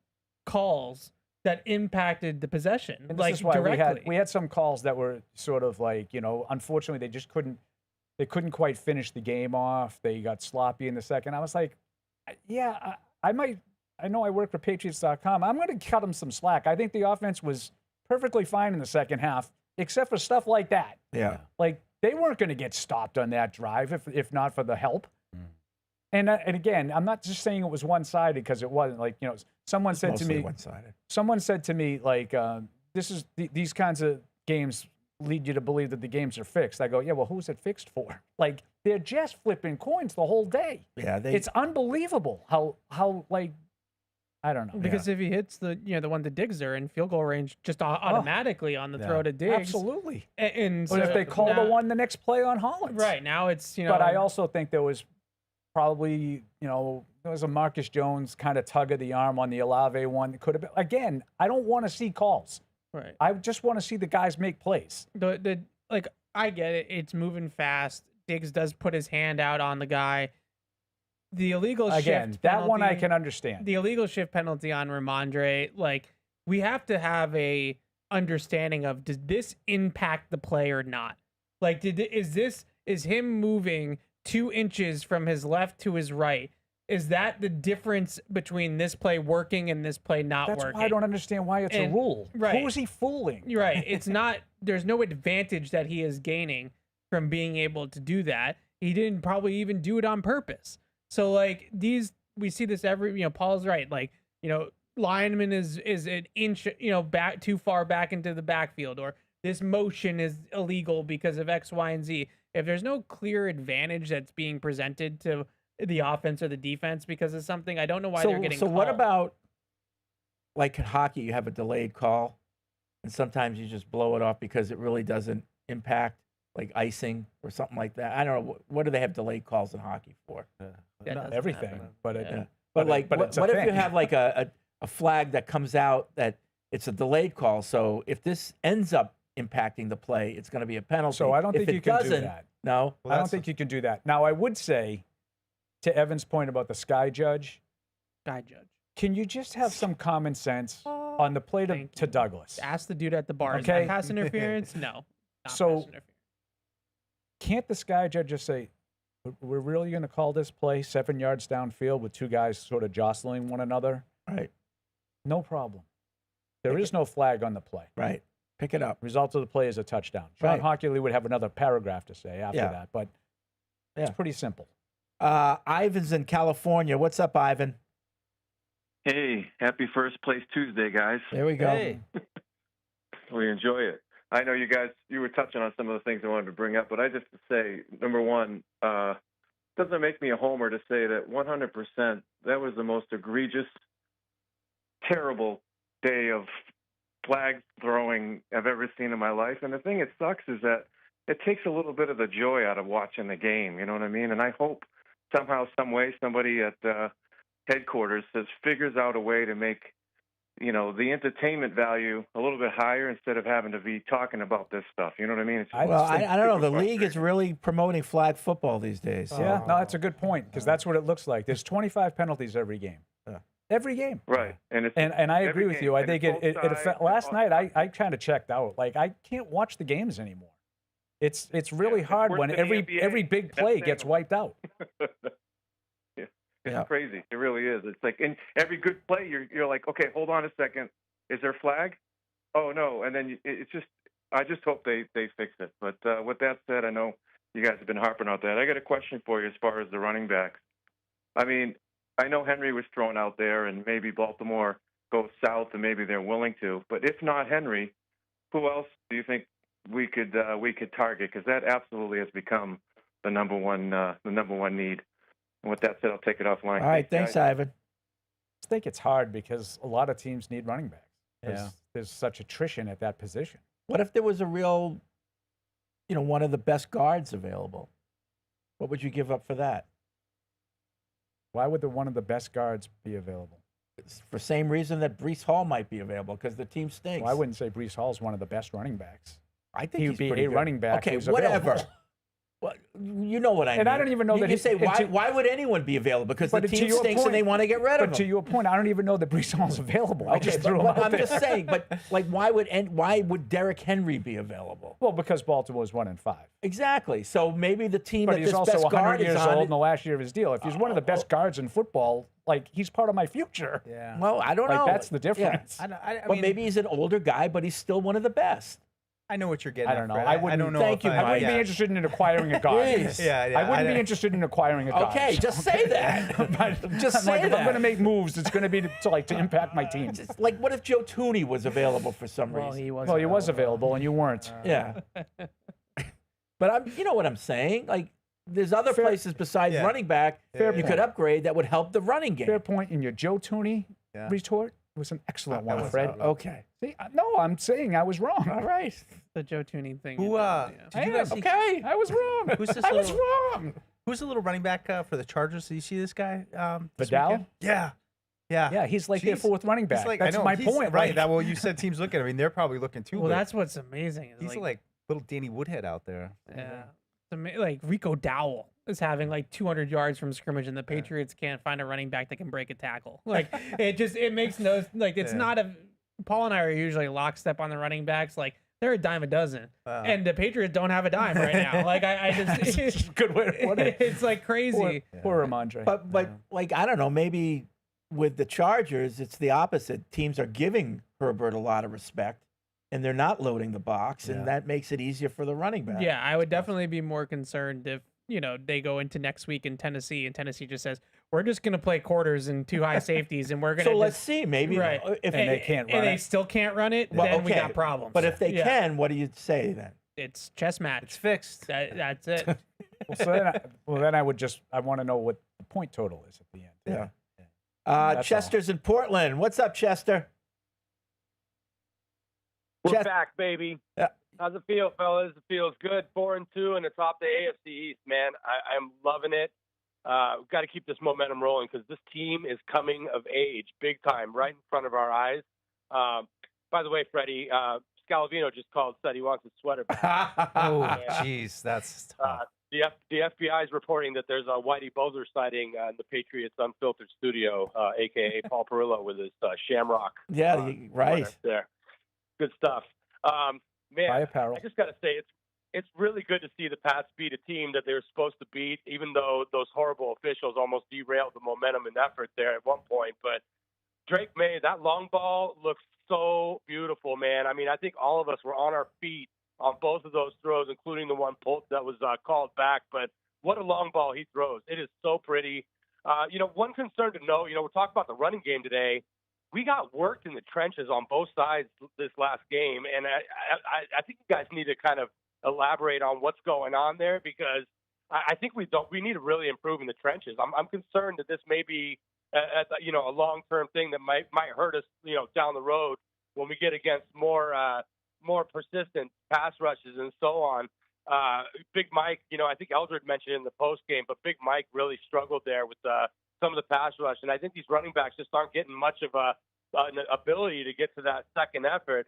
calls that impacted the possession, And this is why directly. we had some calls that were sort of unfortunately they just couldn't quite finish the game off. They got sloppy in the second. I was like, I know I work for Patriots.com. I'm going to cut them some slack. I think the offense was perfectly fine in the second half, except for stuff like that. Yeah. Like, they weren't going to get stopped on that drive if not for the help. And again, I'm not just saying it was one-sided because it wasn't. Someone said to Mostly me, one-sided. someone said to me, these kinds of games lead you to believe that the games are fixed. I go, yeah, well, who's it fixed for? Like, they're just flipping coins the whole day. Yeah, it's unbelievable how like I don't know. Because if he hits the the one to Diggs are in field goal range just automatically on the throw to Diggs. Absolutely. And But if they call the one the next play on Hollins. Right, now it's, But I also think there was probably, there was a Marcus Jones kind of tug of the arm on the Olave one. It could have been. Again, I don't want to see calls. Right. I just want to see the guys make plays. Like I get it. It's moving fast. Diggs does put his hand out on the guy. The illegal Again, shift that one I penalty- can understand. The illegal shift penalty on Ramondre, like we have to have a understanding of, does this impact the play or not? Like, is him moving 2 inches from his left to his right? Is that the difference between this play working and this play not That's working? why I don't understand why it's a rule. Right. Who is he fooling? You're right. It's not. There's no advantage that he is gaining from being able to do that. He didn't probably even do it on purpose. So like we see this every. Paul's right. Like lineman is an inch back too far back into the backfield, or this motion is illegal because of X, Y, and Z. If there's no clear advantage that's being presented to the offense or the defense because of something, I don't know why they're getting. So what called. about, like in hockey, you have a delayed call, and sometimes you just blow it off because it really doesn't impact, like icing or something like that. I don't know. What do they have delayed calls in hockey for? Not everything, but But like, it's a what if you thing. have like a flag that comes out that it's a delayed call? So if this ends up impacting the play, it's going to be a penalty. So I don't If think it you can do doesn't, that. No, I don't think you can do that. Now, I would say, to Evan's point about the sky judge, can you just have some common sense on the play to Douglas? Ask the dude at the bar. Is Okay. that pass interference? No. Not So, pass interference. can't the sky judge just say, we're really going to call this play 7 yards downfield with two guys sort of jostling one another? Right. No problem. There is no flag on the play. Right. Pick it up. Result of the play is a touchdown. John Right. Hockley would have another paragraph to say after Yeah. that, but it's pretty simple. Ivan's in California. What's up, Ivan? Hey, happy First Place Tuesday, guys. There we go. Hey. We enjoy it. I know you guys, you were touching on some of the things I wanted to bring up, but I just to say, number one, doesn't make me a homer to say that 100% that was the most egregious, terrible day of flag throwing I've ever seen in my life. And the thing that sucks is that it takes a little bit of the joy out of watching the game. You know what I mean? And I hope somehow, some way, somebody at headquarters figures out a way to make, the entertainment value a little bit higher instead of having to be talking about this stuff. You know what I mean? It's I don't know. The league is really promoting flag football these days. Yeah, no, that's a good point because that's what it looks like. There's 25 penalties every game. Every game. Right. And I agree every with game, you. I and think it's both sides, last night I kind of checked out. Like I can't watch the games anymore. It's really hard worse when than the NBA. every big play gets wiped out. It's crazy. It really is. It's like in every good play, you're like, okay, hold on a second. Is there a flag? Oh no. And then I just hope they fix it. But with that said, I know you guys have been harping on that. I got a question for you as far as the running backs. I mean, I know Henry was thrown out there, and maybe Baltimore goes south, and maybe they're willing to. But if not Henry, who else do you think we could target? Because that absolutely has become the number one need. And with that said, I'll take it offline. All right, thanks, Ivan. I think it's hard because a lot of teams need running backs. Yeah. There's such attrition at that position. What if there was a real, one of the best guards available? What would you give up for that? Why would one of the best guards be available? It's for the same reason that Breece Hall might be available, because the team stinks. Well, I wouldn't say Breece Hall's one of the best running backs. I think he he's would be pretty a good. running back. Okay, who's whatever. available. Well, you know what I mean. And I don't even know that you he say why would anyone be available? Because the team stinks and they want to get rid of him. But to your point, I don't even know that Breece Hall's available. I just threw him out I'm there. just saying. But like, why would Derrick Henry be available? Well, because Baltimore's 1-5. Exactly. So maybe the team But that he's this also best 100 guard years is old on. in the last year of his deal. If he's one of the best guards in football, like he's part of my future. Yeah. Well, I don't know. That's the difference. Yeah. I Well, mean, maybe he's an older guy, but he's still one of the best. I know what you're getting. I don't know. Fred. I wouldn't. don't know. Thank you, I wouldn't be interested in acquiring a guard. Please. I wouldn't be interested in acquiring a guard. Okay, just say that. Just I'm say like, if that. I'm going to make moves, it's going to be to impact my team. It's like, what if Joe Tooney was available for some reason? He was. Well, he was available and you weren't. Yeah. But you know what I'm saying? Like, there's other places besides running back you could upgrade that would help the running game. Fair point in your Joe Tooney retort. It was an excellent one, Fred. Okay. See, no, I'm saying I was wrong. All right. The Joe Tooney thing. Who? Did you guys see- Okay, I was wrong. Who's this I was little- wrong. Who's the little running back for the Chargers? Do you see this guy? This Vidal? weekend? Yeah. Yeah, he's like their fourth running back. He's like, That's I know, my he's- point. Right. Like- That well, you said teams looking. I mean, they're probably looking too. Well, but that's what's amazing. Is he's like little Danny Woodhead out there. Yeah. Like Rico Dowell is having like 200 yards from scrimmage, and the Patriots can't find a running back that can break a tackle. Like it makes no like it's not a. Paul and I are usually lockstep on the running backs. Like they're a dime a dozen, and the Patriots don't have a dime right now. Like I just it's a good way to put it. It's like crazy. Poor Ramondre. But like I don't know, maybe with the Chargers, it's the opposite. Teams are giving Herbert a lot of respect, and they're not loading the box, and that makes it easier for the running back. Yeah, I would definitely be more concerned if they go into next week in Tennessee, and Tennessee just says we're just going to play quarters and 2 high safeties, and we're going to. So let's see, maybe if they can't run and they it. still can't run it, Well, then we okay. got problems. But if they can, what do you say then? It's chess match. It's fixed. That's it. Then I want to know what the point total is at the end. Yeah. That's Chester's in Portland. What's up, Chester? We're back, baby. Yeah. How's it feel, fellas? It feels good. 4-2 in the top of the AFC East, man. I'm loving it. We've got to keep this momentum rolling because this team is coming of age big time right in front of our eyes. By the way, Freddie, Scalavino just said he wants his sweater back. Oh, jeez, that's tough. The FBI is reporting that there's a Whitey Bulger sighting in the Patriots Unfiltered studio, a.k.a. Paul Perillo with his Shamrock. Yeah, right. sweater there. Good stuff. Man, Buy apparel. I just got to say, it's really good to see the Pats beat a team that they were supposed to beat, even though those horrible officials almost derailed the momentum and effort there at one point. But Drake Maye, that long ball looks so beautiful, man. I mean, I think all of us were on our feet on both of those throws, including the one pull that was called back. But what a long ball he throws. It is so pretty. One concern to note, we're talking about the running game today. We got worked in the trenches on both sides this last game, and I think you guys need to kind of elaborate on what's going on there because I think we need to really improve in the trenches. I'm concerned that this may be a long-term thing that might hurt us down the road when we get against more persistent pass rushes and so on. Big Mike, I think Eldred mentioned in the post game, but Big Mike really struggled there with some of the pass rush, and I think these running backs just aren't getting much of an ability to get to that second effort.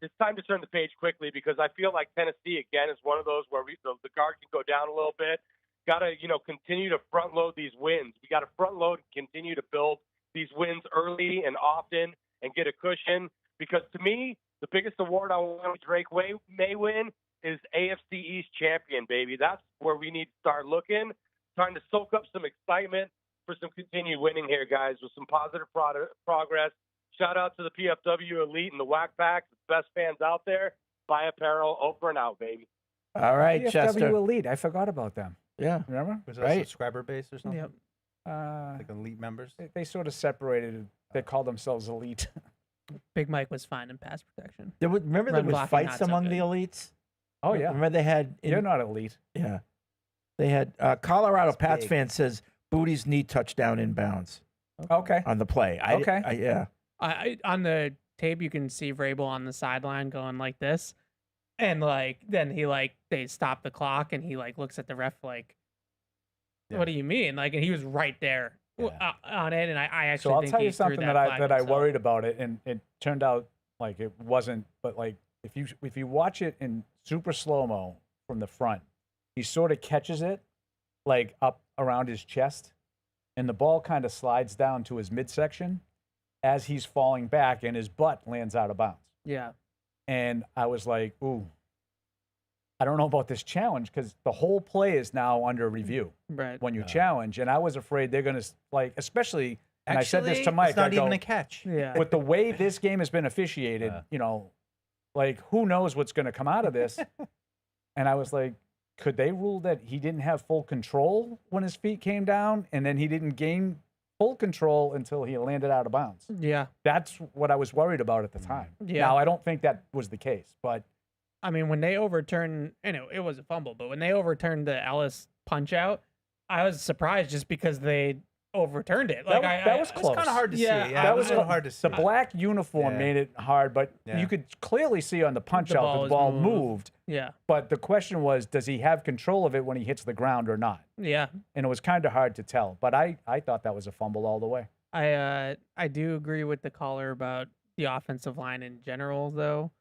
It's time to turn the page quickly because I feel like Tennessee again is one of those where the guard can go down a little bit. Got to continue to front load these wins. We got to front load and continue to build these wins early and often and get a cushion because to me the biggest award I want Drake May win is AFC East champion, baby. That's where we need to start looking. Trying to soak up some excitement for some continued winning here, guys, with some positive progress. Shout out to the PFW Elite and the Whack Pack, the best fans out there. Buy apparel, over and out, baby. All right, PFW Chester. Elite. I forgot about them. Yeah. Remember? Was that a subscriber base or something? Yep. Like elite members? They sort of separated. They called themselves Elite. Big Mike was fine in pass protection. Remember there Run was blocking, fights not so among good. the elites? Oh, yeah. Remember they had... You're not elite. Yeah. They had... Colorado That's Pats big. fan says Boutte's knee touchdown inbounds. Okay. On the play. Yeah. I on the tape you can see Vrabel on the sideline going like this, and then they stop the clock and he looks at the ref like, what do you mean? And he was right there on it, and I actually So I'll think tell he you something threw that flag I himself. worried about it, and it turned out like it wasn't. But if you watch it in super slow mo from the front, he sort of catches it up around his chest, and the ball kind of slides down to his midsection as he's falling back, and his butt lands out of bounds. Yeah. And I was like, ooh, I don't know about this challenge because the whole play is now under review. Right. When you challenge, and I was afraid they're going to especially. And I said this to Mike. It's not I go, even a catch. Yeah. With the way this game has been officiated, who knows what's going to come out of this? And I was like, could they rule that he didn't have full control when his feet came down, and then he didn't gain full control until he landed out of bounds? Yeah. That's what I was worried about at the time. Yeah. Now, I don't think that was the case, but I mean, when they overturned, it was a fumble, but when they overturned the Ellis punch out, I was surprised just because they overturned it. Like that was close. It's kind of hard to see. Yeah, that was a little hard to see. The black uniform made it hard, but you could clearly see on the punch out that the ball moved. Yeah. But the question was, does he have control of it when he hits the ground or not? Yeah. And it was kind of hard to tell. But I thought that was a fumble all the way. I do agree with the caller about the offensive line in general, though.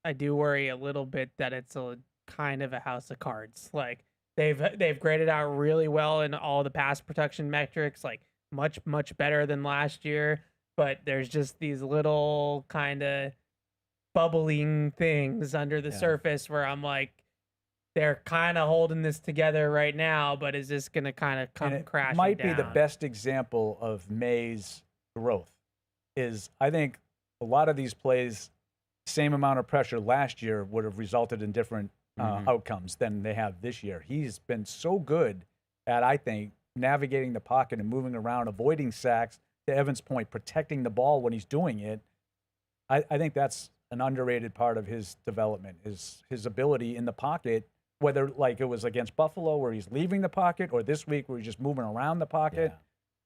I do worry a little bit that it's a kind of a house of cards. Like they've graded out really well in all the pass protection metrics, like much better than last year. But there's just these little kind of bubbling things under the surface where I'm like, they're kind of holding this together right now, but is this going to kind of come crashing down? Might be the best example of Maye's growth. Is I think a lot of these plays, same amount of pressure last year would have resulted in different outcomes than they have this year. He's been so good at, I think, navigating the pocket and moving around, avoiding sacks, to Evan's point, protecting the ball when he's doing it. I think that's an underrated part of his development, is his ability in the pocket, whether like it was against Buffalo where he's leaving the pocket or this week where he's just moving around the pocket.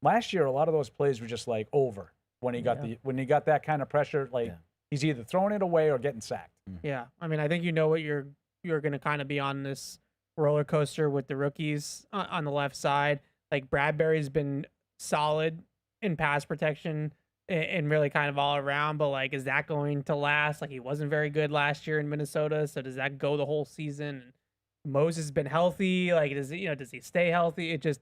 Last year, a lot of those plays were just like over when he got when he got that kind of pressure, like he's either throwing it away or getting sacked. Yeah. I mean, I think you know what you're going to kind of be on this roller coaster with the rookies on the left side. Like Bradbury's been solid in pass protection and really kind of all around, but like, is that going to last? Like he wasn't very good last year in Minnesota. So does that go the whole season? Moses has been healthy. Like, does he stay healthy? It just,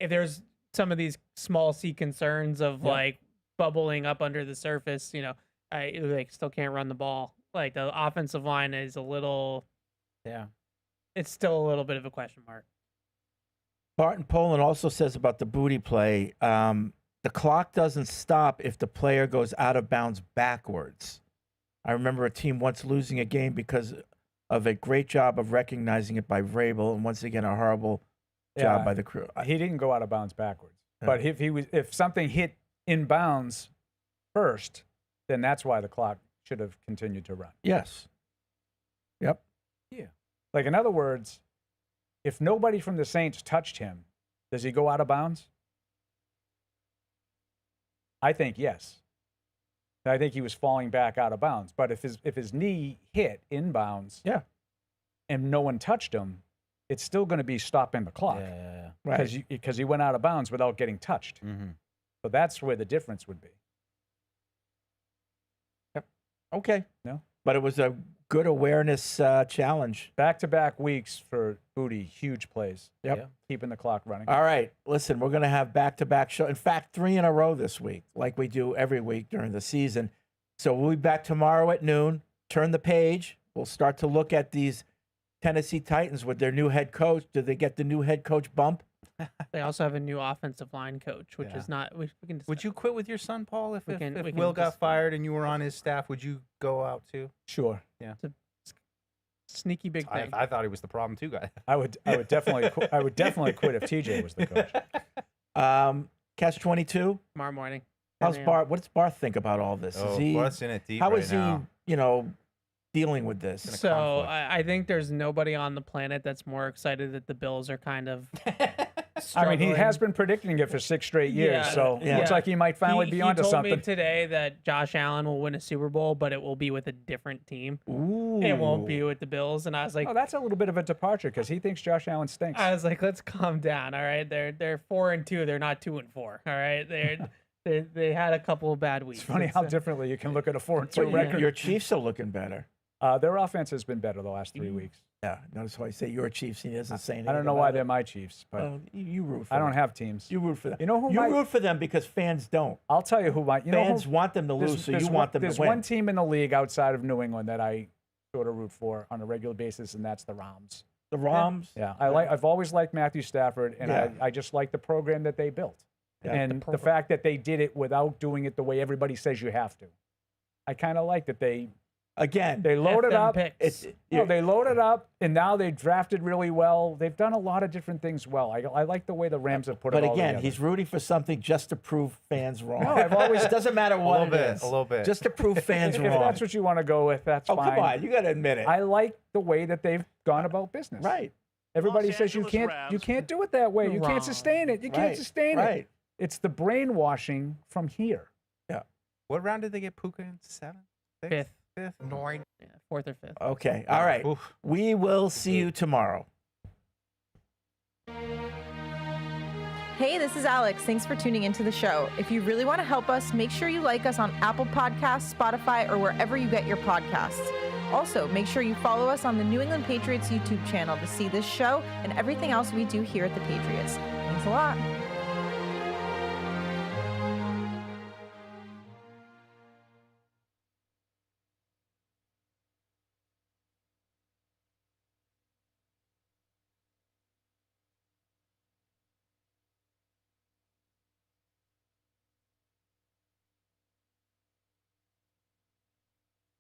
if there's some of these small C concerns of like bubbling up under the surface, I like still can't run the ball. Like the offensive line is a little, it's still a little bit of a question mark. Barton Poland also says about the Boutte play, the clock doesn't stop if the player goes out of bounds backwards. I remember a team once losing a game because of a great job of recognizing it by Vrabel, and once again a horrible job by the crew. He didn't go out of bounds backwards, but if something hit in bounds first, then that's why the clock should have continued to run. Yes. Yep. Yeah. Like in other words, if nobody from the Saints touched him, does he go out of bounds? I think yes. I think he was falling back out of bounds. But if his knee hit in bounds, and no one touched him, it's still going to be stopping the clock. Right. Because he went out of bounds without getting touched. So that's where the difference would be. Yep. Okay. No. But it was a good awareness challenge. Back-to-back weeks for Boutte, huge plays. Yep. Keeping the clock running. All right. Listen, we're going to have back-to-back show. In fact, 3 in a row this week, like we do every week during the season. So we'll be back tomorrow at noon. Turn the page. We'll start to look at these Tennessee Titans with their new head coach. Do they get the new head coach bump? They also have a new offensive line coach, which is not. We can. Would you quit with your son, Paul, if We can Will got just- fired and you were on his staff? Would you go out too? Sure. Yeah. It's a sneaky big thing. I thought he was the problem too, guy. I would definitely quit if TJ was the coach. Catch 22 tomorrow morning. How's 10 a.m. Bart? What does Bart think about all this? Oh, Is he, Bart's in it deep how right is now. he, dealing with this? So I think there's nobody on the planet that's more excited that the Bills are kind of. I mean, he has been predicting it for 6 straight years, so it looks like he might finally be onto something. He told me today that Josh Allen will win a Super Bowl, but it will be with a different team. Ooh. It won't be with the Bills, and I was like, "Oh, that's a little bit of a departure because he thinks Josh Allen stinks." I was like, let's calm down, all right? They're 4-2, they're not 2-4, all right? They had a couple of bad weeks. It's funny how differently you can look at a 4-2 record. Your Chiefs are looking better. Their offense has been better the last 3 weeks. Yeah, notice why I say your Chiefs. He doesn't say anything. I don't know why they're my Chiefs, but you root for I them. don't have teams. You root for them. You know who you root for them because fans don't. I'll tell you who my fans want them to lose, so you want them to win. There's one team in the league outside of New England that I sort of root for on a regular basis, and that's the Rams. The Rams? Yeah, I've always liked Matthew Stafford, and I just like the program that they built, and the fact that they did it without doing it the way everybody says you have to. I kind of like that they again, They loaded FM up. picks. They loaded up, and now they drafted really well. They've done a lot of different things well. I like the way the Rams have put but it all again, together. he's rooting for something just to prove fans wrong. No, I've always- It doesn't matter what it is. A little bit. Just to prove fans if wrong. that's what you want to go with, that's Oh, fine. come on. You got to admit it. I like the way that they've gone about business. Right. Everybody says you can't do it that way. You Wrong. can't sustain it. You can't Right, sustain right. it. It's the brainwashing from here. Yeah. What round did they get Puka in? 7th? 6th? Fifth. 5th? Yeah, 4th or 5th. Okay. All right. Oof. We will see you tomorrow. Hey, this is Alex. Thanks for tuning into the show. If you really want to help us, make sure you like us on Apple Podcasts, Spotify, or wherever you get your podcasts. Also, make sure you follow us on the New England Patriots YouTube channel to see this show and everything else we do here at the Patriots. Thanks a lot.